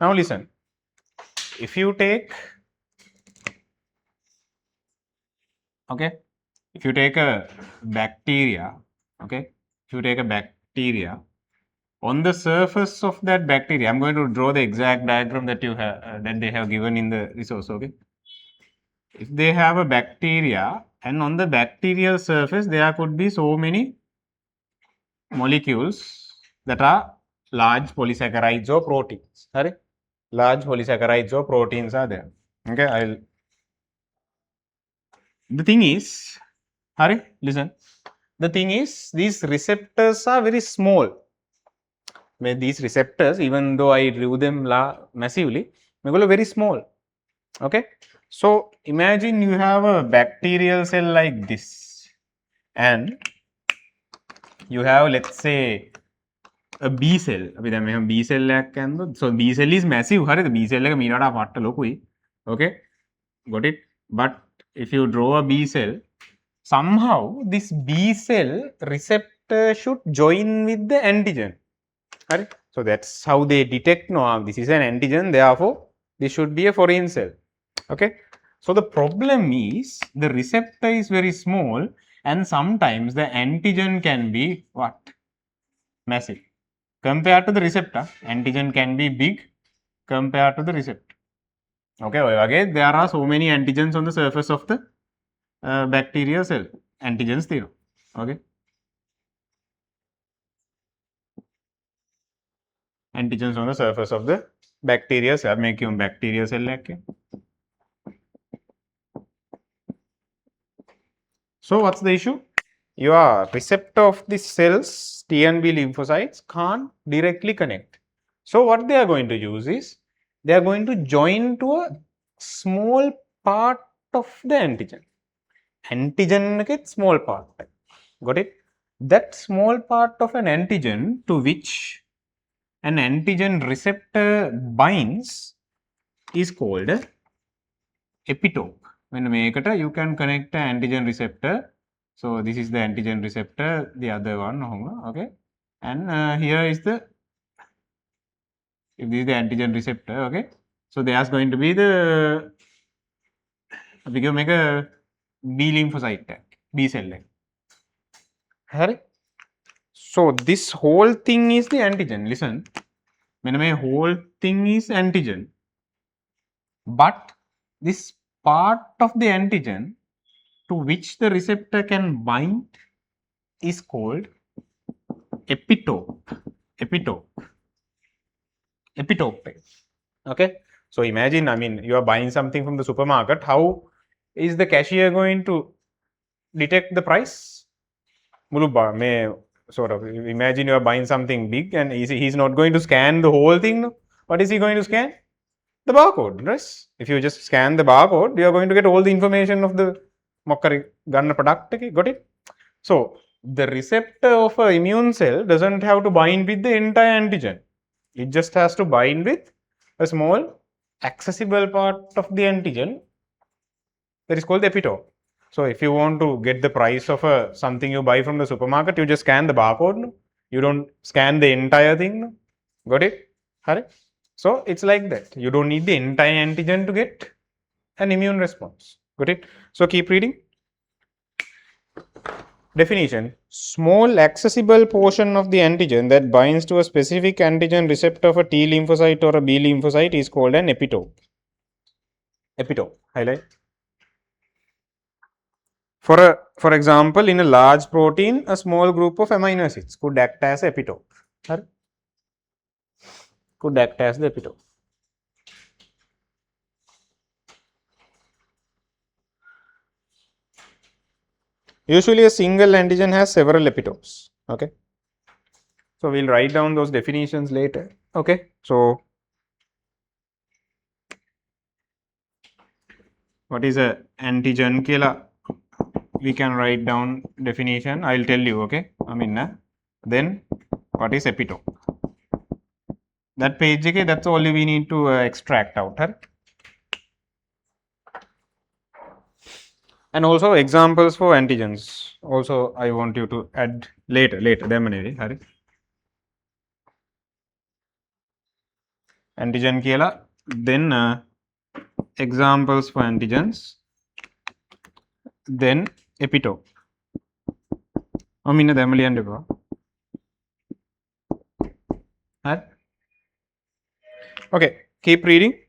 Now listen. If you take a bacteria, on the surface of that bacteria, I'm going to draw the exact diagram that you have that they have given in the resource. Okay. If they have a bacteria and on the bacterial surface there could be so many molecules that are large polysaccharides or proteins. Large polysaccharides or proteins are there. Okay, the thing is, listen. The thing is, these receptors are very small. These receptors, even though I drew them massively, they are very small. Okay, so imagine you have a bacterial cell like this, and you have, let's say, a B cell. අපි දැන් මෙහෙම B cell එකක් ගන්නොත්, so B cell is massive. හරිද? B cell එක මීට වඩා පට්ට ලොකුයි. Okay, got it? But if you draw a B cell, somehow this B cell receptor should join with the antigen. Right? So that's how they detect, no, this is an antigen, therefore this should be a foreign cell. Okay, so the problem is the receptor is very small and sometimes the antigen can be what? Massive. Compared to the receptor, antigen can be big compared to the receptor. Okay, again there are so many antigens on the surface of the bacterial cell. Antigens theory. Okay, antigens on the surface of the bacterial cell. Make you bacterial cell like. So what's the issue? Your receptor of these cells, T and B lymphocytes, can't directly connect. So what they are going to use is, they are going to join to a small part of the antigen. Antigen is small part. Got it? That small part of an antigen to which an antigen receptor binds is called epitope. When you can connect an antigen receptor. So this is the antigen receptor, the other one, okay, and here is the, if this is the antigen receptor, okay, so there's going to be the, we can make a B lymphocyte tag, B cell line. So this whole thing is the antigen. Listen, when my whole thing is antigen, but this part of the antigen to which the receptor can bind is called epitope. Epitope. Okay, so imagine, I mean, you are buying something from the supermarket. How is the cashier going to detect the price? Sort of imagine you are buying something big and he's not going to scan the whole thing. No? What is he going to scan? The barcode, right? If you just scan the barcode, you are going to get all the information of the product. Okay? Got it? So the receptor of an immune cell doesn't have to bind with the entire antigen. It just has to bind with a small accessible part of the antigen that is called the epitope. So if you want to get the price of something you buy from the supermarket, you just scan the barcode. No? You don't scan the entire thing. No? Got it? Alright? So it's like that. You don't need the entire antigen to get an immune response. Got it? So keep reading. Definition: small accessible portion of the antigen that binds to a specific antigen receptor of a T lymphocyte or a B lymphocyte is called an epitope. Epitope. Highlight. For example, in a large protein, a small group of amino acids could act as epitope. Could act as the epitope. Usually a single antigen has several epitopes. Okay. So we'll write down those definitions later. Okay. So what is a antigen killer? We can write down definition. I'll tell you, okay? Then what is epitope? That page, okay, that's all we need to extract out. Huh? And also examples for antigens. Also, I want you to add later. Hari. Antigen killer. Then examples for antigens. Then epitope. Okay, keep reading.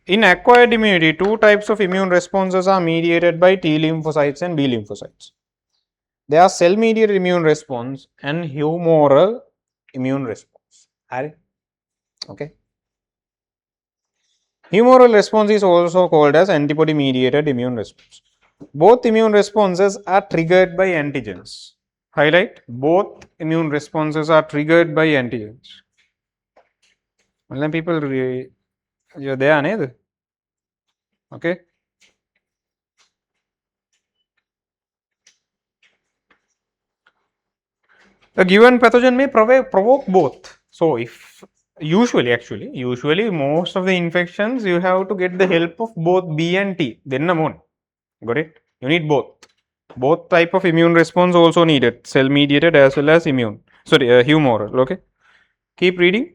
In acquired immunity, two types of immune responses are mediated by T lymphocytes and B lymphocytes. They are cell-mediated immune response and humoral immune response. Okay. Humoral response is also called as antibody-mediated immune response. Both immune responses are triggered by antigens. Highlight, both immune responses are triggered by antigens. People, you're there, okay. A given pathogen may provoke both. So, if usually most of the infections you have to get the help of both B and T. Then got it? You need both. Both type of immune response also needed, cell mediated as well as humoral. Okay, keep reading.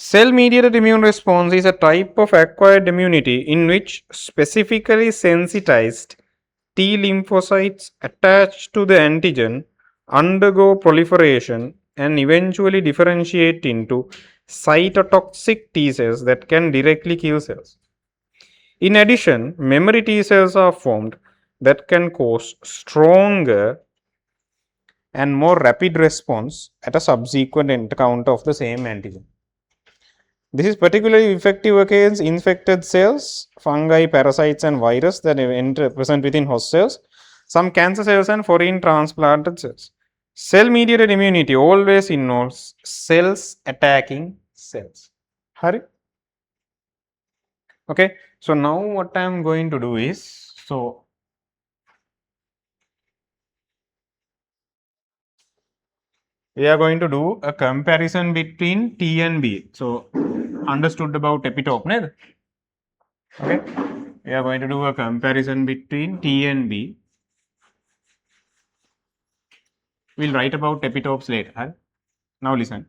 Cell mediated immune response is a type of acquired immunity in which specifically sensitized T lymphocytes attached to the antigen undergo proliferation and eventually differentiate into cytotoxic T cells that can directly kill cells. In addition, memory T cells are formed that can cause stronger and more rapid response at a subsequent encounter of the same antigen. This is particularly effective against infected cells, fungi, parasites, and virus that are present within host cells, some cancer cells, and foreign transplanted cells. Cell-mediated immunity always involves cells attacking cells. Hurry. Okay, so now what I am going to do is, we are going to do a comparison between T and B. So, understood about epitope, right? Okay, we are going to do a comparison between T and B. We'll write about epitopes later. Huh? Now listen.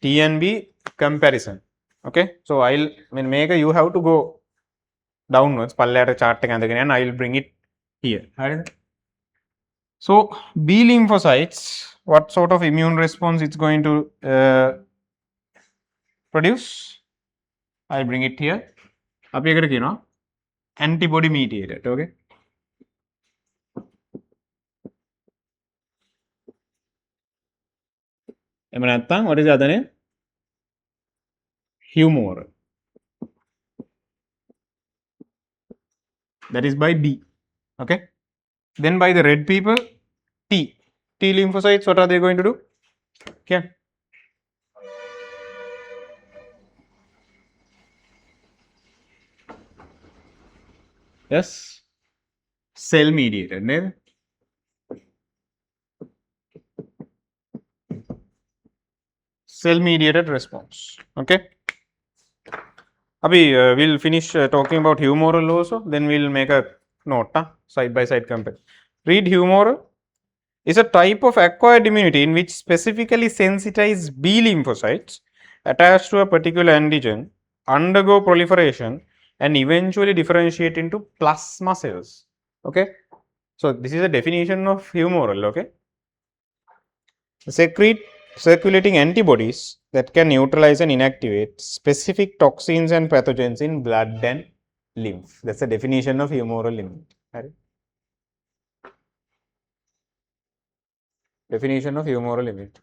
T and B comparison. Okay, so I'll make you have to go downwards, chart and I will bring it here. So B lymphocytes, what sort of immune response it's going to produce? I'll bring it here. Up here, antibody mediated. Okay. What is the other name? Humoral. That is by B. Okay. Then by the red people, T. T lymphocytes, what are they going to do? Okay. Yes. Cell mediated. Ne? Cell mediated response. Okay. Abhi, we'll finish talking about humoral also. Then we'll make a note, side by side comparison. Read humoral. Is a type of acquired immunity in which specifically sensitized B lymphocytes attached to a particular antigen undergo proliferation and eventually differentiate into plasma cells. Okay. So, this is a definition of humoral. Okay. Secrete circulating antibodies that can neutralize and inactivate specific toxins and pathogens in blood and lymph. That's the definition of humoral immunity. Right? Definition of humoral immunity.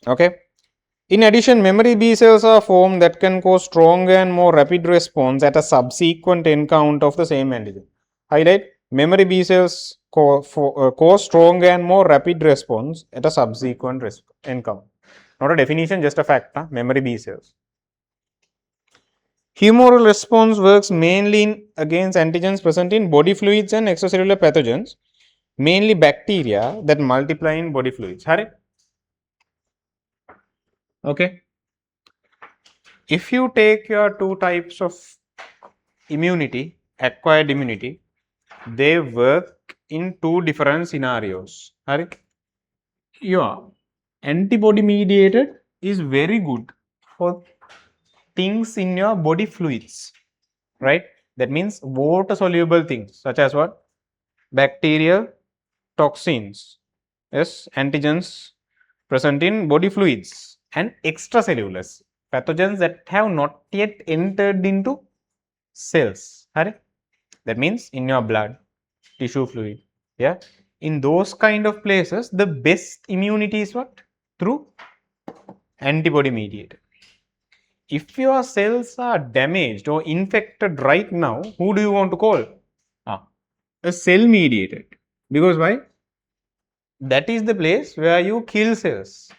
Okay. In addition, memory B cells are formed that can cause stronger and more rapid response at a subsequent encounter of the same antigen. Highlight, memory B cells cause stronger and more rapid response at a subsequent encounter. Not a definition, just a fact. Memory B cells. Humoral response works mainly against antigens present in body fluids and extracellular pathogens, mainly bacteria that multiply in body fluids. Hari? Okay. If you take your two types of immunity, acquired immunity, they work in two different scenarios. Hari? Your antibody mediated is very good for things in your body fluids, right? That means water soluble things such as what? Bacteria, toxins, yes, antigens present in body fluids, and extracellulars, pathogens that have not yet entered into cells. That means in your blood, tissue fluid. Yeah. In those kind of places, the best immunity is what? Through antibody mediated. If your cells are damaged or infected right now, who do you want to call? A cell mediated. Because why? That is the place where you kill cells.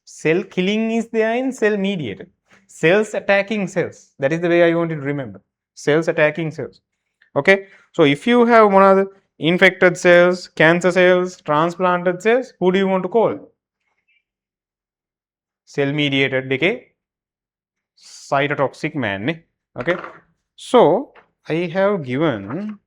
Cell killing is there in cell mediated. Cells attacking cells. That is the way I want you to remember. Cells attacking cells. Okay. So if you have one of the infected cells, cancer cells, transplanted cells, who do you want to call? Cell mediated decay. Cytotoxic man. Okay. So I have given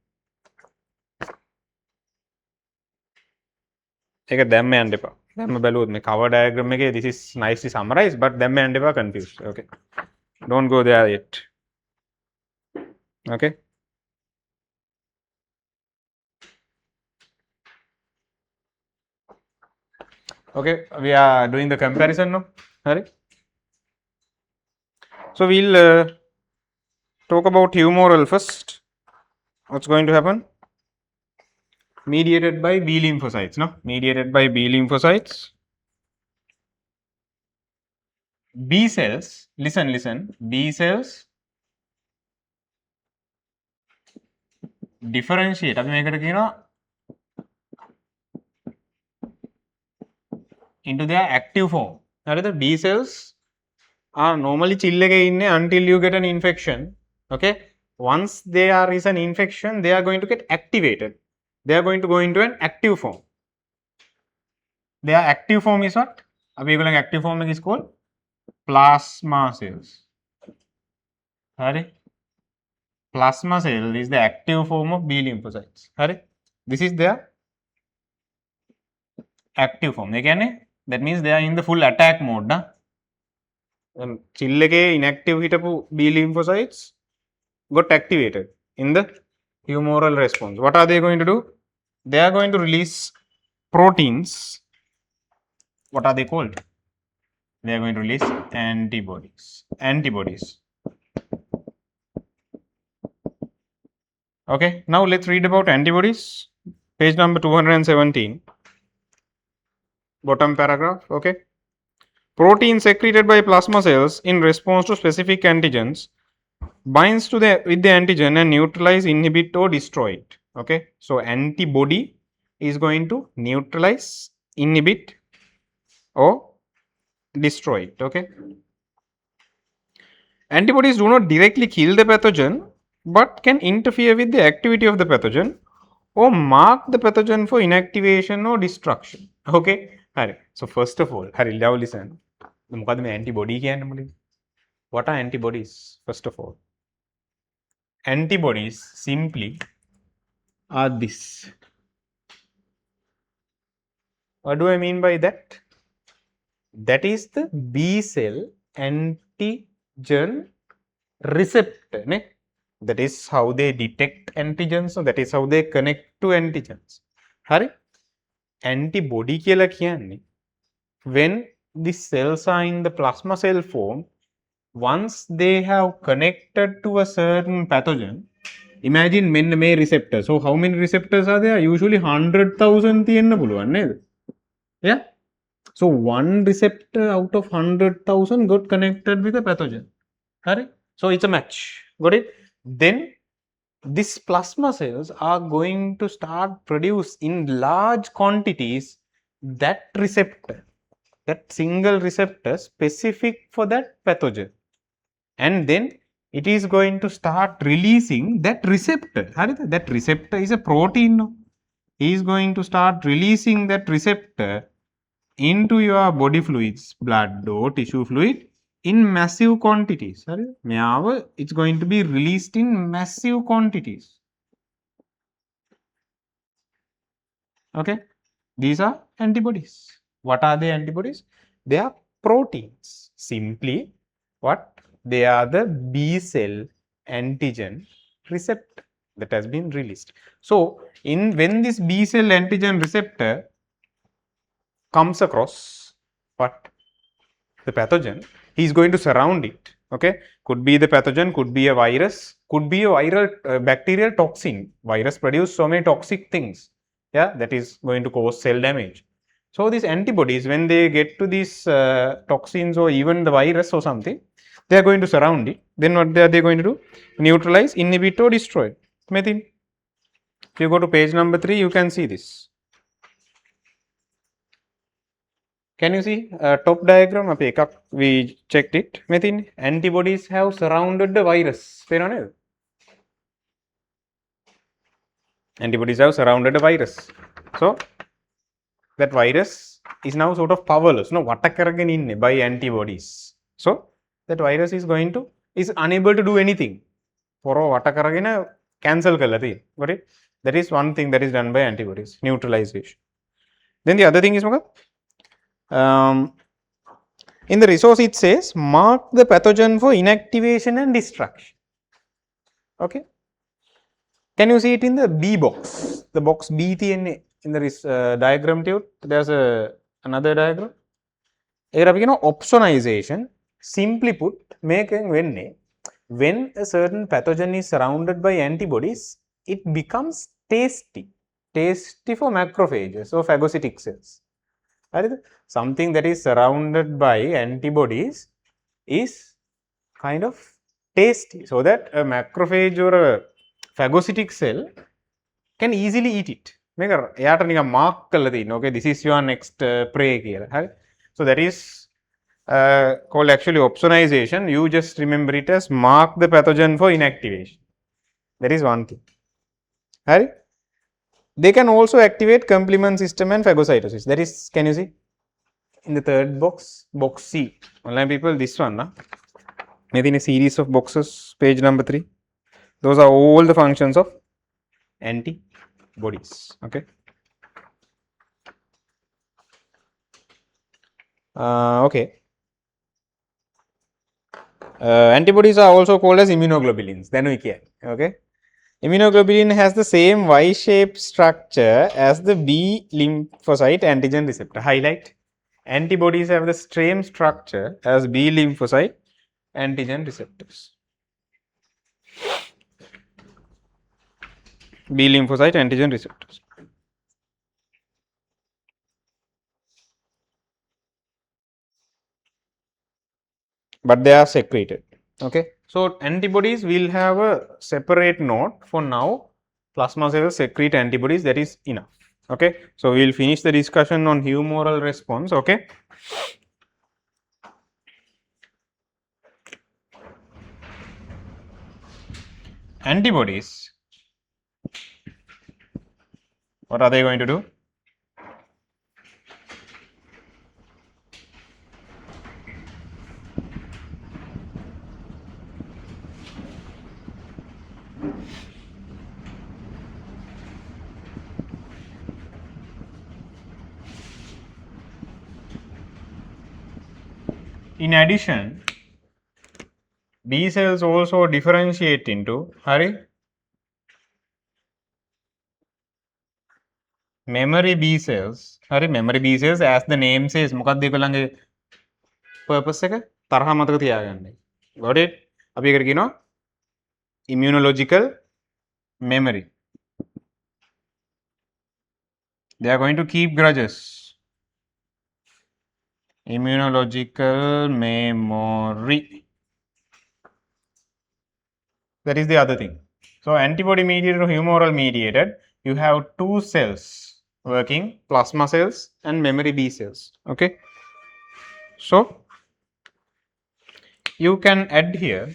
ඒක දැම්ම යන්න එපා. දැම්ම බැලුවොත් මේ cover diagram එකේ this is nicely summarized, but දැම්ම යන්න එපා confused. Okay. Don't go there yet. Okay. Okay, we are doing the comparison now. Hari? So we'll talk about humoral first. What's going to happen? Mediated by B lymphocytes, no? Mediated by B lymphocytes. B cells, listen, B cells differentiate. අපි මේකට කියනවා into their active form. හරිද? B cells are normally chill එකේ ඉන්නේ until you get an infection. Okay? Once there is an infection, they are going to get activated. They are going to go into an active form. Their active form is what? අපි ඒගොල්ලන්ගේ active form is called plasma cells. Hari? Plasma cell is the active form of B lymphocytes. Hari? This is their active form. That means they are in the full attack mode. Chill එකේ inactive හිටපු B lymphocytes got activated in the humoral response. What are they going to do? They are going to release proteins. What are they called? They are going to release antibodies. Okay, now let's read about antibodies. Page number 217. Bottom paragraph. Okay. Protein secreted by plasma cells in response to specific antigens binds to with the antigen and neutralize, inhibit or destroy it. Okay, so antibody is going to neutralize, inhibit or destroy it. Okay, antibodies do not directly kill the pathogen but can interfere with the activity of the pathogen or mark the pathogen for inactivation or destruction. Okay, so first of all, now listen. මොකද්ද මේ antibody කියන්නේ මුලින්? What are antibodies? First of all, antibodies simply are this. What do I mean by that? That is the B cell antigen receptor. That is how they detect antigens. So that is how they connect to antigens. Hari? Antibody කියලා කියන්නේ when the cells are in the plasma cell form, once they have connected to a certain pathogen, imagine මෙන්න මේ receptor. So how many receptors are there? Usually 100,000 තියෙන්න පුළුවන් නේද? Yeah. So one receptor out of 100,000 got connected with a pathogen. Right? So it's a match. Got it? Then These plasma cells are going to start produce in large quantities that receptor, that single receptor specific for that pathogen, and then it is going to start releasing that receptor. That receptor is a protein. No? He is going to start releasing that receptor into your body fluids, blood or tissue fluid, in massive quantities. It's going to be released in massive quantities. Okay, these are antibodies. What are the antibodies? They are proteins. Simply, what? They are the B cell antigen receptor that has been released. So, when this B cell antigen receptor comes across what? The pathogen, he is going to surround it. Okay, could be the pathogen, could be a virus, could be a viral bacterial toxin. Virus produce so many toxic things. Yeah, that is going to cause cell damage. So these antibodies, when they get to these toxins or even the virus or something, they are going to surround it. Then what are they going to do? Neutralize, inhibit or destroy. Methane. If you go to page number 3, you can see this. Can you see top diagram? We checked it. Methane antibodies have surrounded the virus. Antibodies have surrounded the virus. So that virus is now sort of powerless. No, by antibodies. So that virus is unable to do anything. Cancel got it? That is one thing that is done by antibodies, neutralization. Then the other thing is in the resource it says mark the pathogen for inactivation and destruction. Okay. Can you see it in the B box? The box B in the diagram too. There's another diagram. Opsonization. Simply put, when a certain pathogen is surrounded by antibodies, it becomes tasty. Tasty for macrophages or phagocytic cells. Something that is surrounded by antibodies is kind of tasty, so that a macrophage or a phagocytic cell can easily eat it. Mark okay, this is your next prey. So that is called actually opsonization. You just remember it as mark the pathogen for inactivation. That is one thing. They can also activate complement system and phagocytosis. That is, can you see? In the third box, box C. Online people, this one, maybe in a series of boxes, page number 3. Those are all the functions of antibodies. Okay. Okay. Antibodies are also called as immunoglobulins. Then we can. Okay. Immunoglobulin has the same Y-shaped structure as the B lymphocyte antigen receptor. Highlight. Antibodies have the same structure as B lymphocyte antigen receptors. B lymphocyte antigen receptors. But they are secreted. Okay. So antibodies will have a separate note. For now, plasma cells secrete antibodies. That is enough. Okay. So we will finish the discussion on humoral response. Okay. Antibodies, what are they going to do? In addition, B cells also differentiate into memory B cells. Memory B cells, as the name says, purpose got it? Immunological memory. They are going to keep grudges. Immunological memory. That is the other thing. So antibody mediated or humoral mediated, you have two cells working, plasma cells and memory B cells. Okay. So you can add here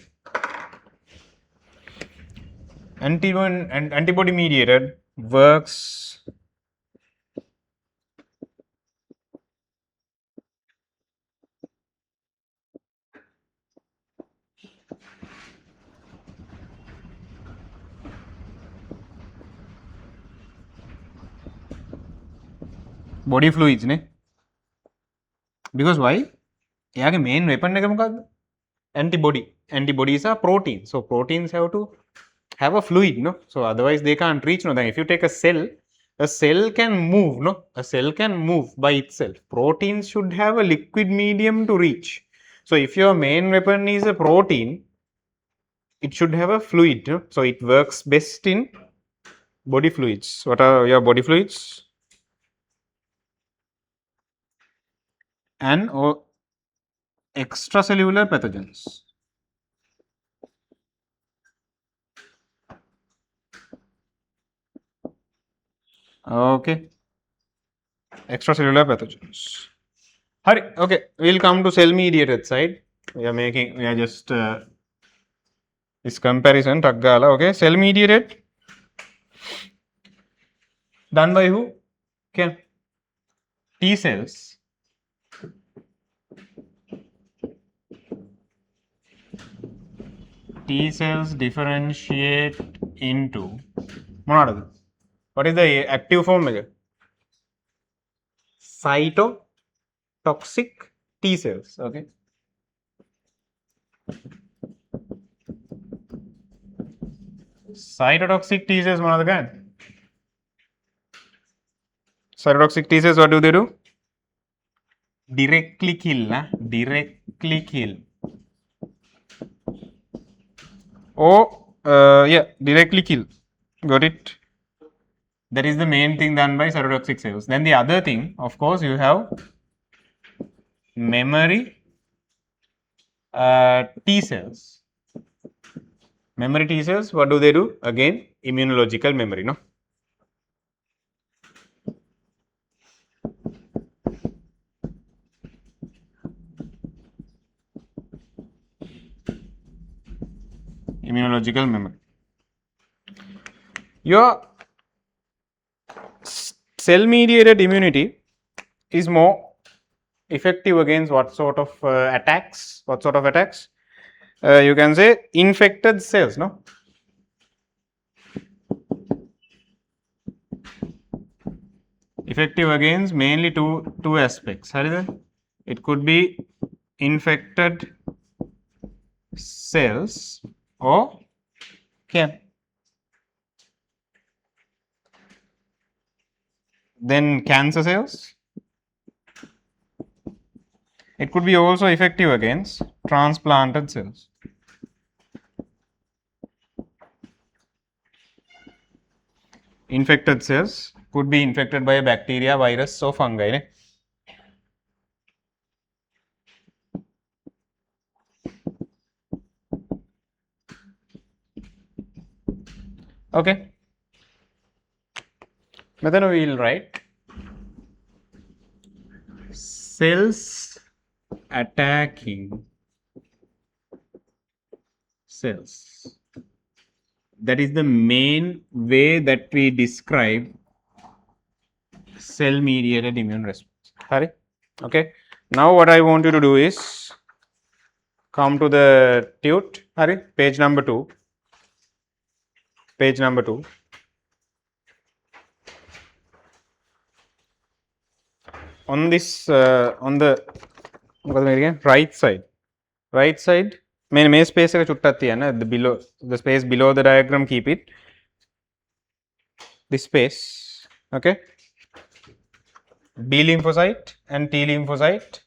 antibody mediated works body fluids ne, because why? එයාගේ main weapon එක මොකක්ද? Antibodies are proteins, so proteins have to have a fluid, no? So otherwise they can't reach, no? Then if you take a cell can move, no? A cell can move by itself. Proteins should have a liquid medium to reach. So if your main weapon is a protein, it should have a fluid, no? So it works best in body fluids. What are your body fluids? And or extracellular pathogens. Okay, extracellular pathogens. Hurry. Okay, we'll come to cell mediated side. We are just this comparison taggala. Okay, cell mediated done by who? Okay, T cells. T cells differentiate into what is the active form? Cytotoxic T cells. Okay. Cytotoxic T cells, one of the kind. Cytotoxic T cells, what do they do? Directly kill, directly kill. Oh, yeah, directly kill. Got it? That is the main thing done by cytotoxic cells. Then the other thing, of course, you have memory T cells. Memory T cells, what do they do? Again, immunological memory, no? Immunological memory. Your cell mediated immunity is more effective against what sort of attacks? What sort of attacks? You can say infected cells, no? Effective against mainly two aspects. It could be infected cells or then cancer cells. It could be also effective against transplanted cells. Infected cells could be infected by a bacteria, virus or fungi. Okay. Then we will write cells attacking cells. That is the main way that we describe cell mediated immune response. Hari? Okay. Now what I want you to do is come to the tute. Hari? Page number 2. Page number 2. On this on the right side may space එක චුට්ටක් තියන්න, the space below the diagram, keep it this space. Okay, B lymphocyte and T lymphocyte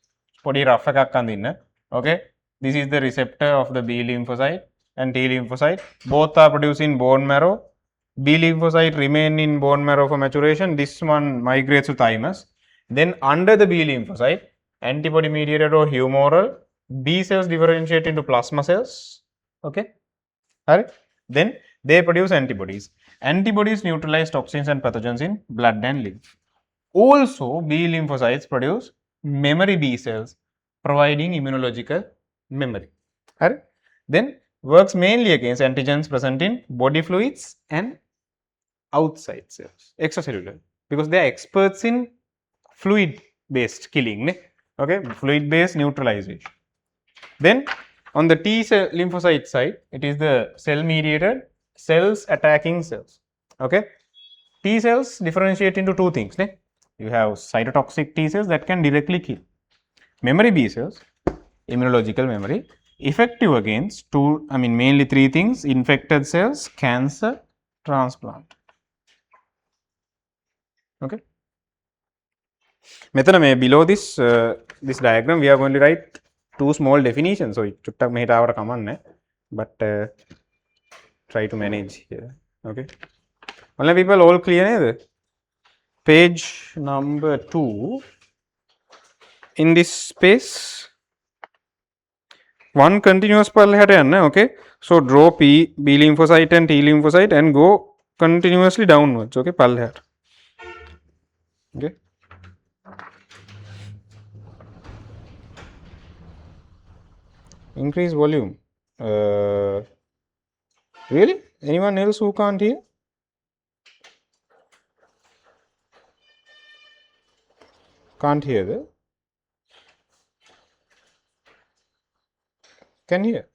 podi rough එකක් අඳින්න. Okay, this is the receptor of the B lymphocyte and T lymphocyte. Both are produced in bone marrow. B lymphocyte remain in bone marrow for maturation. This one migrates to thymus. Then under the B lymphocyte, antibody mediated or humoral B cells differentiate into plasma cells. Okay, alright. Then They produce antibodies. Antibodies neutralize toxins and pathogens in blood and lymph. Also, B lymphocytes produce memory B cells, providing immunological memory. Right? Then works mainly against antigens present in body fluids and outside cells, extracellular, because they are experts in fluid based killing. Okay, fluid based neutralization. Then on the T cell lymphocyte side, it is the cell mediated cells attacking cells. Okay, T cells differentiate into two things. You have cytotoxic T cells that can directly kill. Memory B cells, immunological memory, effective against mainly three things: infected cells, cancer, transplant. Okay. Below this diagram, we are going to write two small definitions. So it took but try to manage here. Okay. Only people all clear. Page number 2. In this space, one continuous pal hat, okay. So draw B lymphocyte and T lymphocyte and go continuously downwards. Okay, pal hat. Okay. Increase volume. Really? Anyone else who can't hear? Can't hear that? Can hear.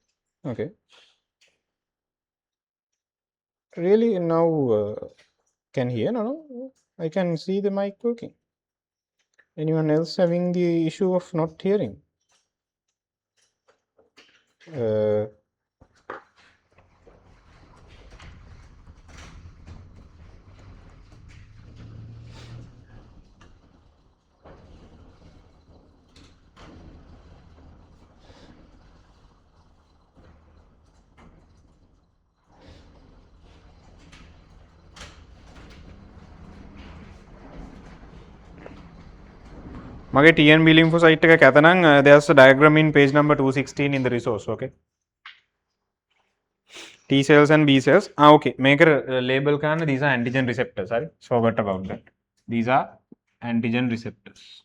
Okay. Really now can hear? No. I can see the mic working. Anyone else having the issue of not hearing? Mage T and B lymphocyte එක කැතනම් there's a diagram in page number 216 in the resource. Okay. T cells and B cells. Okay. Make a label කරන්න these are antigen receptors. Sorry, forgot about that. These are antigen receptors.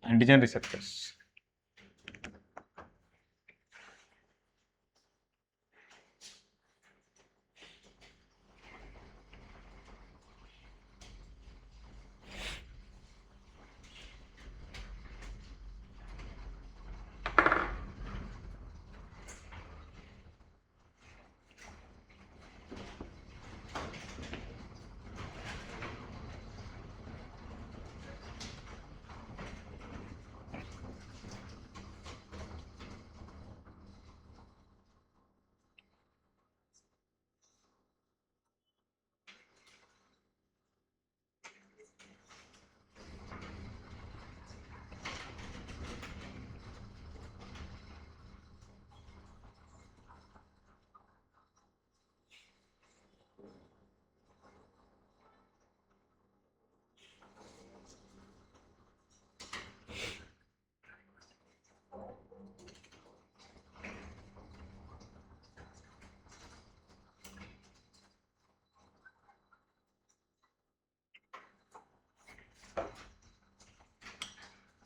Antigen receptors.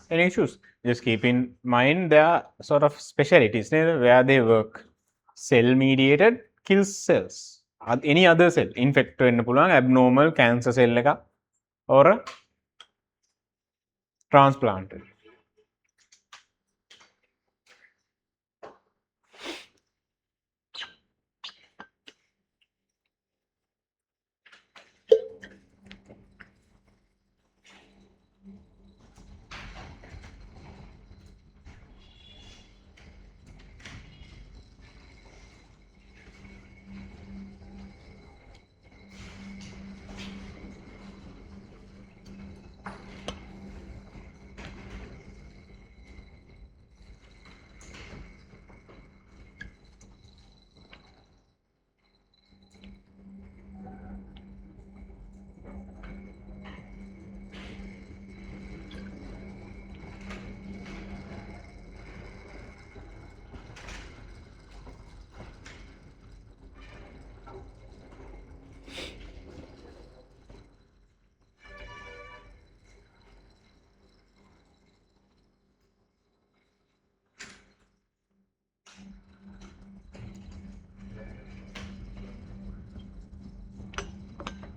Any issues? Just keep in mind there are sort of specialties where they work. Cell mediated kills cells. Any other cell, infect abnormal cancer cell or a transplant.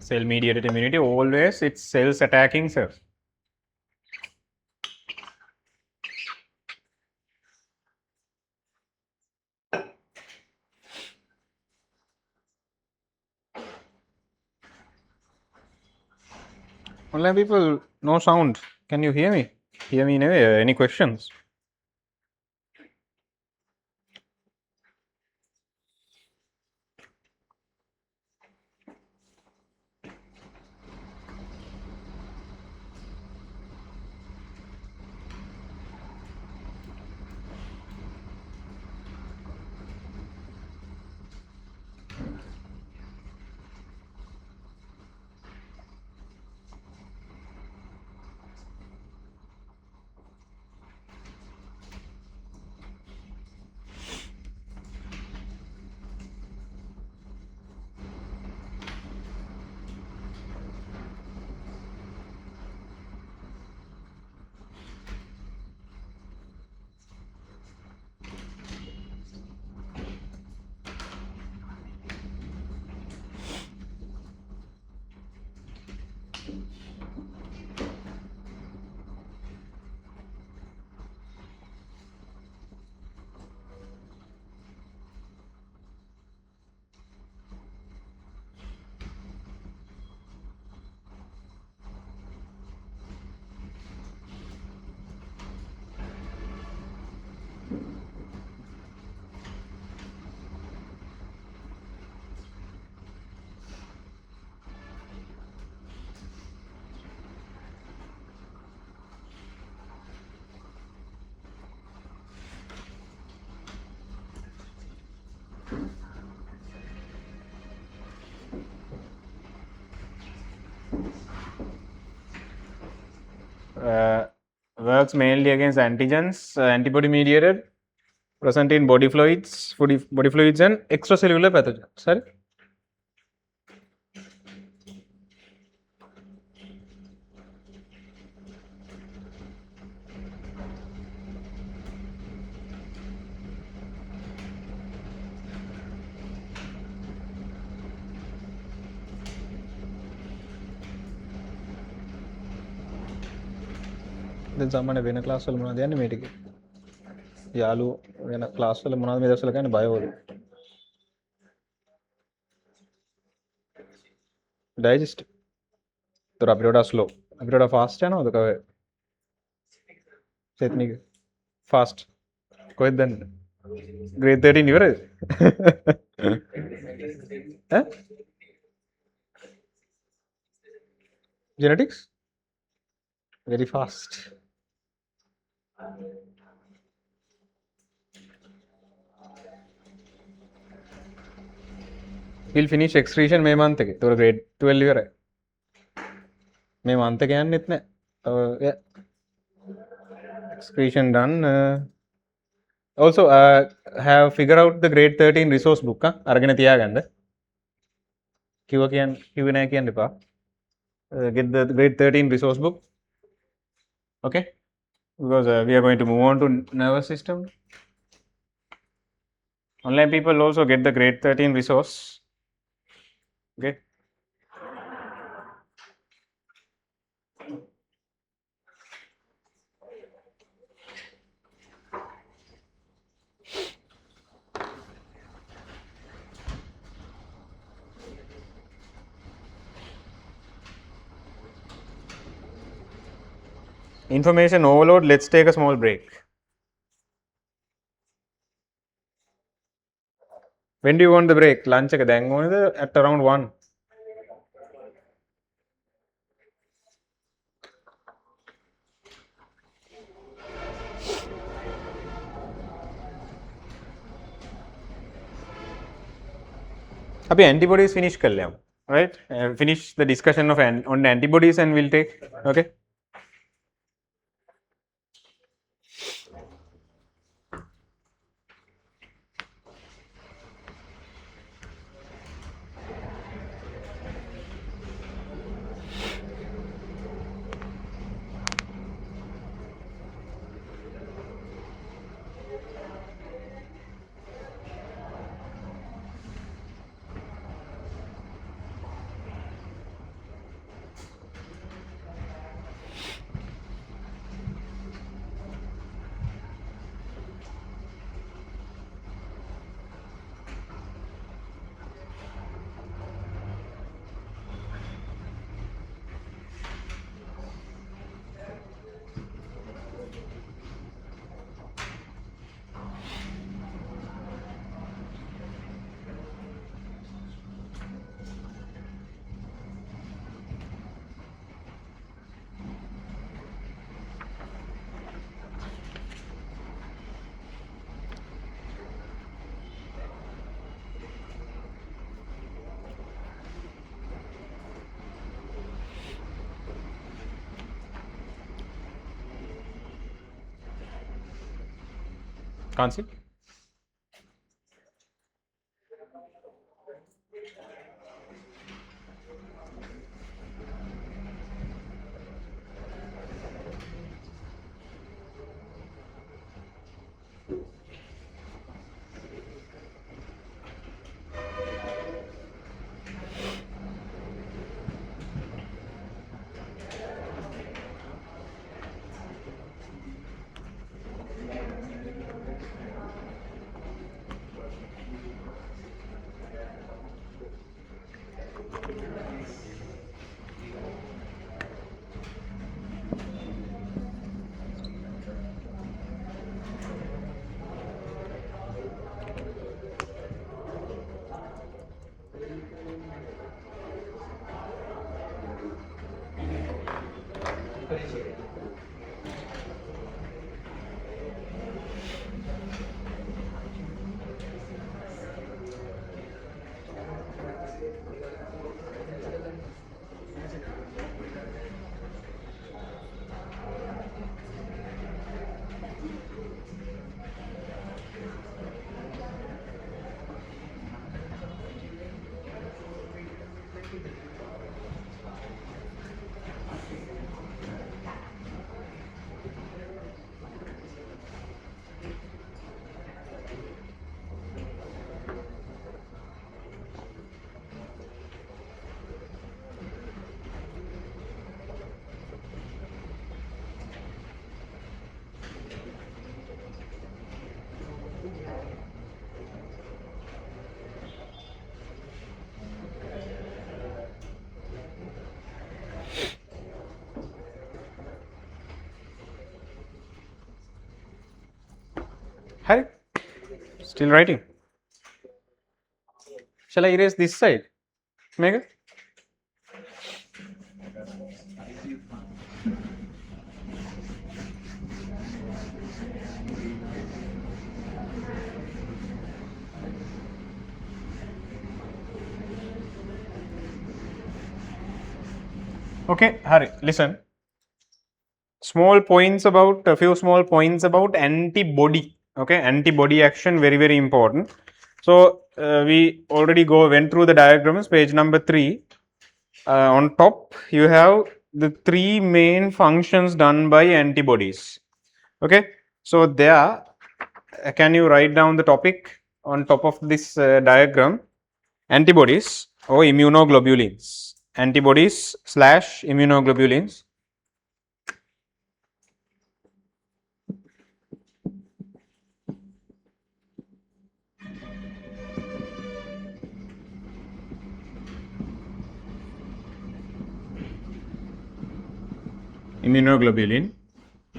Cell mediated immunity, always it's cells attacking cells. Online people, no sound. Can you hear me? Hear me anyway. Any questions? Works mainly against antigens, antibody mediated, present in body fluids, and extracellular pathogens. Sorry. දැන් සාමාන්‍ය වෙන class වල මොනවද යන්නේ මේ ටික? යාළු වෙන ක්ලාස් වල මොනවද මේ දවස්වල කියන්නේ බයෝ වල? ඩයිජෙස්ට්. ඒතර අපිට වඩා ස්ලෝ. අපිට වඩා ෆාස්ට් යනවද කව? Technique fast. කොහෙද දන්නේ? grade 13 ඉවරද? ඈ? genetics? Very fast. We'll finish excretion මේ month එකේ. ඒතකොට grade 12 ඉවරයි. මේ month එක යන්නෙත් නෑ. Yeah. Excretion done. Also have figure out the grade 13 resource book. අරගෙන තියාගන්න. කිව්වේ නෑ කියන්න එපා. Get the grade 13 resource book. Okay, because we are going to move on to nervous system. Online people also get the grade 13 resource. Okay. Information overload. Let's take a small break. When do you want the break? Lunch එක දැන් ඕනේද at around 1? අපි antibodies finish කරලා යමු. Right? Finish the discussion of on antibodies and we'll take. Okay. Can't see. Harry, still writing. Shall I erase this side? Mega? Okay, Harry, listen. Small points about, a few small points about antibody. Okay, antibody action, very, very important. So, we already went through the diagrams, page number 3. On top, you have the 3 main functions done by antibodies. Okay, so there, can you write down the topic on top of this diagram? Antibodies or immunoglobulins. Antibodies / immunoglobulins. Immunoglobulin.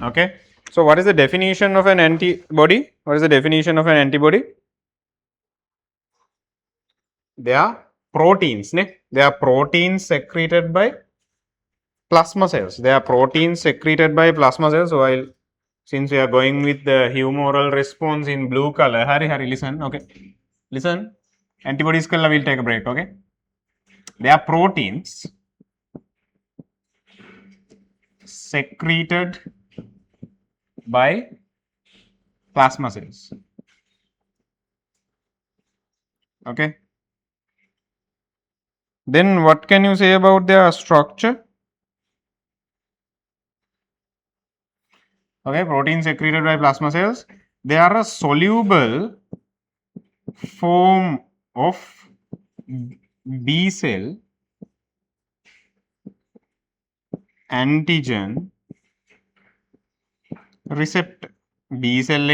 Okay. So, what is the definition of an antibody? What is the definition of an antibody? They are proteins. They are proteins secreted by plasma cells. They are proteins secreted by plasma cells. While since we are going with the humoral response in blue color, Harry, listen. Okay. Listen. Antibodies color will take a break. Okay. They are proteins secreted by plasma cells. Okay. Then what can you say about their structure? Okay, proteins secreted by plasma cells. They are a soluble form of B cell antigen receptor. B cell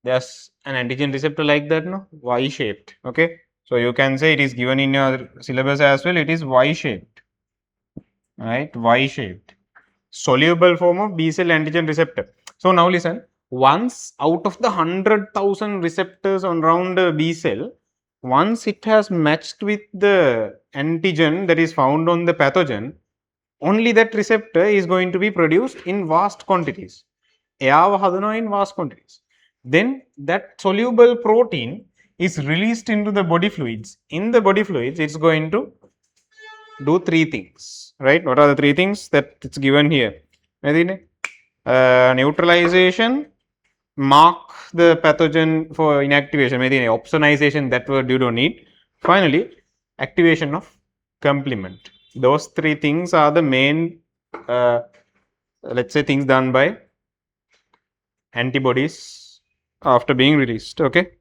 there's an antigen receptor like that, no? Y shaped. Okay. So you can say it is given in your syllabus as well. It is Y shaped. Right? Y shaped. Soluble form of B cell antigen receptor. So now listen. Once out of the 100,000 receptors around a B cell, once it has matched with the antigen that is found on the pathogen, only that receptor is going to be produced in vast quantities. In vast quantities. Then that soluble protein is released into the body fluids. In the body fluids, it's going to do 3 things, right? What are the 3 things that it's given here? Neutralization, mark the pathogen for inactivation, maybe opsonization, that word you don't need. Finally, activation of complement. Those three things are the main, let's say, things done by antibodies after being released. Okay.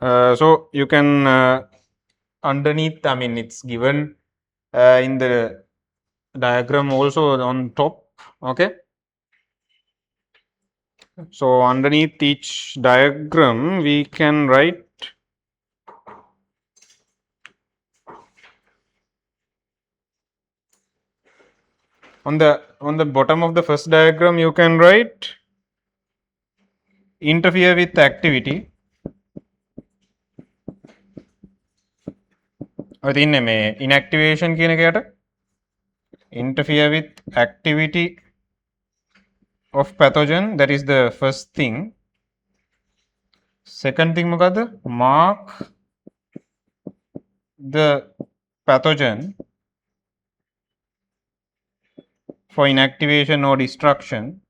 So you can underneath, I mean, it's given in the diagram also on top. Okay. So underneath each diagram, we can write on the bottom of the first diagram, you can write interfere with activity. ඔය තියන්නේ මේ inactivation කියන එකයට interfere with activity of pathogen, that is the first thing. Second thing මොකද්ද? Mark the pathogen for inactivation or destruction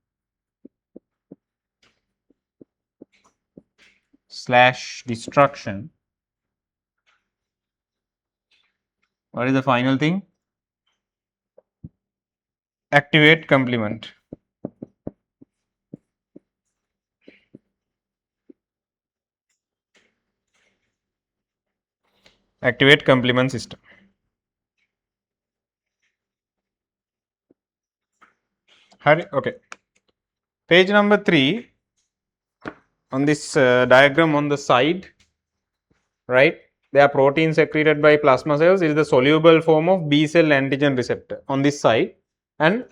/ destruction. What is the final thing? Activate complement. Activate complement system. Okay. Page number 3 on this diagram on the side, right? They are proteins secreted by plasma cells. It is the soluble form of B cell antigen receptor on this side. And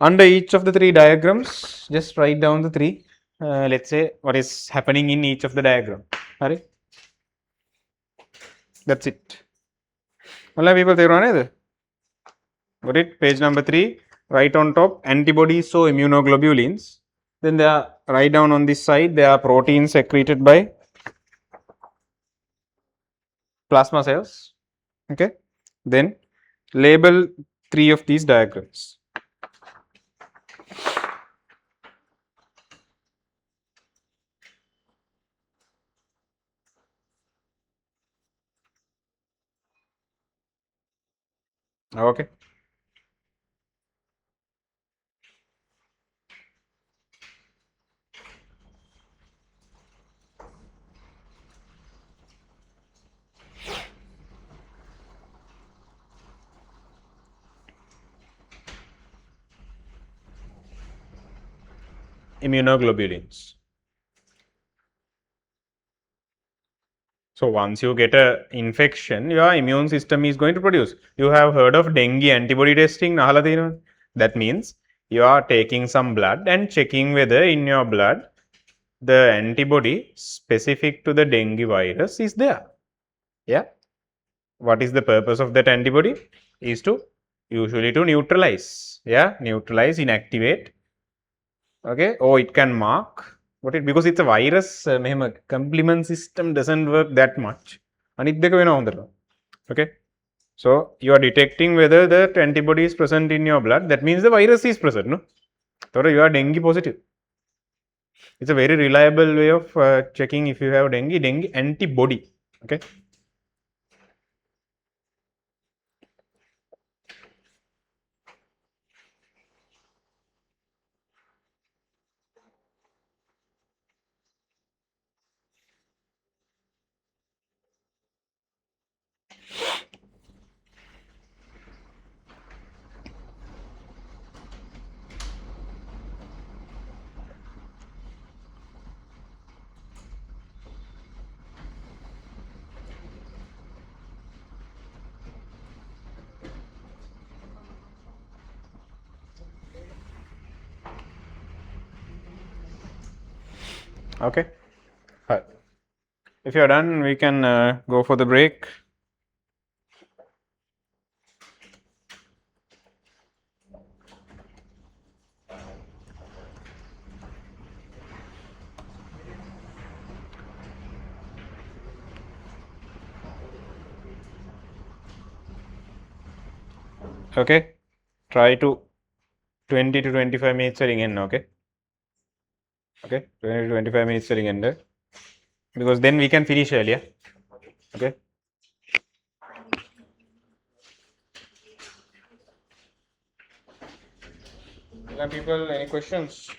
under each of the 3 diagrams, just write down the 3. Let's say what is happening in each of the diagram. Right? That's it. All people there. Got it? Page number 3. Right on top, antibodies, so immunoglobulins. Then they are right down on this side. They are proteins secreted by plasma cells. Okay. Then label 3 of these diagrams. Okay. Immunoglobulins. So once you get a infection, your immune system is going to produce. You have heard of dengue antibody testing? That means you are taking some blood and checking whether in your blood the antibody specific to the dengue virus is there. Yeah. What is the purpose of that antibody? Is to usually to neutralize. Yeah, neutralize, inactivate. Okay, or it can mark what it, because it's a virus. Complement system doesn't work that much. Okay, so you are detecting whether that antibody is present in your blood. That means the virus is present. No, so you are dengue positive. It's a very reliable way of checking if you have dengue antibody. Okay. Okay. Right. If you are done, we can go for the break. Okay, try to 20 to 25 minutes in, okay? Okay, 20 to 25 minutes in there. Because then we can finish earlier. Okay. People, any questions?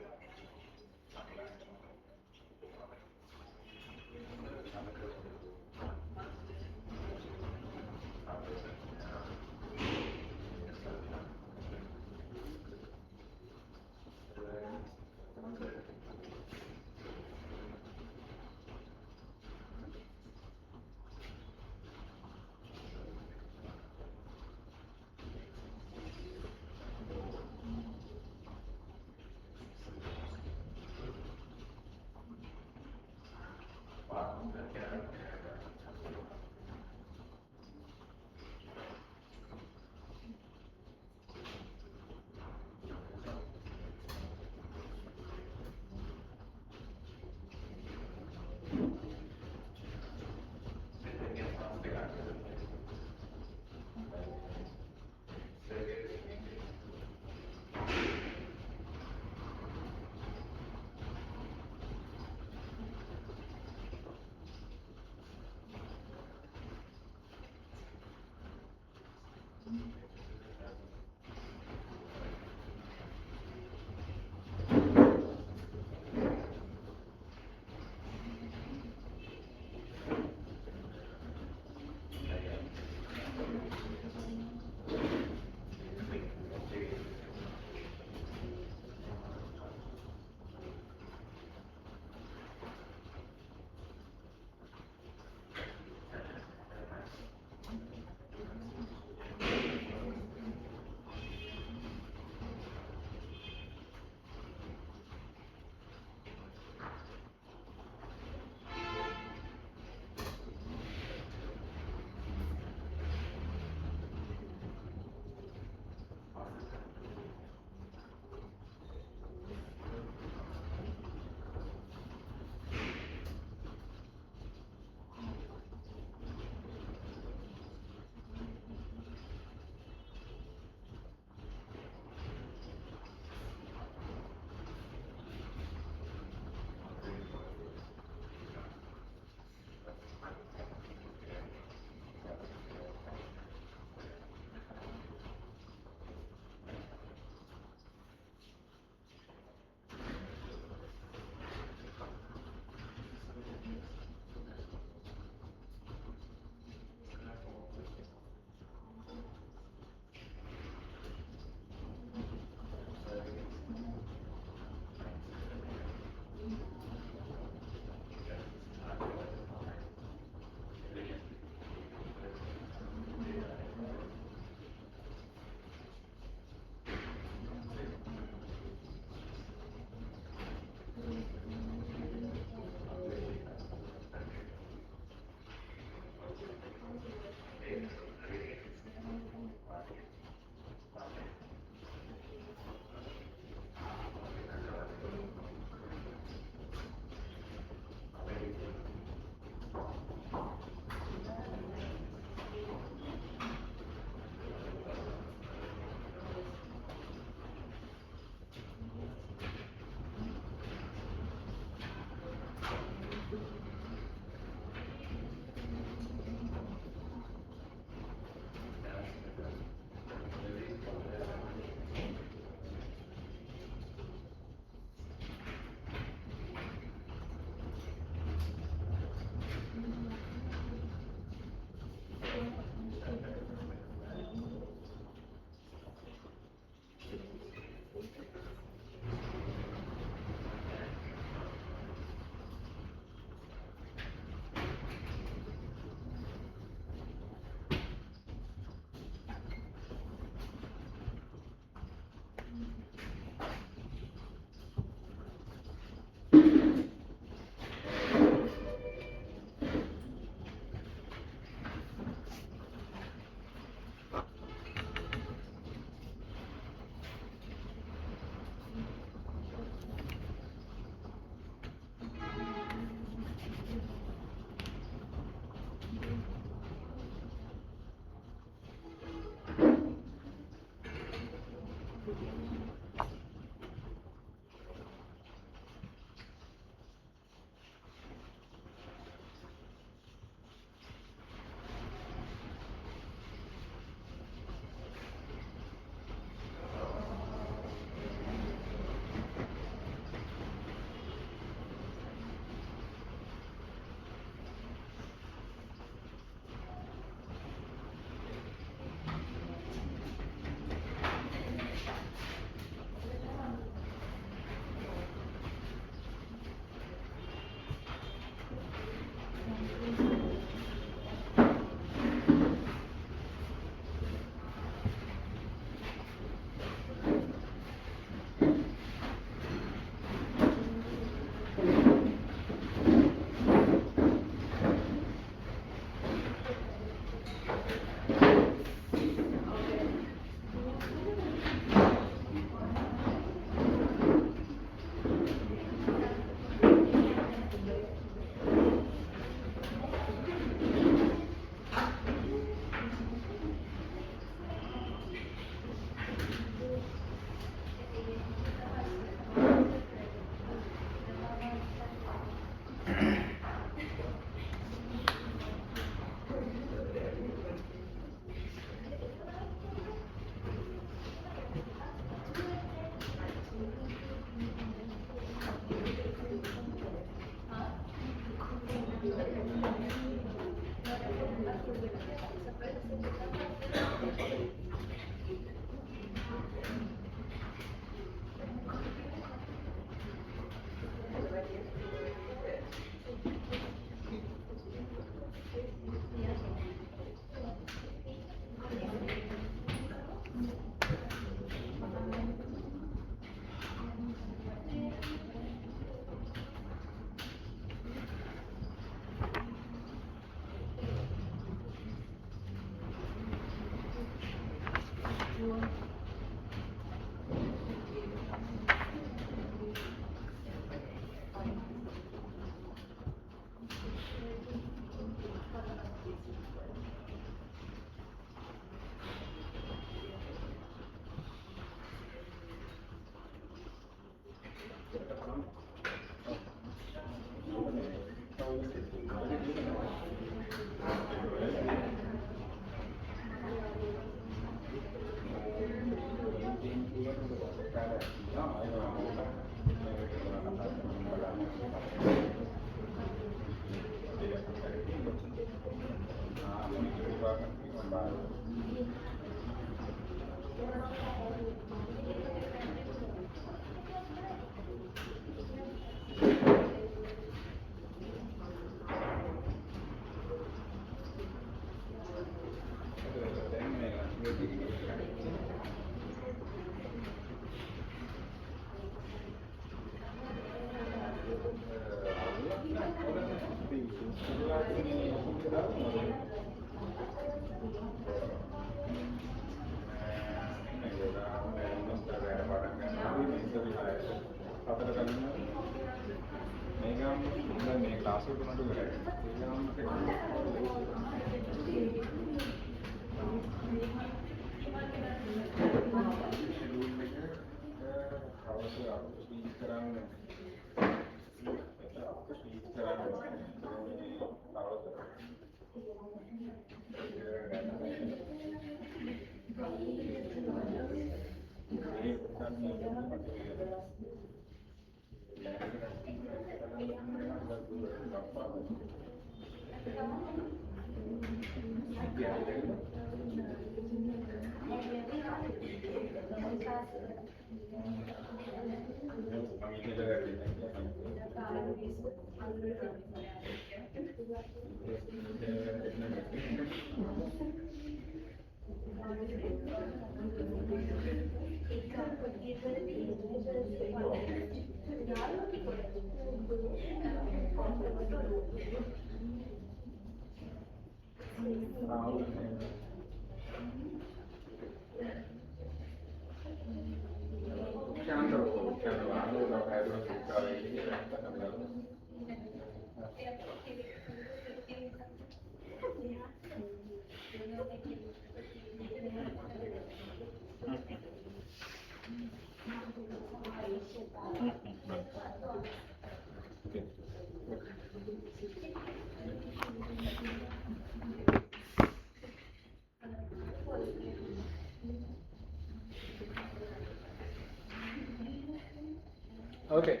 Okay,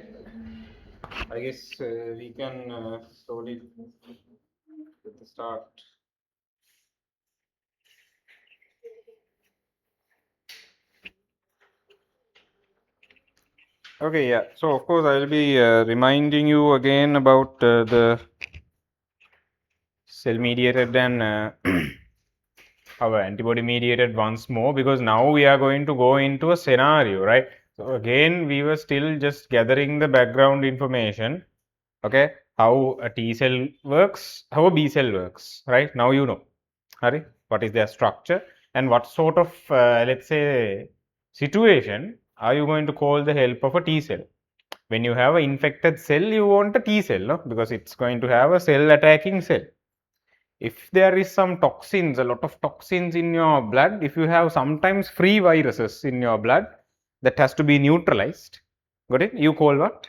I guess we can slowly get the start. Okay, yeah. So of course I'll be reminding you again about the cell mediated and our antibody mediated once more, because now we are going to go into a scenario, right? So again, we were still just gathering the background information, okay? How a T cell works, how a B cell works, right? Now you know, Hari, what is their structure and what sort of, let's say, situation are you going to call the help of a T cell? When you have an infected cell, you want a T cell, no? Because it's going to have a cell attacking cell. If there is some toxins, a lot of toxins in your blood, if you have sometimes free viruses in your blood that has to be neutralized, got it? You call what?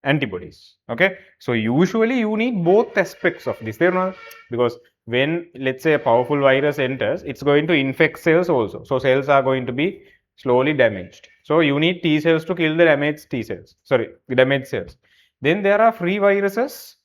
Antibodies. Okay. So usually you need both aspects of this. They're not, because when, let's say, a powerful virus enters, it's going to infect cells also. So cells are going to be slowly damaged. So you need T cells to kill the damaged T cells. Sorry, damaged cells. Then there are free viruses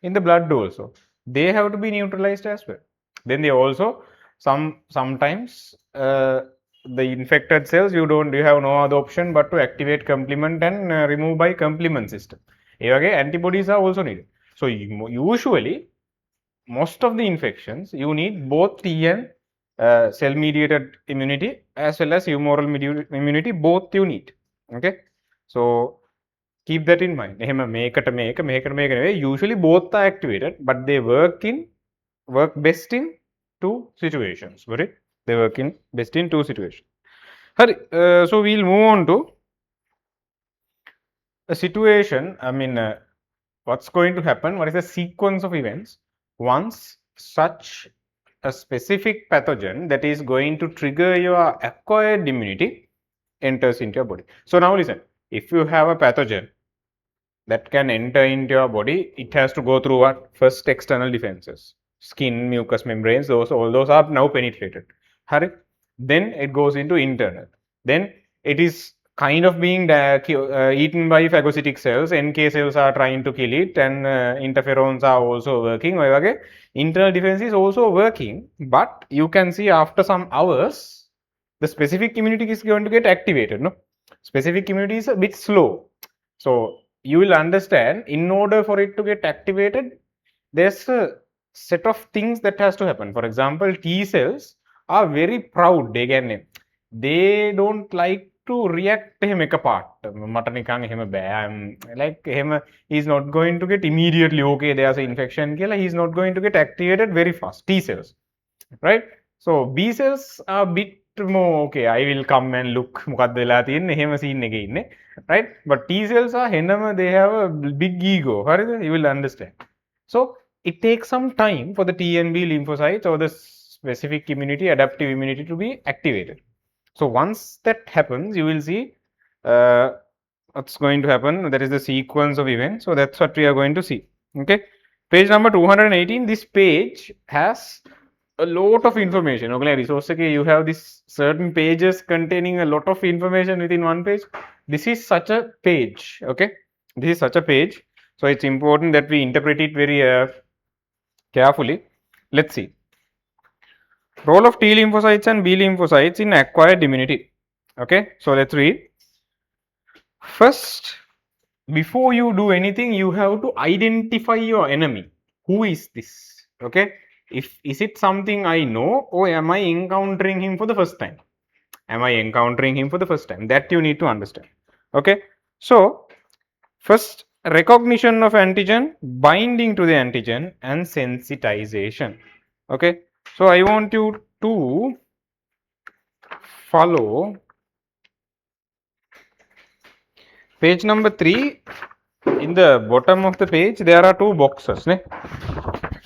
in the blood also. They have to be neutralized as well. Then they also sometimes the infected cells you have no other option but to activate complement and remove by complement system. Okay, antibodies are also needed. So usually most of the infections you need both T and cell mediated immunity as well as humoral immunity, both you need. Okay, so keep that in mind. Usually both are activated, but they work best in two situations. Right? They work in best in two situations. So we'll move on to a situation. What's going to happen? What is the sequence of events once such a specific pathogen that is going to trigger your acquired immunity enters into your body? So now listen, if you have a pathogen that can enter into your body, it has to go through what? First, external defenses, skin, mucous membranes, all those are now penetrated. Then it goes into internal. Then it is kind of being eaten by phagocytic cells. NK cells are trying to kill it, and interferons are also working. Internal defense is also working, but you can see after some hours, the specific immunity is going to get activated. No, specific immunity is a bit slow. So you will understand, in order for it to get activated, there's a set of things that has to happen. For example, T cells are very proud. They don't like to react apart. Like he's not going to get immediately, okay, there's an infection, he's not going to get activated very fast. T cells, right? So B cells are a bit more, okay, I will come and look, right? But T cells are they have a big ego. You will understand. So it takes some time for the T and B lymphocytes or the specific immunity, adaptive immunity to be activated. So once that happens, you will see what's going to happen. That is the sequence of events. So that's what we are going to see. Okay. Page number 218. This page has a lot of information. Okay, resource you have this certain pages containing a lot of information within one page. This is such a page. Okay, this is such a page. So it's important that we interpret it very carefully. Let's see. Role of T lymphocytes and B lymphocytes in acquired immunity. Okay, so let's read. First, before you do anything, you have to identify your enemy. Who is this? Okay, is it something I know, or am I encountering him for the first time? Am I encountering him for the first time? That you need to understand. Okay, so first, recognition of antigen, binding to the antigen, and sensitization. Okay, so I want you to follow page number 3. In the bottom of the page, there are two boxes.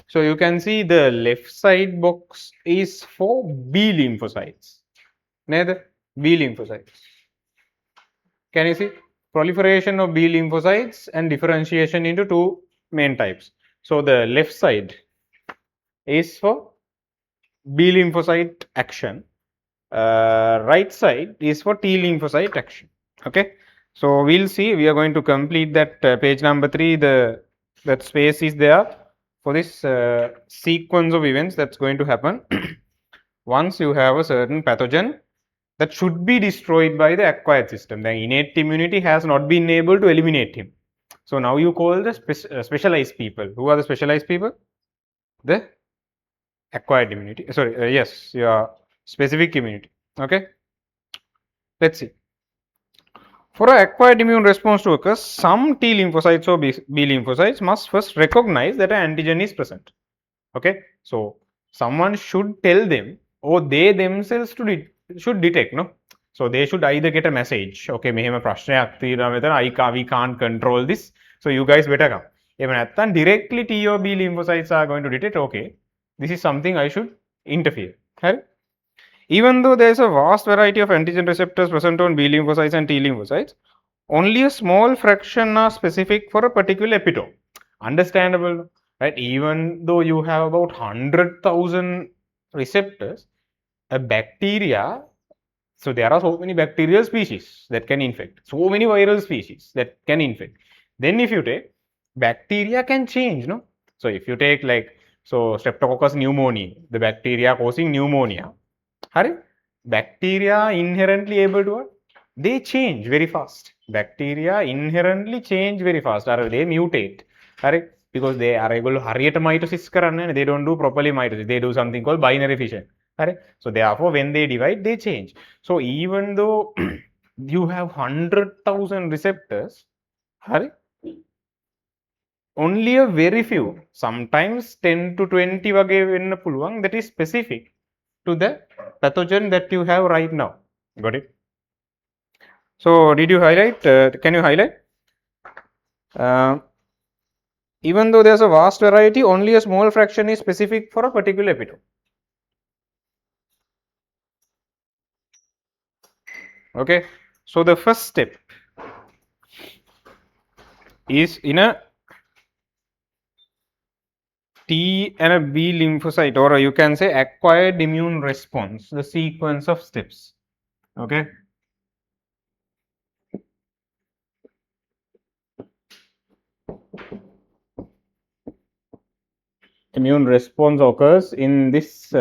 So you can see the left side box is for B lymphocytes. B lymphocytes. Can you see? Proliferation of B lymphocytes and differentiation into two main types. So the left side is for B lymphocyte action. Right side is for T lymphocyte action. Okay. So we'll see. We are going to complete that page number 3. That space is there for this sequence of events that's going to happen once you have a certain pathogen that should be destroyed by the acquired system. The innate immunity has not been able to eliminate him. So now you call the specialized people. Who are the specialized people? The acquired immunity. Sorry, yes, your specific immunity. Okay. Let's see. For an acquired immune response to occur, some T lymphocytes or B lymphocytes must first recognize that an antigen is present. Okay, so someone should tell them, or they themselves should detect. No, so they should either get a message. Okay, we can't control this, so you guys better come. Even directly T or B lymphocytes are going to detect. Okay, this is something I should interfere. Right? Even though there is a vast variety of antigen receptors present on B lymphocytes and T lymphocytes, only a small fraction are specific for a particular epitope. Understandable, right? Even though you have about 100,000 receptors, a bacteria, so there are so many bacterial species that can infect, so many viral species that can infect. Then if you take bacteria can change, no? So if you take like, so Streptococcus pneumoniae, the bacteria causing pneumonia, Hari, bacteria inherently able to what? They change very fast. Bacteria inherently change very fast, or they mutate. Hari, because they are able to hurry mitosis and they don't do properly mitosis. They do something called binary fission. Hari. So therefore, when they divide, they change. So even though you have 100,000 receptors, Hari, only a very few, sometimes 10 to 20 වගේ වෙන්න පුළුවන්, that is specific to the pathogen that you have right now. Got it? So did you highlight? Can you highlight? Even though there's a vast variety, only a small fraction is specific for a particular epitope. Okay. So the first step is in a T and a B lymphocyte, or you can say acquired immune response, the sequence of steps. Okay. Immune response occurs in this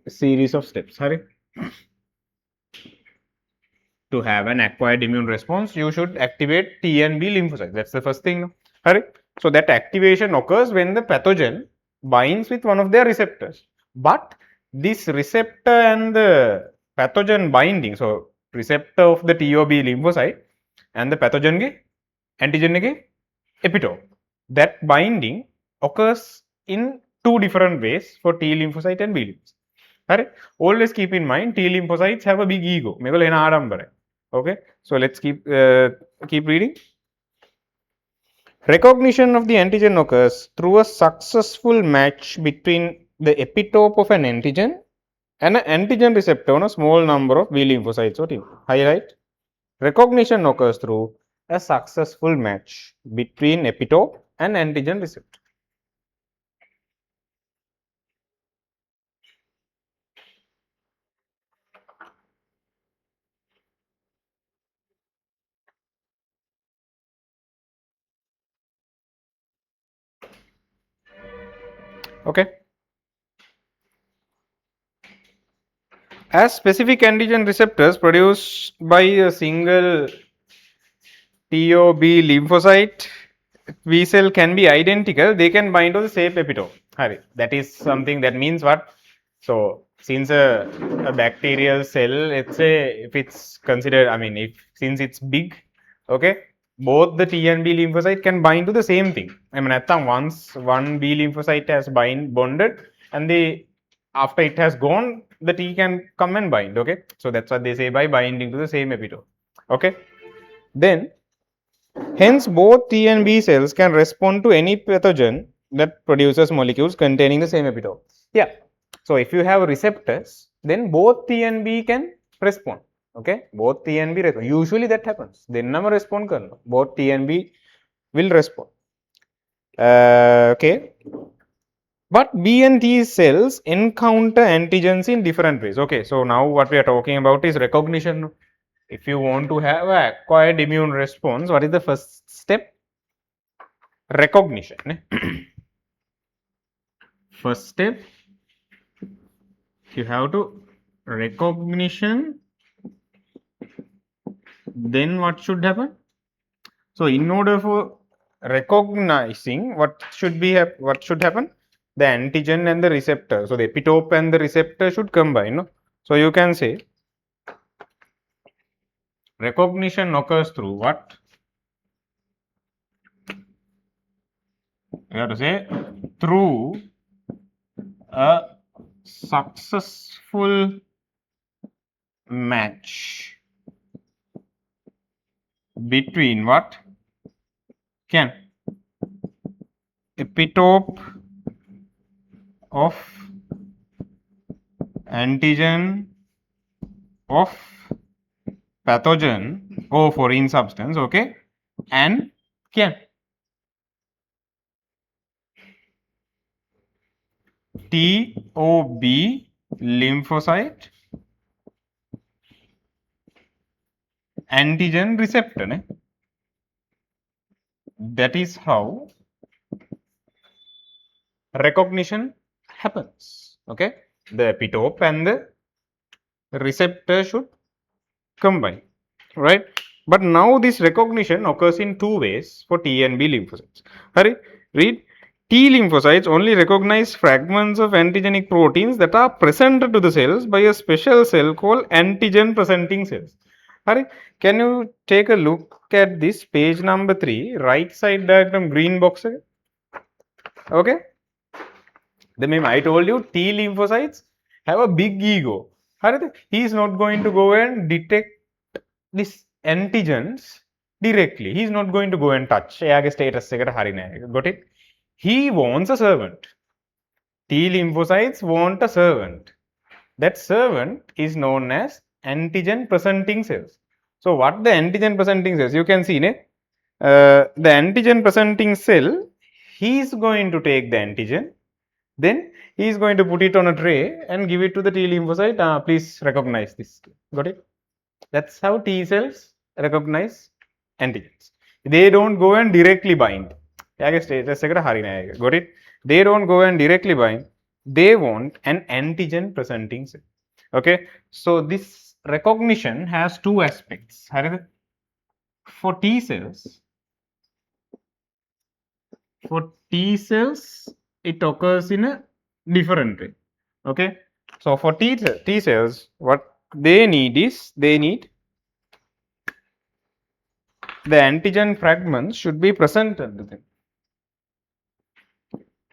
series of steps. Sorry. To have an acquired immune response, you should activate T and B lymphocytes. That's the first thing. No? So that activation occurs when the pathogen binds with one of their receptors. But this receptor and the pathogen binding, so receptor of the T or B lymphocyte and the pathogen antigen epitope, that binding occurs in two different ways for T lymphocyte and B lymphocyte. Always keep in mind, T lymphocytes have a big ego. Okay, so let's keep reading. Recognition of the antigen occurs through a successful match between the epitope of an antigen and an antigen receptor on a small number of B lymphocytes or T. Highlight. Recognition occurs through a successful match between epitope and antigen receptor. Okay. As specific antigen receptors produced by a single T or B lymphocyte B cell can be identical, they can bind to the same epitope. That is something that means what? So since a bacterial cell, let's say if it's considered, I mean, if since it's big, okay, both the T and B lymphocyte can bind to the same thing. I mean, once one B lymphocyte has bonded, and after it has gone, the T can come and bind. Okay, so that's what they say by binding to the same epitope. Okay, then hence both T and B cells can respond to any pathogen that produces molecules containing the same epitope. Yeah. So if you have receptors, then both T and B can respond. Okay, both T and B respond. Usually that happens. They never respond. Both T and B will respond. Okay. But B and T cells encounter antigens in different ways. Okay, so now what we are talking about is recognition. If you want to have an acquired immune response, what is the first step? Recognition. First step, you have to recognition. Then what should happen? So in order for recognizing, what should happen? The antigen and the receptor. So the epitope and the receptor should combine. No? So you can say recognition occurs through what? You have to say through a successful match between what? Can epitope of antigen of pathogen O for in substance, okay, and can TOB lymphocyte antigen receptor. That is how recognition happens. Okay, the epitope and the receptor should combine, right? But now this recognition occurs in two ways for T and B lymphocytes. Hurry, read. T lymphocytes only recognize fragments of antigenic proteins that are presented to the cells by a special cell called antigen presenting cells. Hurry, can you take a look at this page number 3, right side diagram, green box? Okay. The meme I told you, T lymphocytes have a big ego. He is not going to go and detect this antigens directly. He is not going to go and touch. Status got it? He wants a servant. T lymphocytes want a servant. That servant is known as antigen presenting cells. So, what the antigen presenting cells? You can see, the antigen presenting cell, he is going to take the antigen. Then he is going to put it on a tray and give it to the T lymphocyte. Please recognize this. Got it? That's how T cells recognize antigens. They don't go and directly bind. Got it? They don't go and directly bind. They want an antigen presenting cell. Okay. So this recognition has two aspects. For T cells, it occurs in a different way. Okay. So for T cells, what they need is the antigen fragments should be presented to them.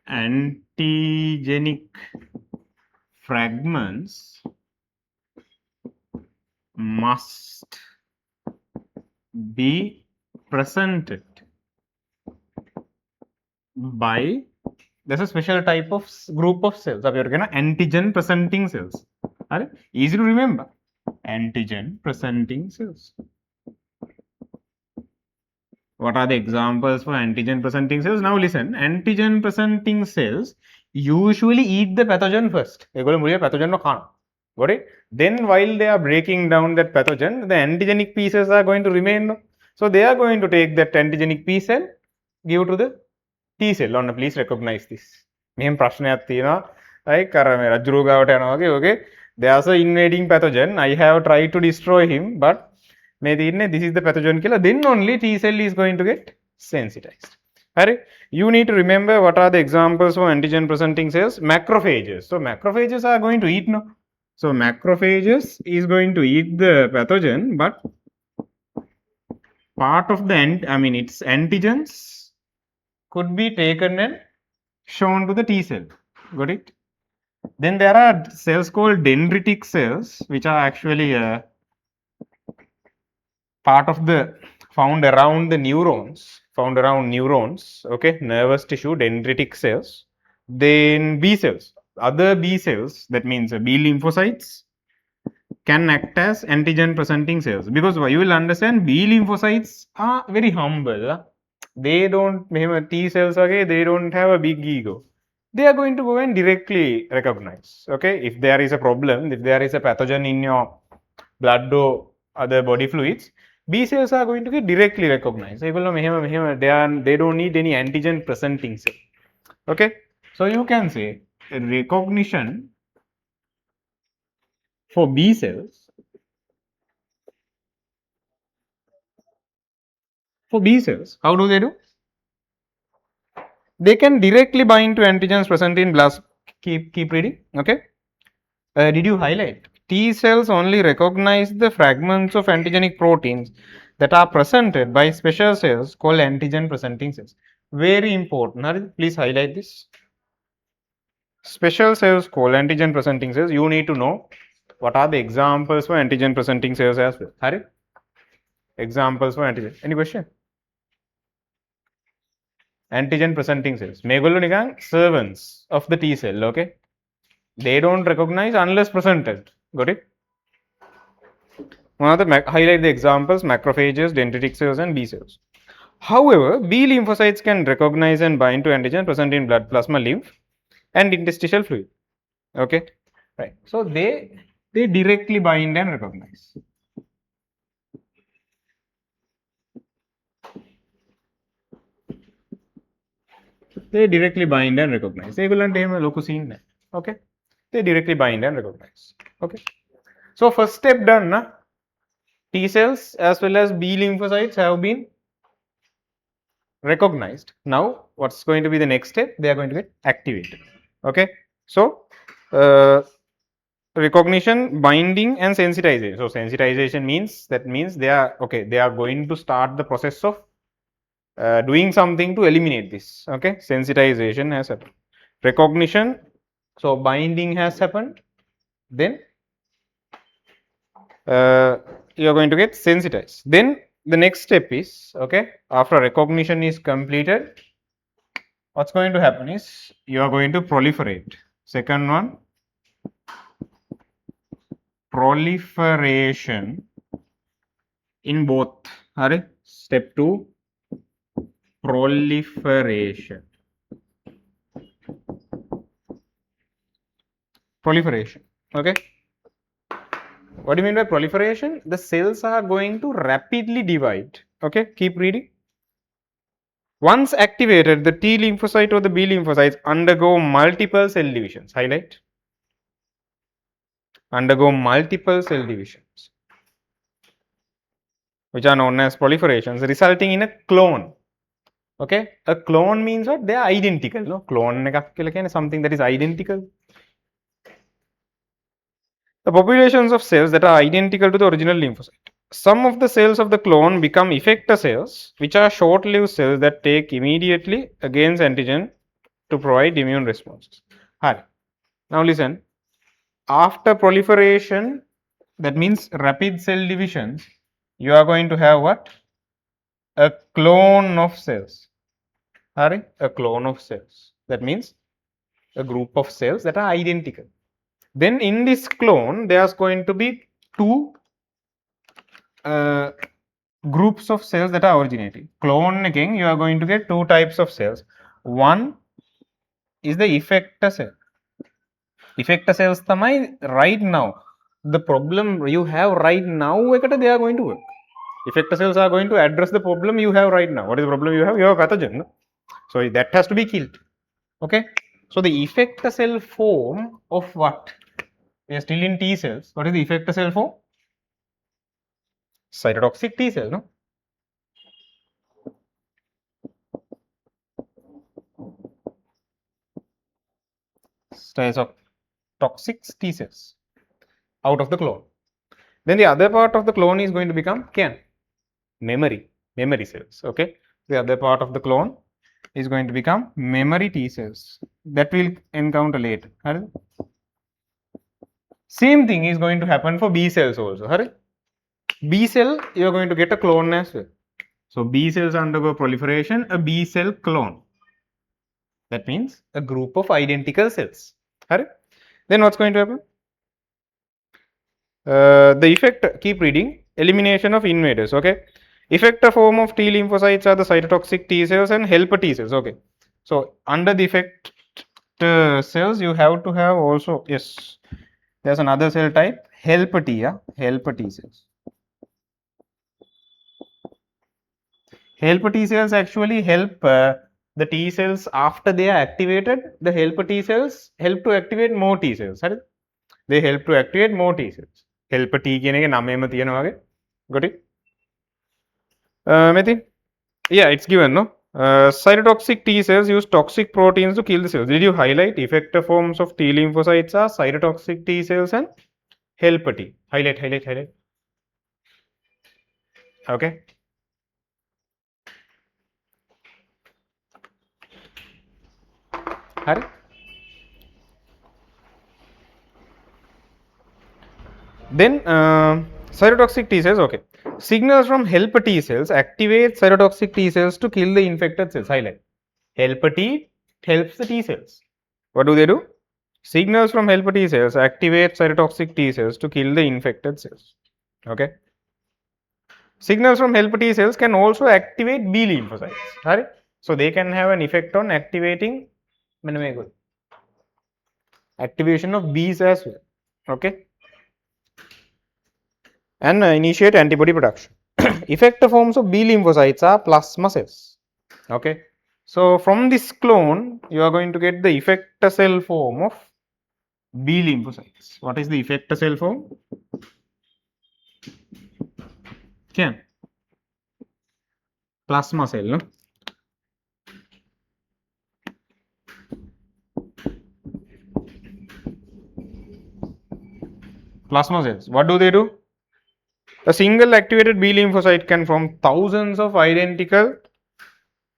Antigenic fragments must be presented by, there's a special type of group of cells. Antigen presenting cells. Easy to remember. Antigen presenting cells. What are the examples for antigen presenting cells? Now listen, antigen presenting cells usually eat the pathogen first. Got it? Then while they are breaking down that pathogen, the antigenic pieces are going to remain. So they are going to take that antigenic piece and give to the T cell. Please recognize this. මෙහෙම ප්‍රශ්නයක් තියෙනවා. Right? රජ්ජුරුව ගාවට යනවා වගේ. Okay. There's an invading pathogen. I have tried to destroy him, but this is the pathogen killer. Then only T cell is going to get sensitized. Right? You need to remember what are the examples for antigen presenting cells. Macrophages. So macrophages are going to eat, no? So macrophages is going to eat the pathogen, but part of the its antigens could be taken and shown to the T cell. Got it? Then there are cells called dendritic cells, which are actually part of the found around neurons. Okay, nervous tissue, dendritic cells. Then B cells. Other B cells, that means B lymphocytes, can act as antigen presenting cells, because you will understand B lymphocytes are very humble. They don't, T cells, okay, they don't have a big ego. They are going to go and directly recognize. Okay, if there is a problem, if there is a pathogen in your blood or other body fluids, B cells are going to get directly recognized. They don't need any antigen presenting cell. Okay, so you can say recognition for B cells. For B cells, how do they do? They can directly bind to antigens present in blood. Keep reading. Okay. Did you highlight? T cells only recognize the fragments of antigenic proteins that are presented by special cells called antigen presenting cells. Very important. Please highlight this. Special cells called antigen presenting cells. You need to know what are the examples for antigen presenting cells as well. Examples for antigen. Any question? Antigen presenting cells. Megollo nikan servants of the T cell. Okay. They don't recognize unless presented. Got it? Highlight the examples: macrophages, dendritic cells, and B cells. However, B lymphocytes can recognize and bind to antigen present in blood, plasma, lymph, and interstitial fluid. Okay, right. So they directly bind and recognize. they directly bind and recognize. ඒගොල්ලන්ට එහෙම ලොකු scene නැහැ. Okay, they directly bind and recognize. Okay, so first step done na. T cells as well as B lymphocytes have been recognized. Now what's going to be the next step? They are going to get activated. Okay, so recognition, binding and sensitization. So sensitization means they are okay, they are going to start the process of doing something to eliminate this. Okay, sensitization has happened, recognition, so binding has happened, then you are going to get sensitized. Then the next step is, okay, after recognition is completed, what's going to happen is you are going to proliferate. Second one, proliferation in both. Are step 2, proliferation. Okay, what do you mean by proliferation? The cells are going to rapidly divide. Okay, keep reading. Once activated, the T lymphocyte or the B lymphocytes undergo multiple cell divisions. Highlight. Undergo multiple cell divisions, which are known as proliferations, resulting in a clone. Okay, a clone means what? They are identical. No, clone එකක් කියලා කියන්නේ something that is identical. The populations of cells that are identical to the original lymphocyte. Some of the cells of the clone become effector cells, which are short-lived cells that take immediately against antigen to provide immune responses. Hi. Now listen. After proliferation, that means rapid cell divisions, you are going to have what? A clone of cells. Hari? A clone of cells. That means a group of cells that are identical. Then in this clone, there's going to be two groups of cells that are originating. Clone again, you are going to get two types of cells. One is the effector cell. Effector cells තමයි right now. The problem you have right now, they are going to work. Effector cells are going to address the problem you have right now. What is the problem you have? You have a pathogen. No? So that has to be killed. Okay. So the effector cell form of what? We are still in T cells. What is the effector cell form? Cytotoxic T cell, no? Cytotoxic T cells out of the clone. Then the other part of the clone is going to become memory cells. Okay, the other part of the clone is going to become memory T cells that we'll encounter later. Same thing is going to happen for B cells also. B cell, you are going to get a clone as well. So B cells undergo proliferation, a B cell clone. That means a group of identical cells. Then what's going to happen? The effect, keep reading, elimination of invaders. Okay, effector form of T lymphocytes are the cytotoxic T cells and helper T cells. Okay, so under the effector cells, you have to have also, yes, there's another cell type, helper T, helper T cells. Helper T cells actually help the T cells after they are activated. The helper T cells help to activate more T cells. They help to activate more T cells. Helper T කියන එක නමෙම තියෙනවා වගේ. Got it? Methi? Yeah, it's given, no? Cytotoxic T cells use toxic proteins to kill the cells. Did you highlight effector forms of T lymphocytes are cytotoxic T cells and helper T? Highlight. Okay. Then cytotoxic T cells, okay. Signals from helper T cells activate cytotoxic T cells to kill the infected cells. Highlight. Helper T helps the T cells. What do they do? Signals from helper T cells activate cytotoxic T cells to kill the infected cells. Okay. Signals from helper T cells can also activate B lymphocytes. So they can have an effect on activating activation of Bs as well. Okay. And initiate antibody production. Effector forms of B lymphocytes are plasma cells. Okay. So from this clone, you are going to get the effector cell form of B lymphocytes. What is the effector cell form? Can plasma cell, no? Plasma cells. What do they do? A single activated B lymphocyte can form thousands of identical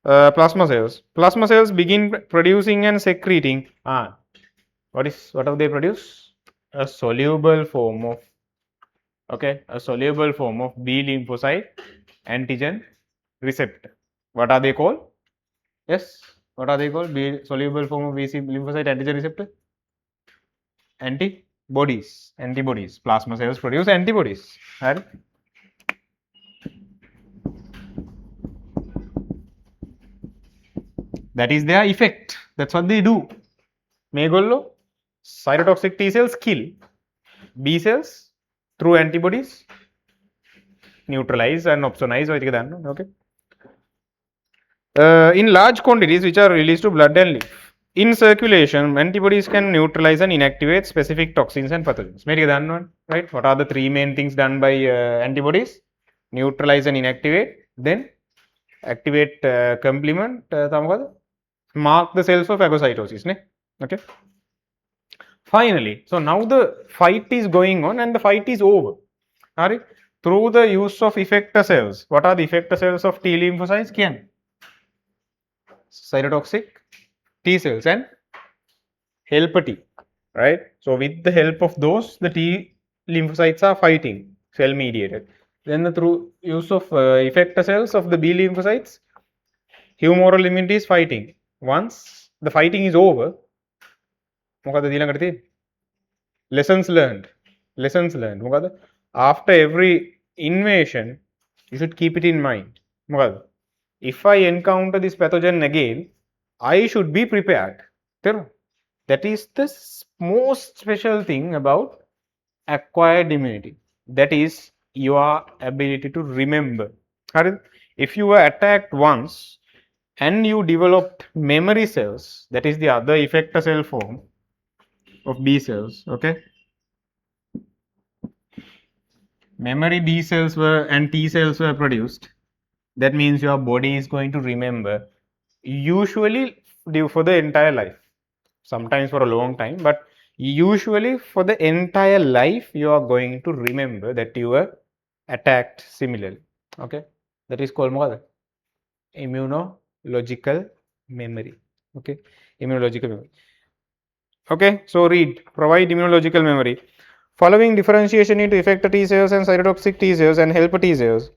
plasma cells. Plasma cells begin producing and secreting. What have they produce? A soluble form of B lymphocyte antigen receptor. What are they called? Yes. What are they called? B soluble form of BC lymphocyte antigen receptor? Antibodies. Antibodies. Plasma cells produce antibodies. Right? That is their effect. That's what they do. මේගොල්ලෝ cytotoxic T cells kill B cells through antibodies, neutralize and opsonize. Okay. In large quantities which are released to blood and lymph. In circulation, antibodies can neutralize and inactivate specific toxins and pathogens. Right? What are the three main things done by antibodies? Neutralize and inactivate, then activate complement, mark the cells of phagocytosis. Okay. Finally, so now the fight is going on and the fight is over. Right? Through the use of effector cells. What are the effector cells of T lymphocytes? Cytotoxic T cells and helper T. Right? So with the help of those, the T lymphocytes are fighting, cell mediated. Then through use of effector cells of the B lymphocytes, humoral immunity is fighting. Once the fighting is over, lessons learned. After every invasion, you should keep it in mind. If I encounter this pathogen again, I should be prepared. That is the most special thing about acquired immunity. That is your ability to remember. If you were attacked once and you developed memory cells, that is the other effector cell form of B cells. Okay. Memory B cells and T cells were produced. That means your body is going to remember, usually for the entire life, sometimes for a long time, but usually for the entire life you are going to remember that you were attacked similarly. Okay, that is called immunological memory. Okay, immunological memory. Okay, so read, provide immunological memory. Following differentiation into effector T cells and cytotoxic T cells and helper T cells,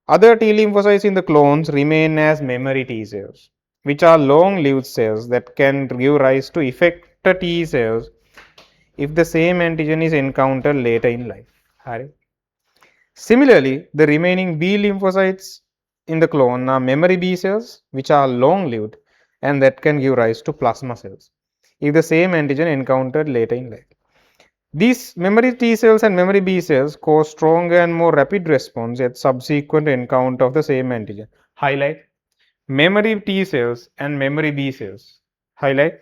other T lymphocytes in the clones remain as memory T cells, which are long-lived cells that can give rise to effector T cells if the same antigen is encountered later in life. Similarly, the remaining B lymphocytes in the clone are memory B cells, which are long-lived and that can give rise to plasma cells if the same antigen encountered later in life. These memory T cells and memory B cells cause stronger and more rapid response at subsequent encounter of the same antigen. Highlight memory T cells and memory B cells. Highlight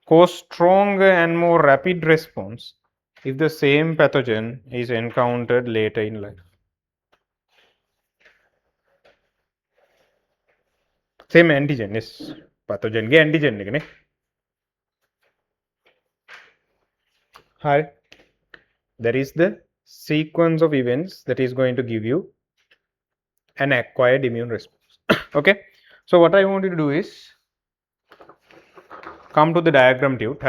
cause stronger and more rapid response if the same pathogen is encountered later in life. Same antigen, yes. Pathogen ge antigen එක නේ. Hi. That is the sequence of events that is going to give you an acquired immune response. Okay. So what I want you to do is come to the diagram tube.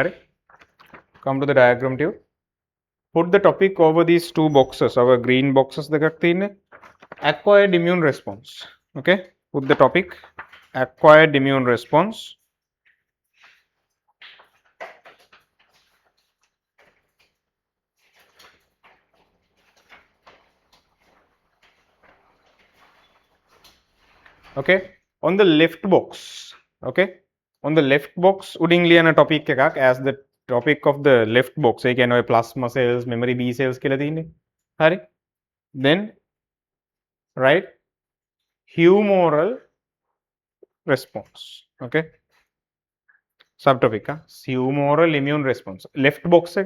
Come to the diagram tube. Put the topic over these two boxes, our green boxes දෙකක් තියෙන්නේ. Acquired immune response. Okay. Put the topic acquired immune response. Okay, on the left box. Okay, on the left box උඩින් ලියන topic එකක් as the topic of the left box. ඒ කියන්නේ ඔය plasma cells, memory B cells කියලා තියෙන්නේ. හරි. Then write humoral response. Okay. Subtopic. Humoral immune response. Left box.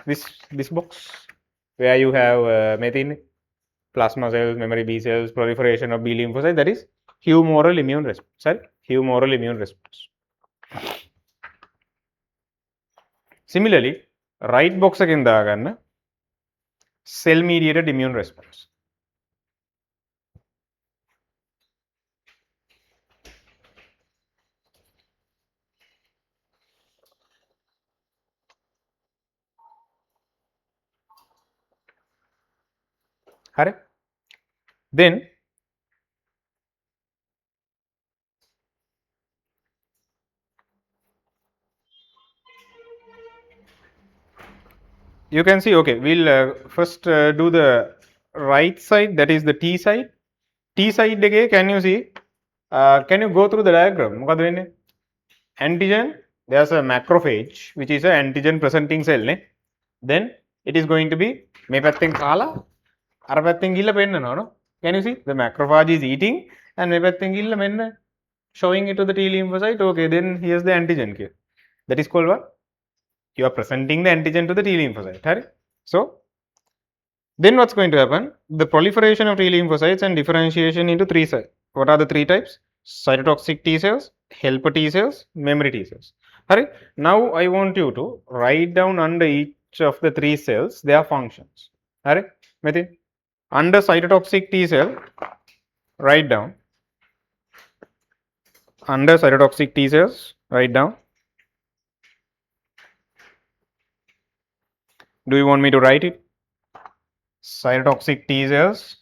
This box where you have methane, plasma cells, memory B cells, proliferation of B lymphocytes. That is humoral immune response. Sorry, humoral immune response. Similarly, right box again දාගන්න cell mediated immune response. හරි. Then you can see, okay, we'll first do the right side, that is the T side. T side again, can you see? Can you go through the diagram? මොකද වෙන්නේ? Antigen, there's a macrophage which is an antigen presenting cell. Then it is going to be මේ පැත්තෙන් කාලා අර පැත්තෙන් ගිහිල්ලා පෙන්නනවා no? Can you see? The macrophage is eating and මේ පැත්තෙන් ගිහිල්ලා මෙන්න showing it to the T lymphocyte. Okay, then here's the antigen here. That is called what? You are presenting the antigen to the T lymphocyte. Right? So then what's going to happen? The proliferation of T lymphocytes and differentiation into three sides. What are the three types? Cytotoxic T cells, helper T cells, memory T cells. Right? Now I want you to write down under each of the three cells their functions. Right? Metin? Under cytotoxic T cell, write down. Under cytotoxic T cells, write down. Do you want me to write it? Cytotoxic T cells.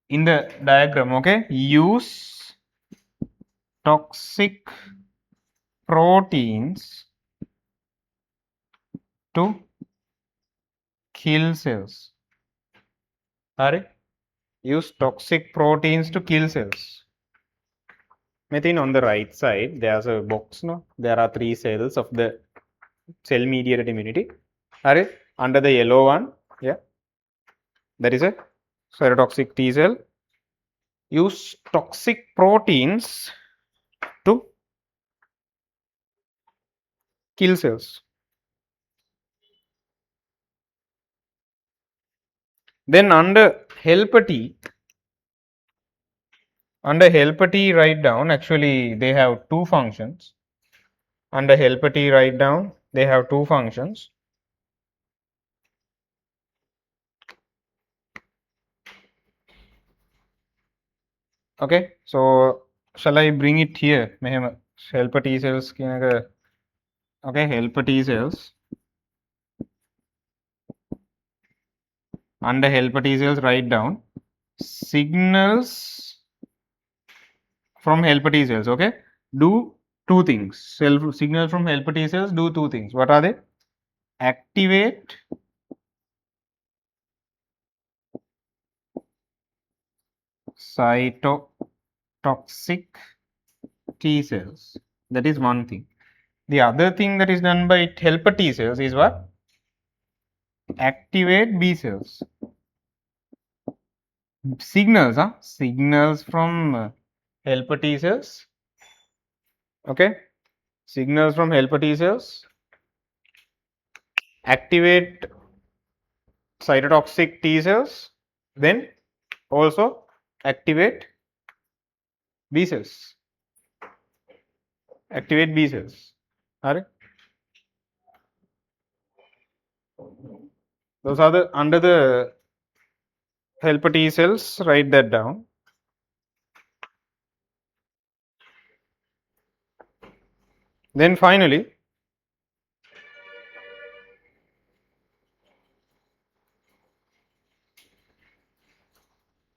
In the diagram, okay, use toxic proteins to kill cells. Are use toxic proteins to kill cells. Methane on the right side, there's a box. No, there are three cells of the cell mediated immunity. Are under the yellow one, yeah, that is a cytotoxic T cell. Use toxic proteins to kill cells. Then under helper T, write down, actually they have two functions. Under helper T, write down, they have two functions. Okay, so shall I bring it here? Helper T cells. Okay, helper T cells. Under helper T cells, write down signals from helper T cells. Okay, do two things. Signals from helper T cells do two things. What are they? Activate cytotoxic T cells. That is one thing. The other thing that is done by helper T cells is what? Activate B cells. Signals, signals from helper T cells. Okay, signals from helper T cells. Activate cytotoxic T cells. Then also activate B cells. Activate B cells. Are those are the under the helper T cells, write that down. Then finally,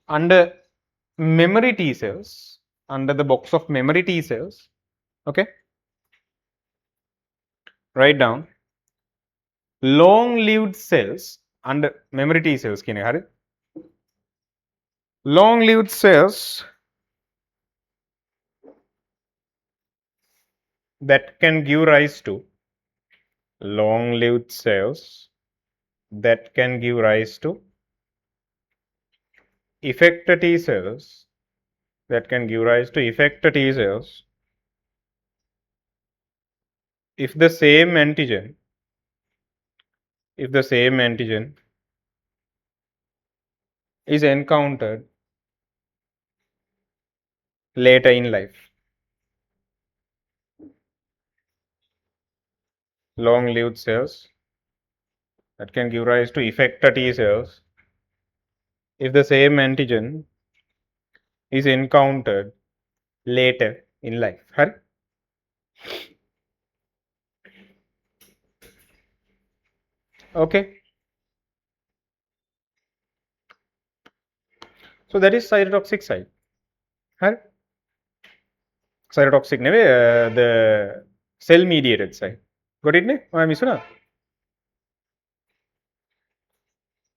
under memory T cells, under the box of memory T cells, okay, write down long lived cells under memory T cells. Long lived cells that can give rise to effector T cells that can give rise to effector T cells if the same antigen is encountered later in life. Long lived cells that can give rise to effector T cells if the same antigen is encountered later in life. Hari? Okay. So that is cytotoxic side. Hari? Cytotoxic neve the cell mediated side. Got it ne? I miss una.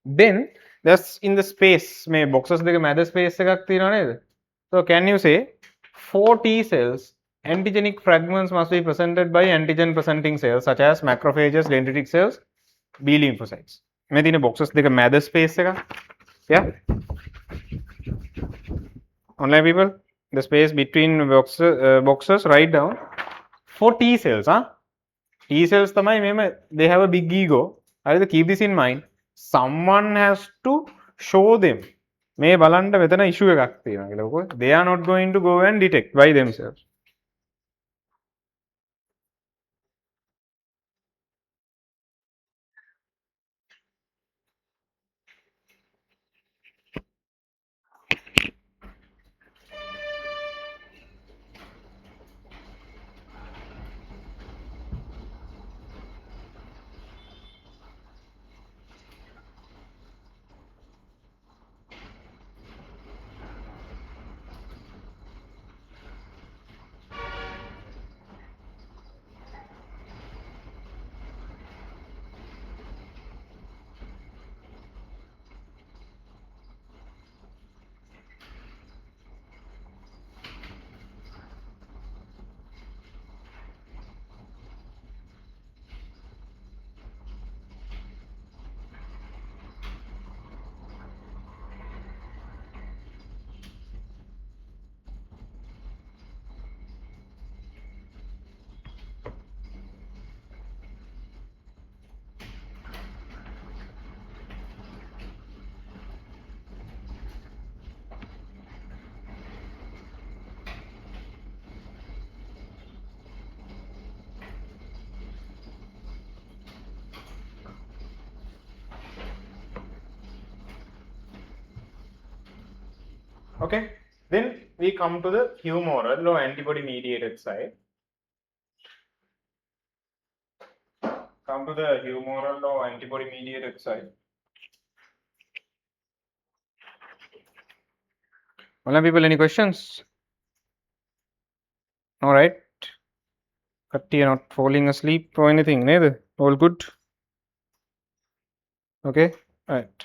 Then that's in the space මේ boxes දෙක මැද space එකක් තියෙනව නේද? So can you say 4 T cells antigenic fragments must be presented by antigen presenting cells such as macrophages, dendritic cells, B lymphocytes. මේ තියෙන boxes දෙක මැද space එකක්. Yeah. Online people, the space between boxes write down 4 T cells, huh? T cells තමයි මෙම they have a big ego. හරිද? Keep this in mind. Someone has to show them මේ බලන්න මෙතන issue එකක් තියෙනවා කියලා. They are not going to go and detect by themselves. Okay, then we come to the humoral or antibody mediated side. Come to the humoral or antibody mediated side. Online people, any questions? All right. You're not falling asleep or anything, neither. All good. Okay, right.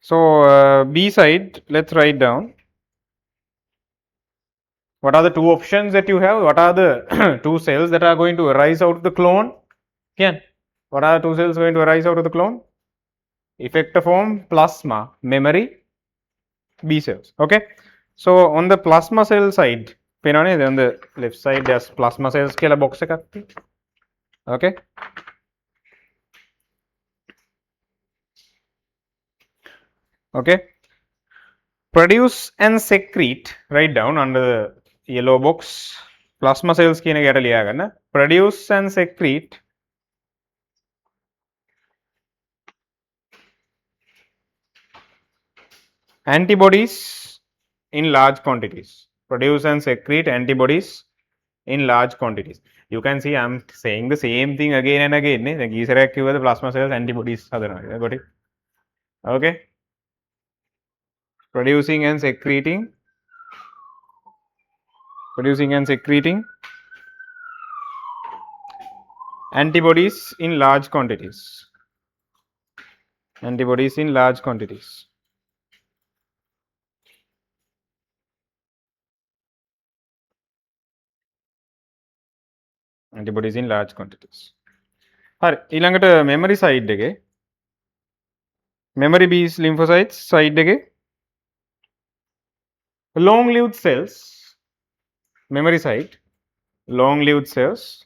So B side, let's write down. What are the two options that you have? What are the two cells that are going to arise out of the clone? Again, what are the two cells going to arise out of the clone? Effector form, plasma, memory, B cells. Okay. So on the plasma cell side, on the left side there's plasma cells කියලා box එකක් තියෙනවා. Okay. Okay. Produce and secrete, write down under the yellow box, plasma cells කියන එකට ලියා ගන්න. Produce and secrete antibodies in large quantities. Produce and secrete antibodies in large quantities. You can see I'm saying the same thing again and again. The ගීසරයක් කිව්වද plasma cells antibodies හදනවා. Got it? Okay. Producing and secreting antibodies in large quantities. Antibodies in large quantities. Antibodies in large quantities. හරි ඊළඟට memory side එකේ, memory B lymphocytes side එකේ, 4 long lived cells, memory site, long lived cells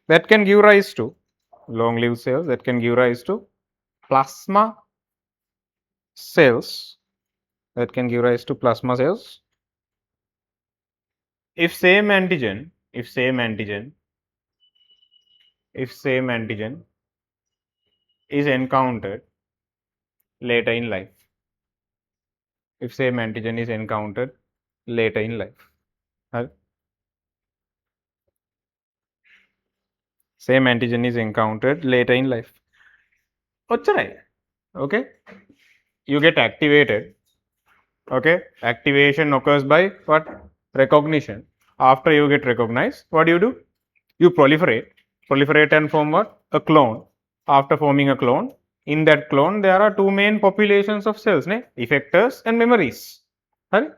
that can give rise to long lived cells that can give rise to plasma cells that can give rise to plasma cells if same antigen is encountered later in life. If same antigen is encountered later in life. Same antigen is encountered later in life. Okay, you get activated. Okay, activation occurs by what? Recognition. After you get recognized, what do? You proliferate and form what? A clone. After forming a clone, in that clone there are two main populations of cells, effectors and memories. Right?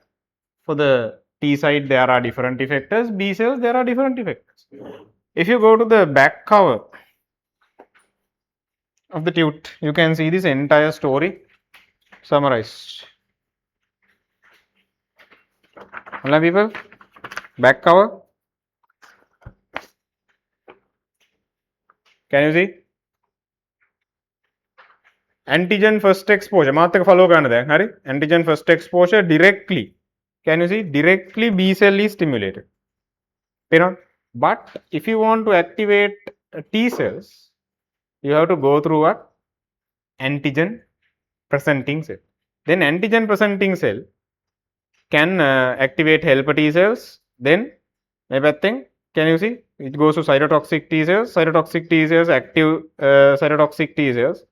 For the T side there are different effectors, B cells there are different effectors. If you go to the back cover of the tute, you can see this entire story summarized. Hello people, back cover. Can you see? Antigen first exposure. Follow antigen first exposure directly. Can you see? Directly B cell is stimulated. But if you want to activate T cells, you have to go through what? Antigen presenting cell. Then antigen presenting cell can activate helper T cells. Then can you see? It goes to cytotoxic T cells. Cytotoxic T cells active cytotoxic T cells.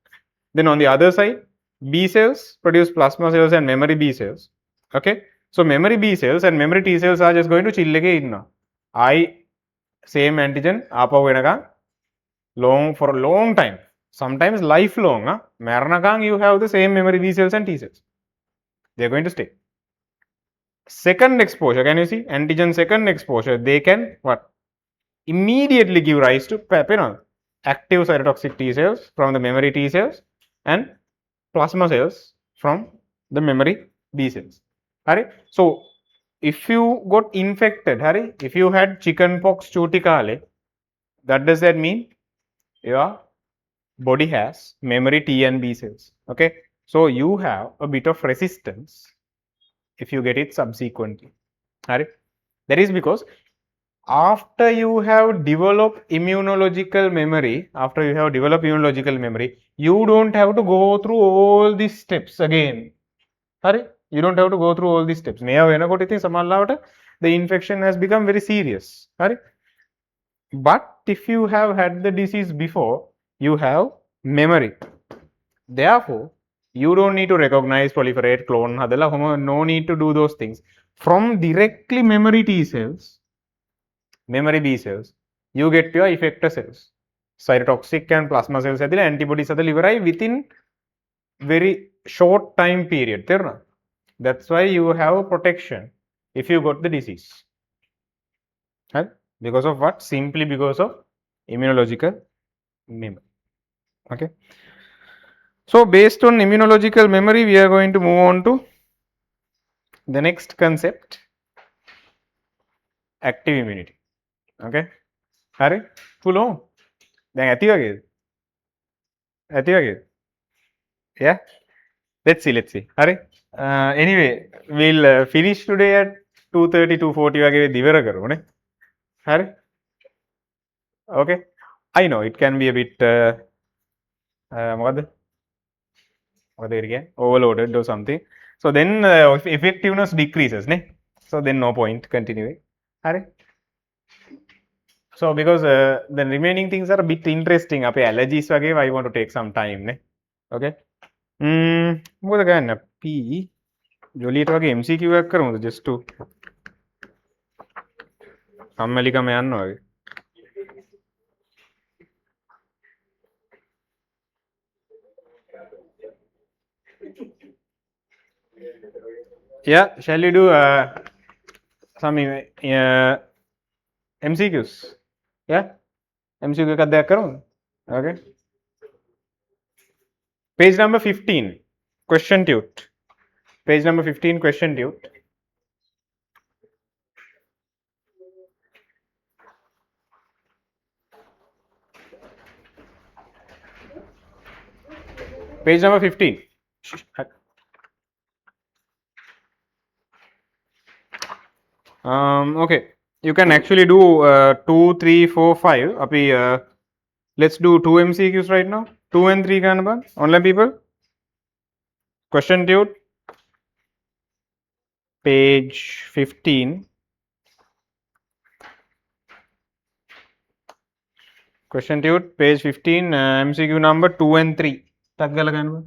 Then on the other side, B cells produce plasma cells and memory B cells. Okay, so memory B cells and memory T cells are just going to chill again. Same antigen long for a long time, sometimes lifelong. You have the same memory B cells and T cells. They are going to stay. Second exposure, can you see? Antigen second exposure, they can what? Immediately give rise to active cytotoxic T cells from the memory T cells and plasma cells from the memory B cells. So if you got infected, if you had chickenpox chutikale, that does that mean? Your body has memory T and B cells. Okay, so you have a bit of resistance if you get it subsequently. That is because after you have developed immunological memory, you don't have to go through all these steps again. You don't have to go through all these steps. The infection has become very serious. But if you have had the disease before, you have memory. Therefore, you don't need to recognize, proliferate, clone, no need to do those things. From directly memory T cells, memory B cells, you get your effector cells. Cytotoxic and plasma cells antibodies within very short time period. That's why you have protection if you got the disease. Because of what? Simply because of immunological memory. Okay. So based on immunological memory, we are going to move on to the next concept, active immunity. Okay. Full on. Then yeah. Let's see. Anyway, we'll finish today at 2:30, 2:40 වගේ දිවර කරමු නේ. Okay. I know it can be a bit overloaded or something. So then effectiveness decreases, so then no point continuing. So because the remaining things are a bit interesting. Allergies I want to take some time. Okay. මොකද ගන්න P ජොලියට වගේ MCQ එකක් කරමුද just to කම්මැලිකම යන්න වගේ. Yeah, shall we do some MCQs? Yeah, MCQ එකක් දෙයක් කරමුද? Okay. Page number 15. Question tute. Page number 15, question tute. Page number 15. Okay. You can actually do 2, 3, 4, 5. Let's do 2 MCQs right now. 2 and 3 Kanban. Online people. Question tute. Page 15. Question tute. Page 15. MCQ number 2 and 3. Taggala Kanban.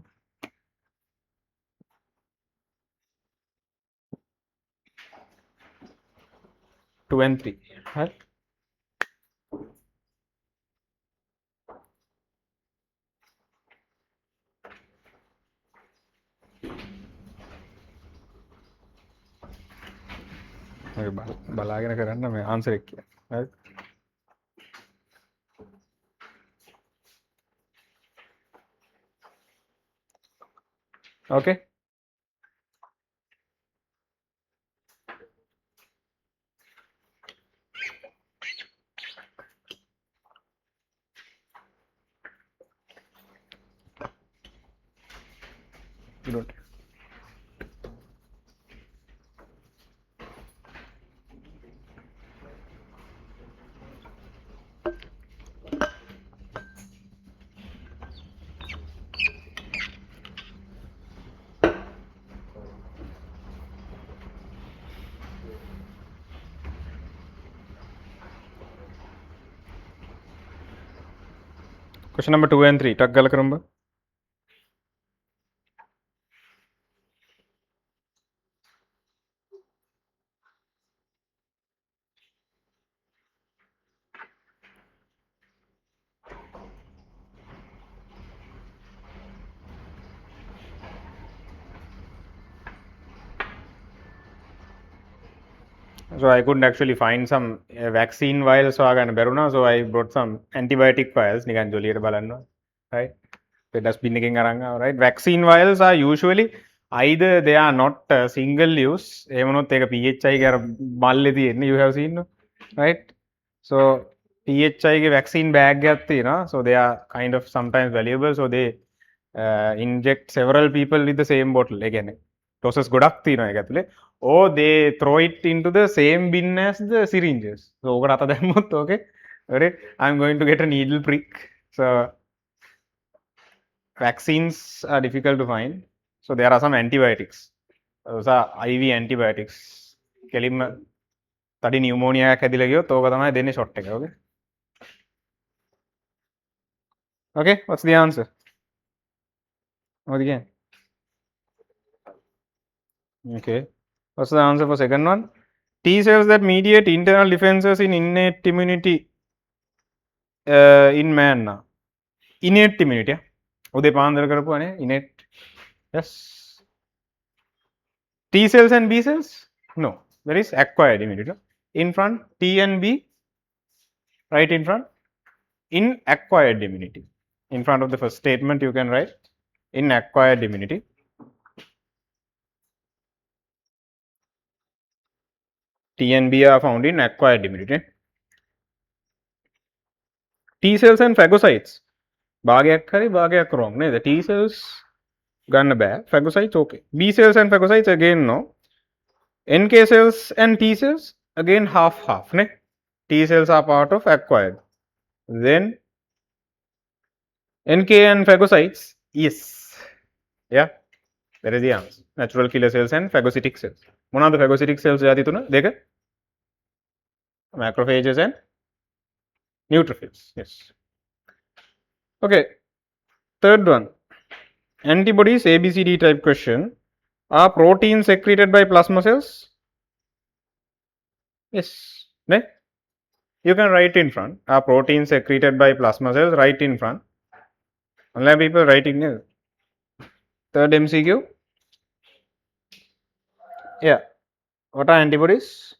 2 and 3. Right? බලාගෙන කරන්න මේ answer එක කියන්න. හරි. Okay. You don't. Question number 2 and 3. Tag gala karamba. So I couldn't actually find some vaccine vials so I so I brought some antibiotic vials nikan joliyata balanna, right? The dustbin එකෙන් අරන් ආවා, right? Vaccine vials are usually either they are not single use එහෙම වුණොත් ඒක PHI ගේ අර මල්ලේ තියෙන්නේ, you have seen, no? Right? So PHI ගේ vaccine bag එකක් තියෙනවා, so they are kind of sometimes valuable, so they inject several people with the same bottle. ඒ කියන්නේ doses ගොඩක් තියෙනවා ඒක ඇතුලේ, or they throw it into the same bin as the syringes. So ඕකට අත දැම්මොත් okay, right? I'm going to get a needle prick. So vaccines are difficult to find. So there are some antibiotics. Those are IV antibiotics. කෙලින්ම තඩි pneumonia එකක් හැදිලා ගියොත් ඕක තමයි දෙන්නේ shot එක. Okay. Okay, what's the answer? What again? Okay. What's the answer for second one? T cells that mediate internal defenses in innate immunity in man. Innate immunity. උදේ පාන්දර කරපුවානේ innate. Yes. T cells and B cells? No. There is acquired immunity. In front, T and B, right in front. In acquired immunity. In front of the first statement, you can write in acquired immunity. T and B are found in acquired immunity. T cells and phagocytes. භාගයක් හරි භාගයක් wrong නේද? T cells ගන්න බෑ. Phagocytes okay. B cells and phagocytes again no. NK cells and T cells again half ne. T cells are part of acquired. Then NK and phagocytes, yes. Yeah. That is the answer. Natural killer cells and phagocytic cells. මොනවාද phagocytic cells ජාති තුන? දෙක. Macrophages and neutrophils. Yes. Okay. Third one. Antibodies, ABCD type question. Are proteins secreted by plasma cells? Yes. Ne? You can write in front. Are proteins secreted by plasma cells? Write in front. Online people writing there. Third MCQ. Yeah. What are antibodies?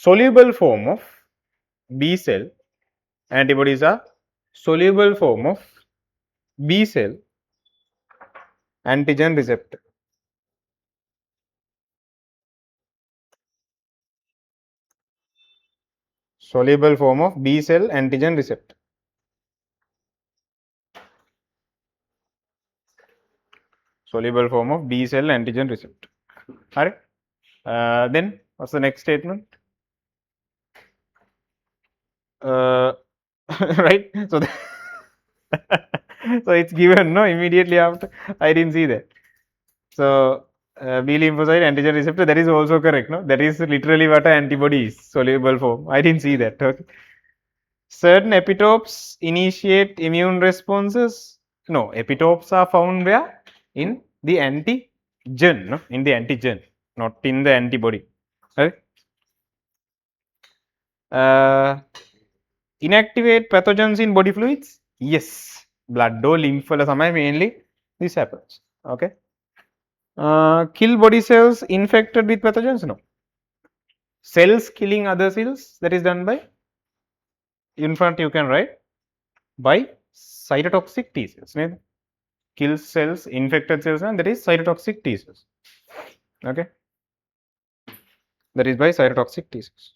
Soluble form of B cell antibodies are soluble form of B cell antigen receptor. Soluble form of B cell antigen receptor. Soluble form of B cell antigen receptor. Alright. Then what's the next statement? Right. So, so it's given no immediately after. I didn't see that. So B lymphocyte antigen receptor, that is also correct. No, that is literally what an antibody is, soluble form. I didn't see that. Okay. Certain epitopes initiate immune responses. No, epitopes are found where? In the antigen, no? In the antigen, not in the antibody. Okay. Inactivate pathogens in body fluids? Yes. Blood or lymph mainly this happens. Okay. Kill body cells infected with pathogens? No. Cells killing other cells, that is done by, in front you can write, by cytotoxic T cells. Kills cells, infected cells, and that is cytotoxic T cells. Okay. That is by cytotoxic T cells.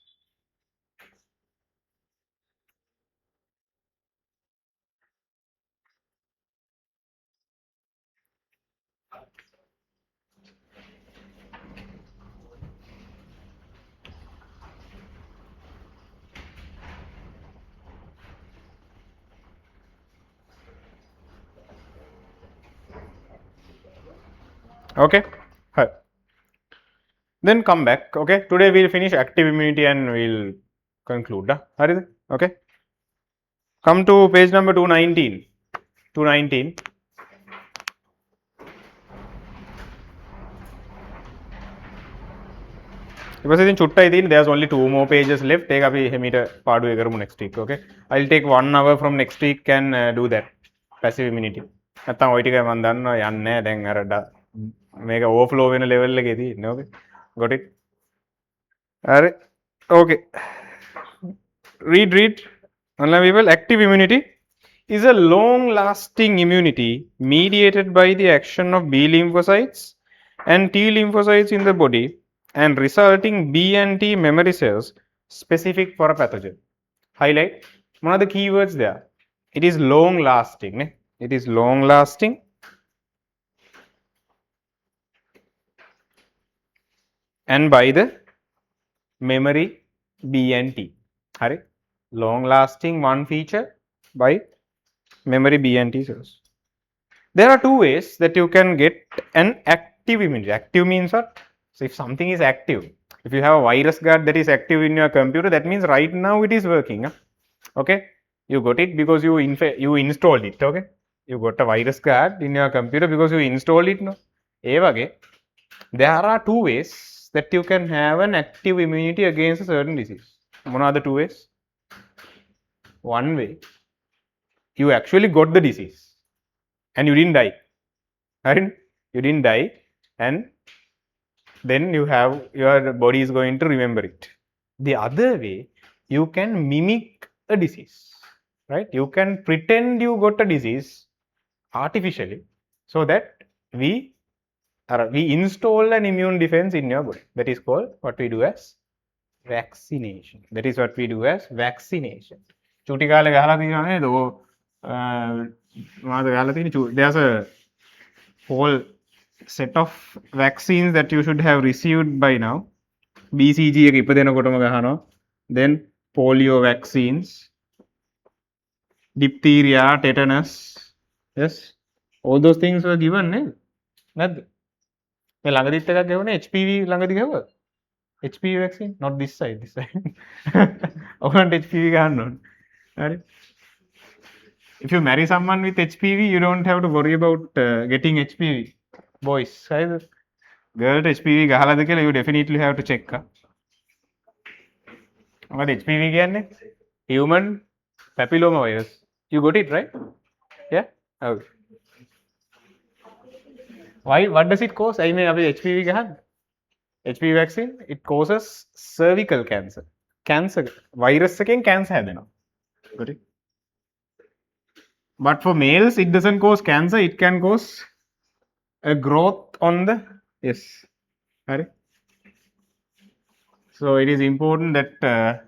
Okay. Hi. Then come back. Okay. Today we'll finish active immunity and we'll conclude. Okay. Come to page number 219. 219. There's only 2 more pages left. Take up next week. Okay. I'll take 1 hour from next week and do that. Passive immunity. නැත්තම් ඔය ටික මම දන්නවා යන්නේ නැහැ දැන් අර මේක ඕවර්ෆ්ලෝ වෙන ලෙවල් එකේ තියෙන්නේ. Okay. Got it? Alright. Okay. Read. Online people, active immunity is a long lasting immunity mediated by the action of B lymphocytes and T lymphocytes in the body and resulting B and T memory cells specific for a pathogen. Highlight one of the keywords there. It is long lasting. It is long lasting and by the memory B and T. Long lasting one feature by memory B and T cells. There are 2 ways that you can get an active immunity. Active means what? So if something is active, if you have a virus guard that is active in your computer, that means right now it is working. Okay, you got it because you installed it. Okay, you got a virus guard in your computer because you installed it. No, there are 2 ways that you can have an active immunity against a certain disease. What are the 2 ways? One way, you actually got the disease and you didn't die. Right? You didn't die, and then your body is going to remember it. The other way, you can mimic a disease. Right? You can pretend you got a disease artificially so that we install an immune defense in your body. That is called what we do as vaccination. That is what we do as vaccination. There's a whole set of vaccines that you should have received by now. BCG එක ඉප දෙනකොටම ගහනවා. Then polio vaccines, diphtheria, tetanus. Yes, all those things were given නේද? නැද්ද? මේ ළඟදිත් එකක් ගෙවුනේ HPV ළඟදි ගෙවුවා. HPV vaccine, not this side. ඔයගොල්ලන්ට HPV ගන්න ඕනේ. හරි. If you marry someone with HPV, you don't have to worry about getting HPV. Boys, right? Girl HPV ගහලාද කියලා you definitely have to check. මොකද HPV කියන්නේ? Human papilloma virus. You got it, right? Yeah? Okay. Why? What does it cause? I mean, HPV ගහන්නේ? HPV vaccine, it causes cervical cancer. Cancer virus එකෙන් cancer හැදෙනවා. Got it? But for males, it doesn't cause cancer. It can cause a growth on the yes. So it is important that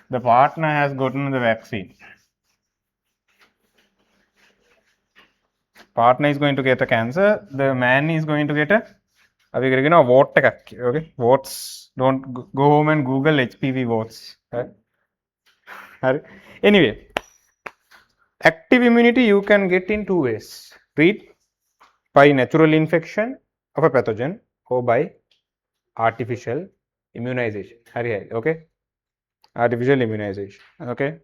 the partner has gotten the vaccine. Partner is going to get a cancer. The man is going to get a vote. Okay, votes. Don't go home and Google HPV votes. Anyway, active immunity you can get in two ways. Read by natural infection of a pathogen or by artificial immunization. Okay, artificial immunization. Okay,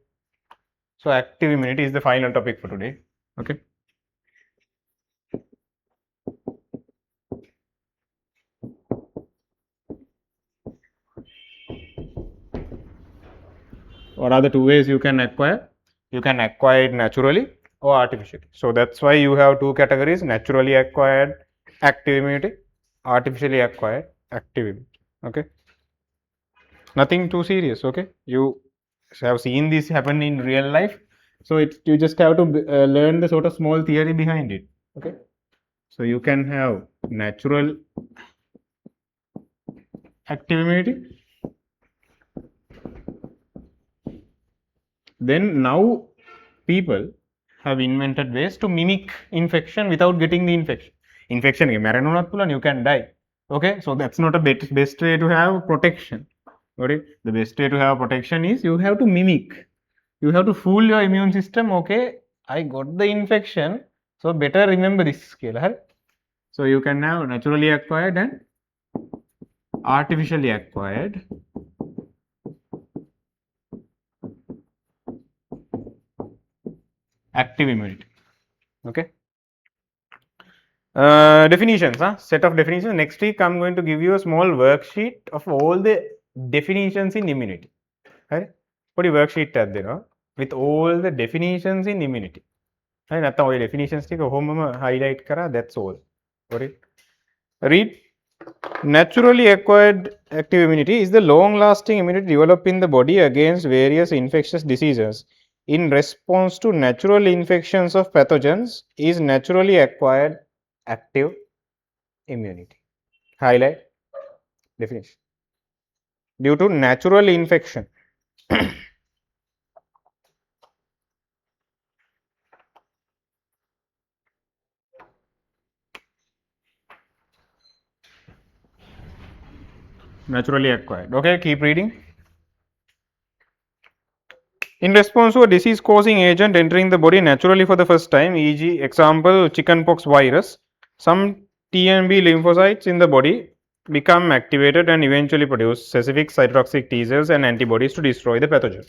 so active immunity is the final topic for today. Okay. What are the two ways you can acquire? You can acquire it naturally or artificially. So that's why you have two categories: naturally acquired active immunity, artificially acquired active immunity. Okay, nothing too serious. Okay, you have seen this happen in real life, so you just have to learn the sort of small theory behind it. Okay, so you can have natural active immunity. Then now people have invented ways to mimic infection without getting the infection. Infection you can die. Okay, so that's not a best way to have protection. Okay, the best way to have protection is you have to mimic. You have to fool your immune system. Okay, I got the infection, so better remember this skill. So you can have naturally acquired and artificially acquired active immunity. Okay. Definitions, set of definitions. Next week, I'm going to give you a small worksheet of all the definitions in immunity. Right? What is worksheet at there with all the definitions in immunity. Right? That's all definitions. Highlight kara. That's all. Right? Read. Naturally acquired active immunity is the long-lasting immunity developed in the body against various infectious diseases in response to natural infections of pathogens is naturally acquired active immunity. Highlight definition. Due to natural infection. Naturally acquired. Okay, keep reading. In response to a disease causing agent entering the body naturally for the first time, e.g., example chickenpox virus, some T and B lymphocytes in the body become activated and eventually produce specific cytotoxic T cells and antibodies to destroy the pathogen.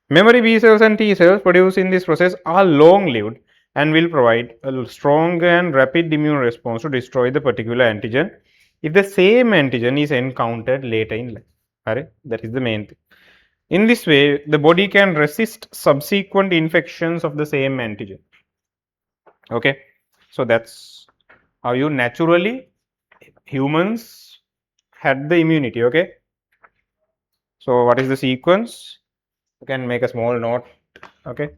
Memory B cells and T cells produced in this process are long lived and will provide a strong and rapid immune response to destroy the particular antigen if the same antigen is encountered later in life. That is the main thing. In this way, the body can resist subsequent infections of the same antigen. Okay, so that's how you naturally humans had the immunity. Okay, so what is the sequence? You can make a small note. Okay,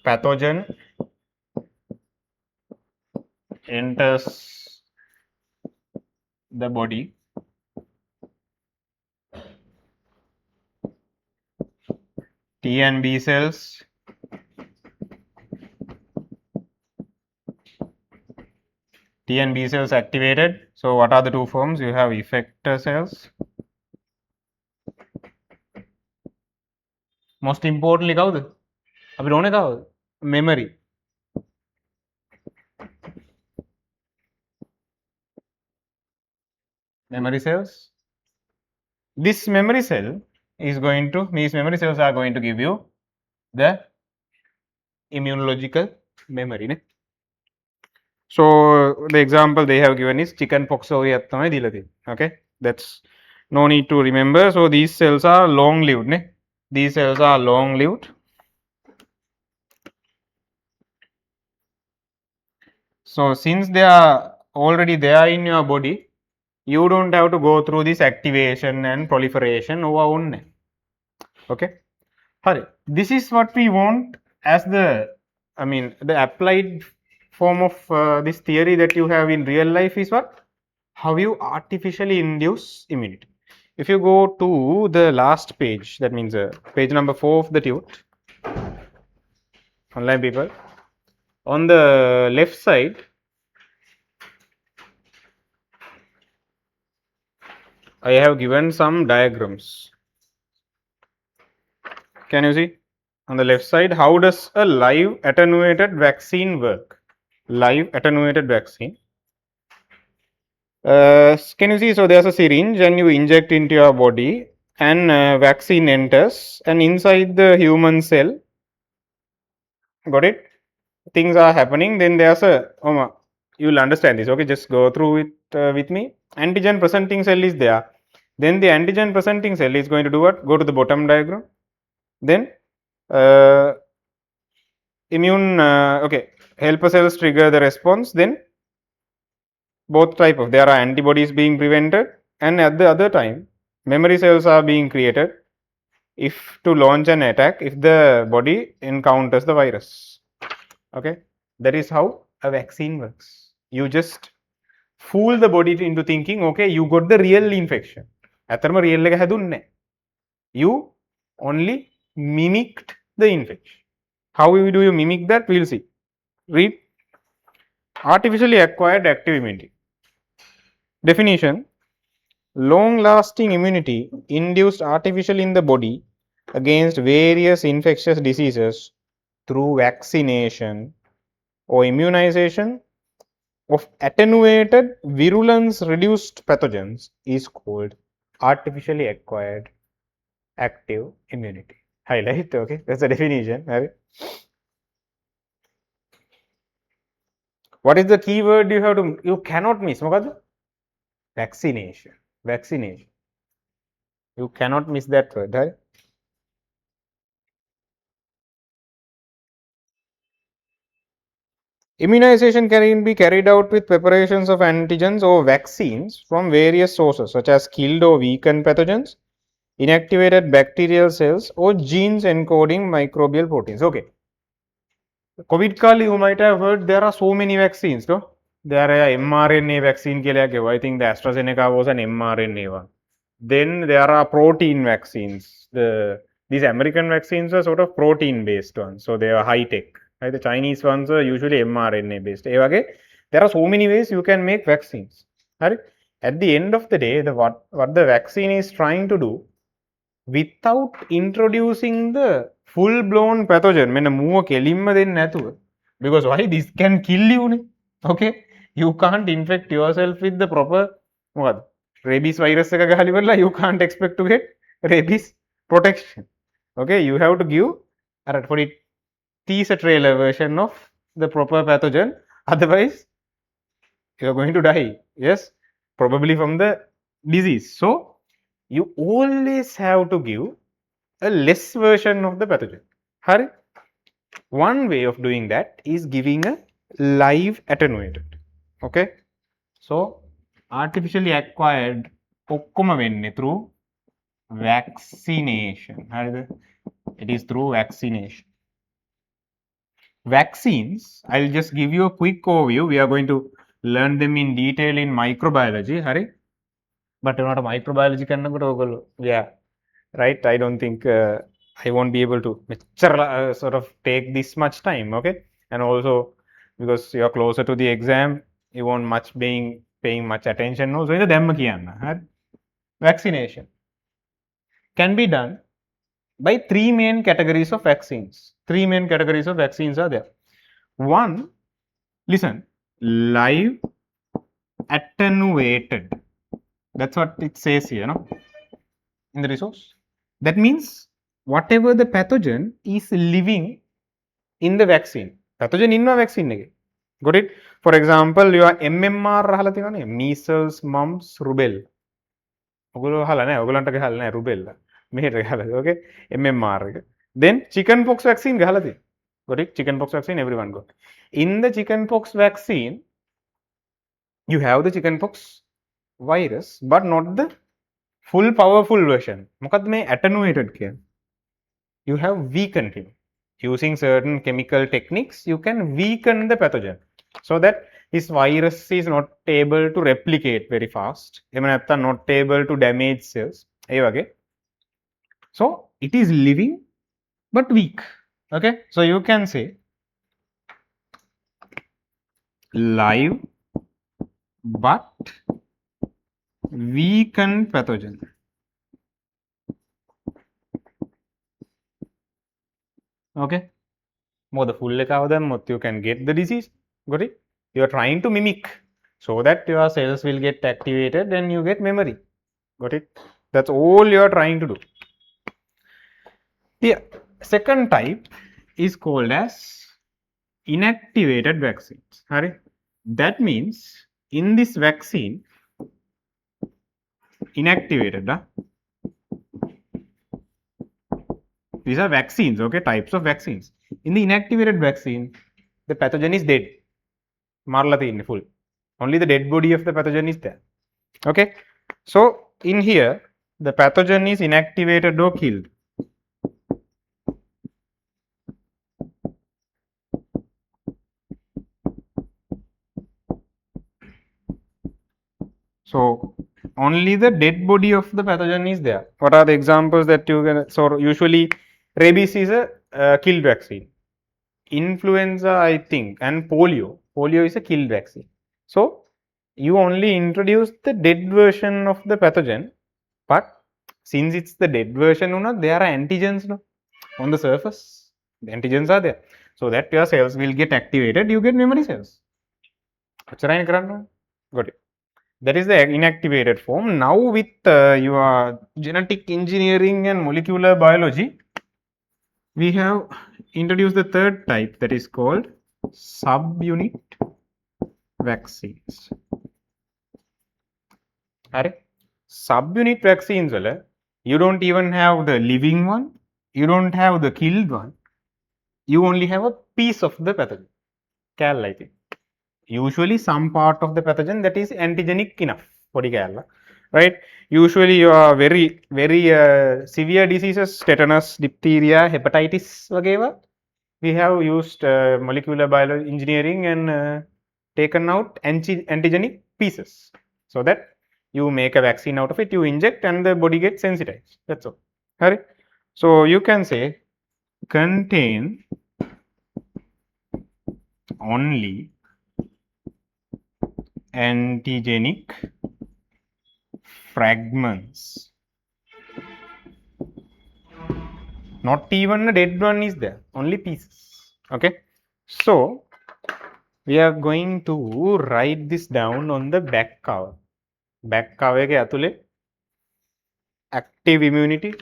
pathogen enters the body. T and B cells T and B cells activated. So what are the two forms? You have effector cells. Most importantly, memory. Memory cells. This memory cell is going to, these memory cells are going to give you the immunological memory. Ne? So the example they have given is chickenpox. Okay, that's no need to remember. So these cells are long lived. Ne? These cells are long lived. So since they are already there in your body, you don't have to go through this activation and proliferation over own. Okay. Hari, this is what we want as the, I mean, the applied form of this theory that you have in real life is what? How you artificially induce immunity. If you go to the last page, that means page number 4 of the tute, online people, on the left side, I have given some diagrams. Can you see? On the left side, how does a live attenuated vaccine work? Live attenuated vaccine. Can you see? So there's a syringe and you inject into your body and vaccine enters and inside the human cell, got it? Things are happening. Then there's a, you'll understand this. Okay, just go through it with me. Antigen presenting cell is there. Then the antigen presenting cell is going to do what? Go to the bottom diagram. Then immune, okay, helper cells trigger the response. Then both type of, there are antibodies being prevented, and at the other time memory cells are being created if to launch an attack if the body encounters the virus. Okay, that is how a vaccine works. You just fool the body into thinking, okay, you got the real infection. ඇත්තටම real එක හැදුන්නේ. You only mimicked the infection. How do you mimic that? We'll see. Read. Artificially acquired active immunity. Definition: long lasting immunity induced artificially in the body against various infectious diseases through vaccination or immunization of attenuated virulence reduced pathogens is called artificially acquired active immunity. Highlight, okay, that's the definition. What is the key word you have to, you cannot miss? Vaccination. Vaccination. You cannot miss that word. Right? Immunization can be carried out with preparations of antigens or vaccines from various sources such as killed or weakened pathogens, inactivated bacterial cells, or genes encoding microbial proteins. Okay. COVID kali, you might have heard there are so many vaccines, no? There are mRNA vaccine. I think the AstraZeneca was an mRNA one. Then there are protein vaccines. These American vaccines are sort of protein based ones, so they are high tech. Right? The Chinese ones are usually mRNA based. There are so many ways you can make vaccines. Right? At the end of the day, what the vaccine is trying to do, without introducing the full blown pathogen, because why, this can kill you. Okay, you can't infect yourself with the proper what, rabies virus, you can't expect to get rabies protection. Okay, you have to give for it teaser trailer version of the proper pathogen, otherwise you are going to die. Yes, probably from the disease. So you always have to give a less version of the pathogen. Hari, one way of doing that is giving a live attenuated. Okay, so artificially acquired ඔක්කොම වෙන්නේ through vaccination. It is through vaccination. Vaccines, I'll just give you a quick overview. We are going to learn them in detail in microbiology. Hari, but not a microbiology kannakota, yeah, right? I don't think I won't be able to sort of take this much time. Okay, and also because you are closer to the exam, you won't much paying much attention also. Vaccination can be done by three main categories of vaccines. Three main categories of vaccines are there. One, listen, live attenuated. That's what it says here, no? In the resource. That means whatever the pathogen is living in the vaccine. Pathogen in the vaccine. Got it? For example, your MMR, measles, mumps, rubella. Rubella. Okay, MMR. Then chickenpox vaccine. Got it? Chickenpox vaccine, everyone got. In the chickenpox vaccine, you have the chickenpox virus, but not the full powerful version. මොකද්ද මේ attenuated කියන්නේ? you have weakened him. Using certain chemical techniques, you can weaken the pathogen so that his virus is not able to replicate very fast. Not able to damage cells. So it is living but weak. Okay, so you can say live but weakened pathogen. Okay, more the full of them, you can get the disease. Got it? You are trying to mimic so that your cells will get activated and you get memory. Got it? That's all you are trying to do. The second type is called as inactivated vaccines. That means in this vaccine, inactivated. These are vaccines, okay, types of vaccines. In the inactivated vaccine, the pathogen is dead. Marlati in full. Only the dead body of the pathogen is there. Okay. So in here, the pathogen is inactivated or killed. So only the dead body of the pathogen is there. What are the examples that you can? So usually, rabies is a killed vaccine. Influenza, I think, and polio. Polio is a killed vaccine. So you only introduce the dead version of the pathogen, but since it's the dead version, there are antigens on the surface. The antigens are there, so that your cells will get activated. You get memory cells. Got it. That is the inactivated form. Now with your genetic engineering and molecular biology, we have introduced the third type, that is called subunit vaccines. Subunit vaccines, you don't even have the living one, you don't have the killed one, you only have a piece of the pathogen. I think. Usually some part of the pathogen that is antigenic enough. Right? Usually you are very severe diseases, tetanus, diphtheria, hepatitis, whatever. We have used molecular biology engineering and taken out antigenic pieces so that you make a vaccine out of it, you inject and the body gets sensitized. That's all. Right? So you can say contain only antigenic fragments. Not even a dead one is there, only pieces. Okay. So we are going to write this down on the back cover. Back cover ke atule active immunity,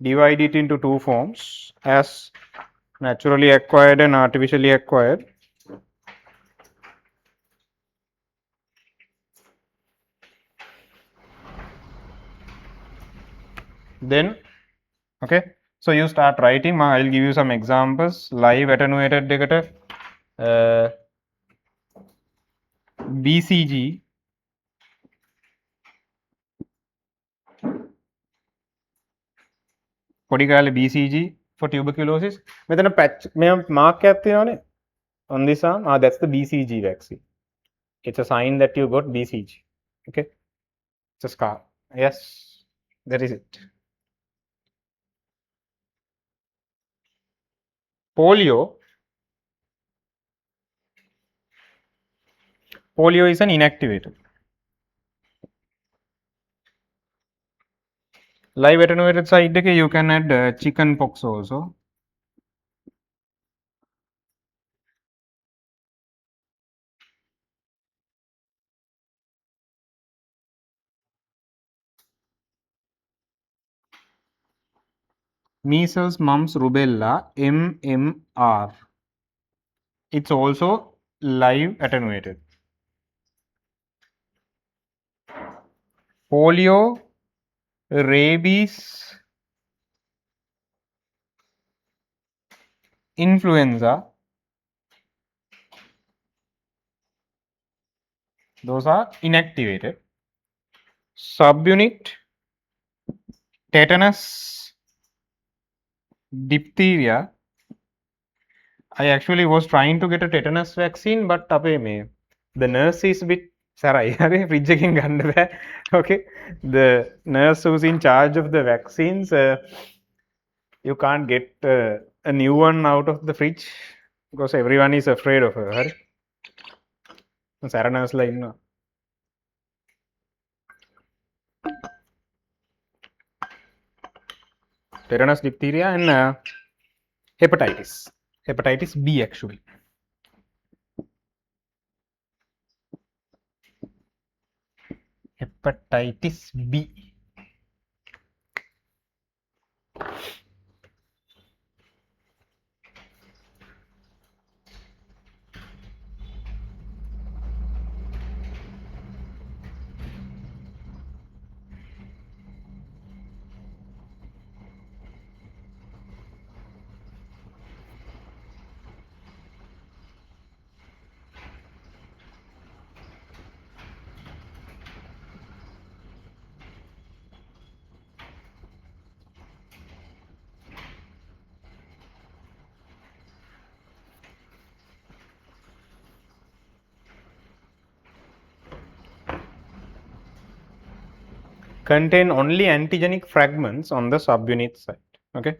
divide it into two forms as naturally acquired and artificially acquired. Then, okay, so you start writing. I'll give you some examples. Live attenuated negative, BCG, BCG for tuberculosis. Medan patch, mark on this arm. That's the BCG vaccine. It's a sign that you got BCG. Okay, it's a scar. Yes, that is it. Polio. Polio is an inactivated. Live attenuated side, you can add chicken pox also. Measles, mumps, rubella, MMR. It's also live attenuated. Polio, rabies, influenza. Those are inactivated. Subunit, tetanus, diphtheria. I actually was trying to get a tetanus vaccine, but the nurse is a bit sarai. Fridge එකෙන් ගන්න බෑ. Okay, the nurse who's in charge of the vaccines, you can't get a new one out of the fridge because everyone is afraid of her. හරි. සැර nurse ලා ඉන්නවා. Tetanus, diphtheria, and hepatitis B actually. Hepatitis B. Contain only antigenic fragments on the subunit site. Okay.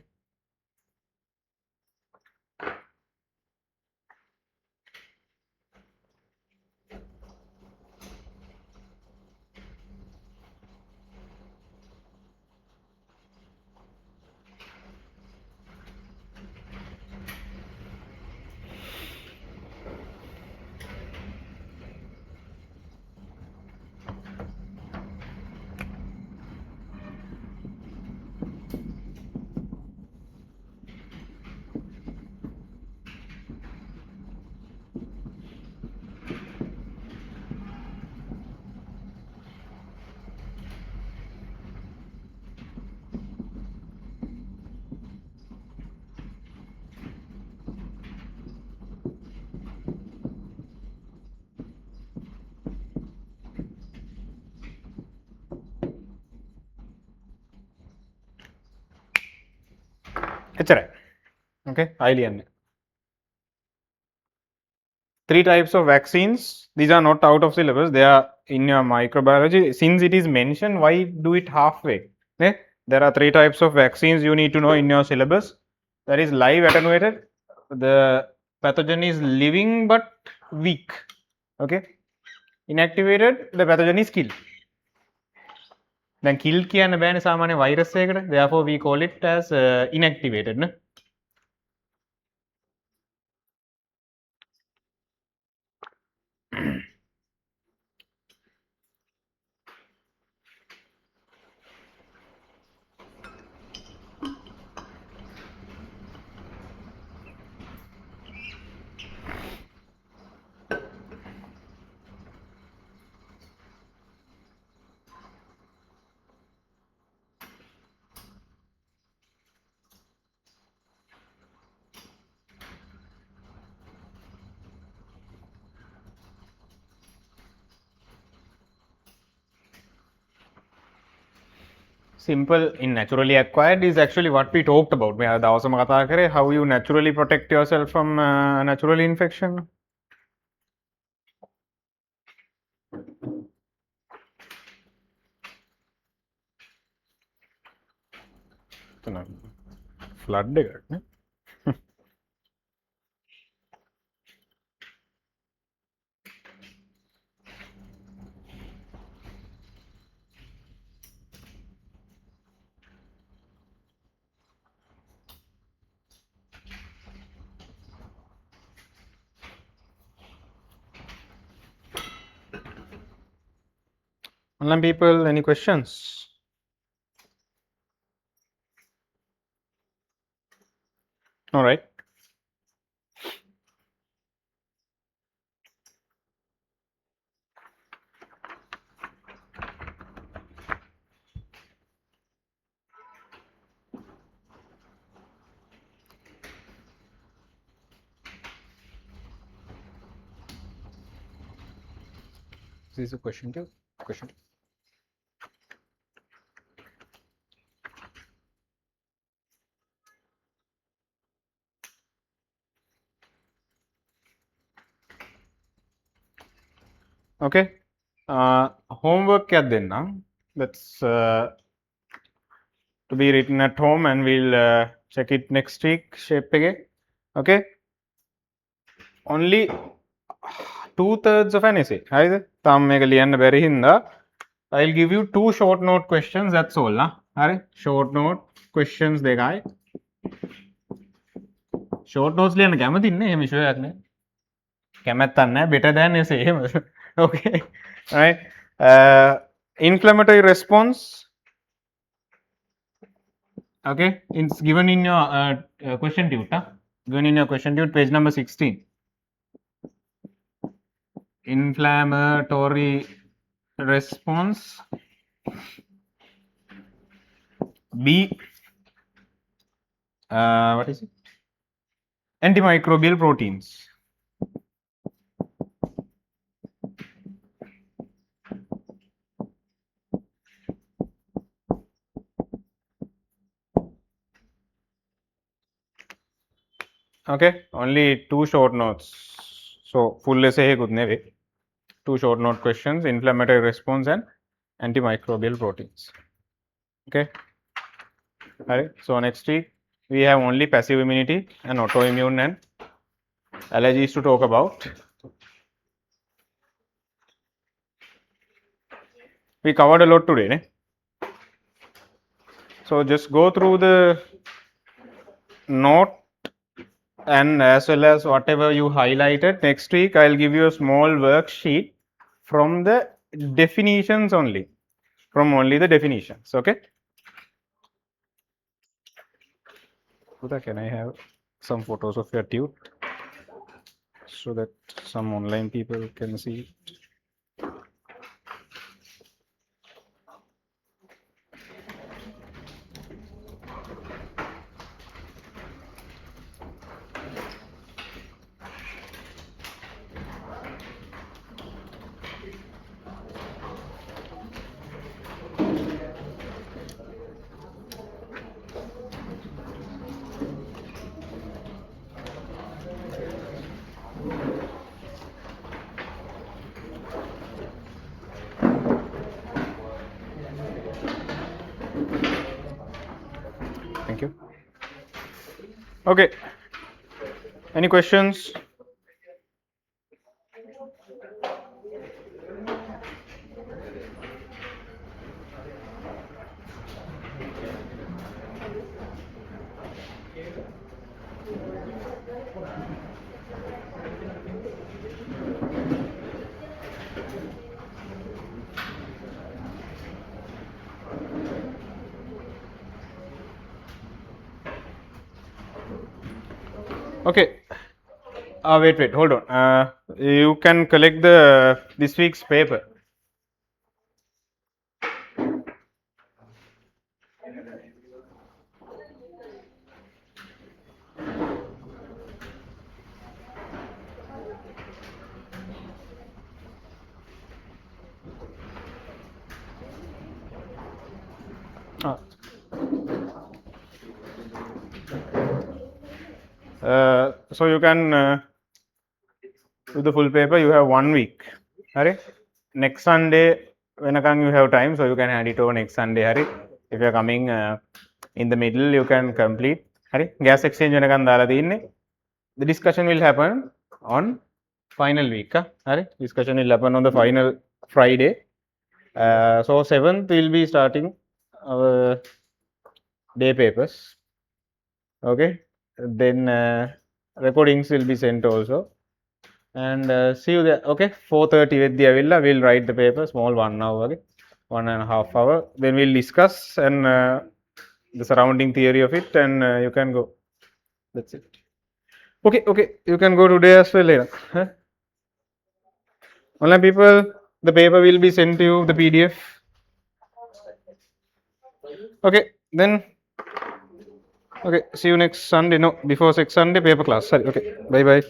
Okay, I'll 3 types of vaccines. These are not out of syllabus. They are in your microbiology. Since it is mentioned, why do it halfway? Okay? There are 3 types of vaccines you need to know in your syllabus. That is live attenuated. The pathogen is living but weak. Okay. Inactivated, the pathogen is killed. Then kill කියන්න බෑනේ සාමාන්‍ය virus එකකට. Therefore we call it as inactivated. No? Simple in naturally acquired is actually what we talked about. How you naturally protect yourself from natural infection. Flood. Online people, any questions? All right. This is a question too. Question. Okay. Homework kya denna. That's to be written at home, and we'll check it next week. Shape again. Okay. Only 2/3 of an essay. හරිද? තාම මේක ලියන්න බැරි හින්දා I'll give you 2 short note questions. That's all. හරි? Short note questions දෙකයි. Short notes ලියන්න කැමති ඉන්නේ එහෙම ඉෂුවක් නෑ. කැමැත්තක් නෑ. Better than essay එහෙම. Okay. Right. Inflammatory response. Okay. It's given in your question tube. Given in your question tube, page number 16. Inflammatory response. B. What is it? Antimicrobial proteins. Okay, only 2 short notes. So full essay good neve. 2 short note questions: inflammatory response and antimicrobial proteins. Okay. Alright. So next week we have only passive immunity and autoimmune and allergies to talk about. We covered a lot today. Ne? So just go through the note and as well as whatever you highlighted. Next week I'll give you a small worksheet from the definitions only. From only the definitions. Okay. Can I have some photos of your tube so that some online people can see it? Thank you. Okay. Any questions? Okay. Wait, hold on. You can collect the this week's paper. So you can do the full paper. You have 1 week. Alright. Next Sunday, when you have time, so you can hand it over next Sunday. Alright. If you are coming in the middle, you can complete. Alright. Gas exchange the discussion will happen on final week. Alright. Discussion will happen on the final Friday. So 7th we'll be starting our day papers. Okay. Then recordings will be sent also. And see you there. Okay. 4:30 with the Avilla. We'll write the paper, small 1 hour. Okay. 1.5 hours. Then we'll discuss and the surrounding theory of it, and you can go. That's it. Okay. You can go today as well later. Huh? Online people, the paper will be sent to you, the PDF. Okay, then. Okay, see you next Sunday. No, before next Sunday, paper class. Sorry. Okay, bye.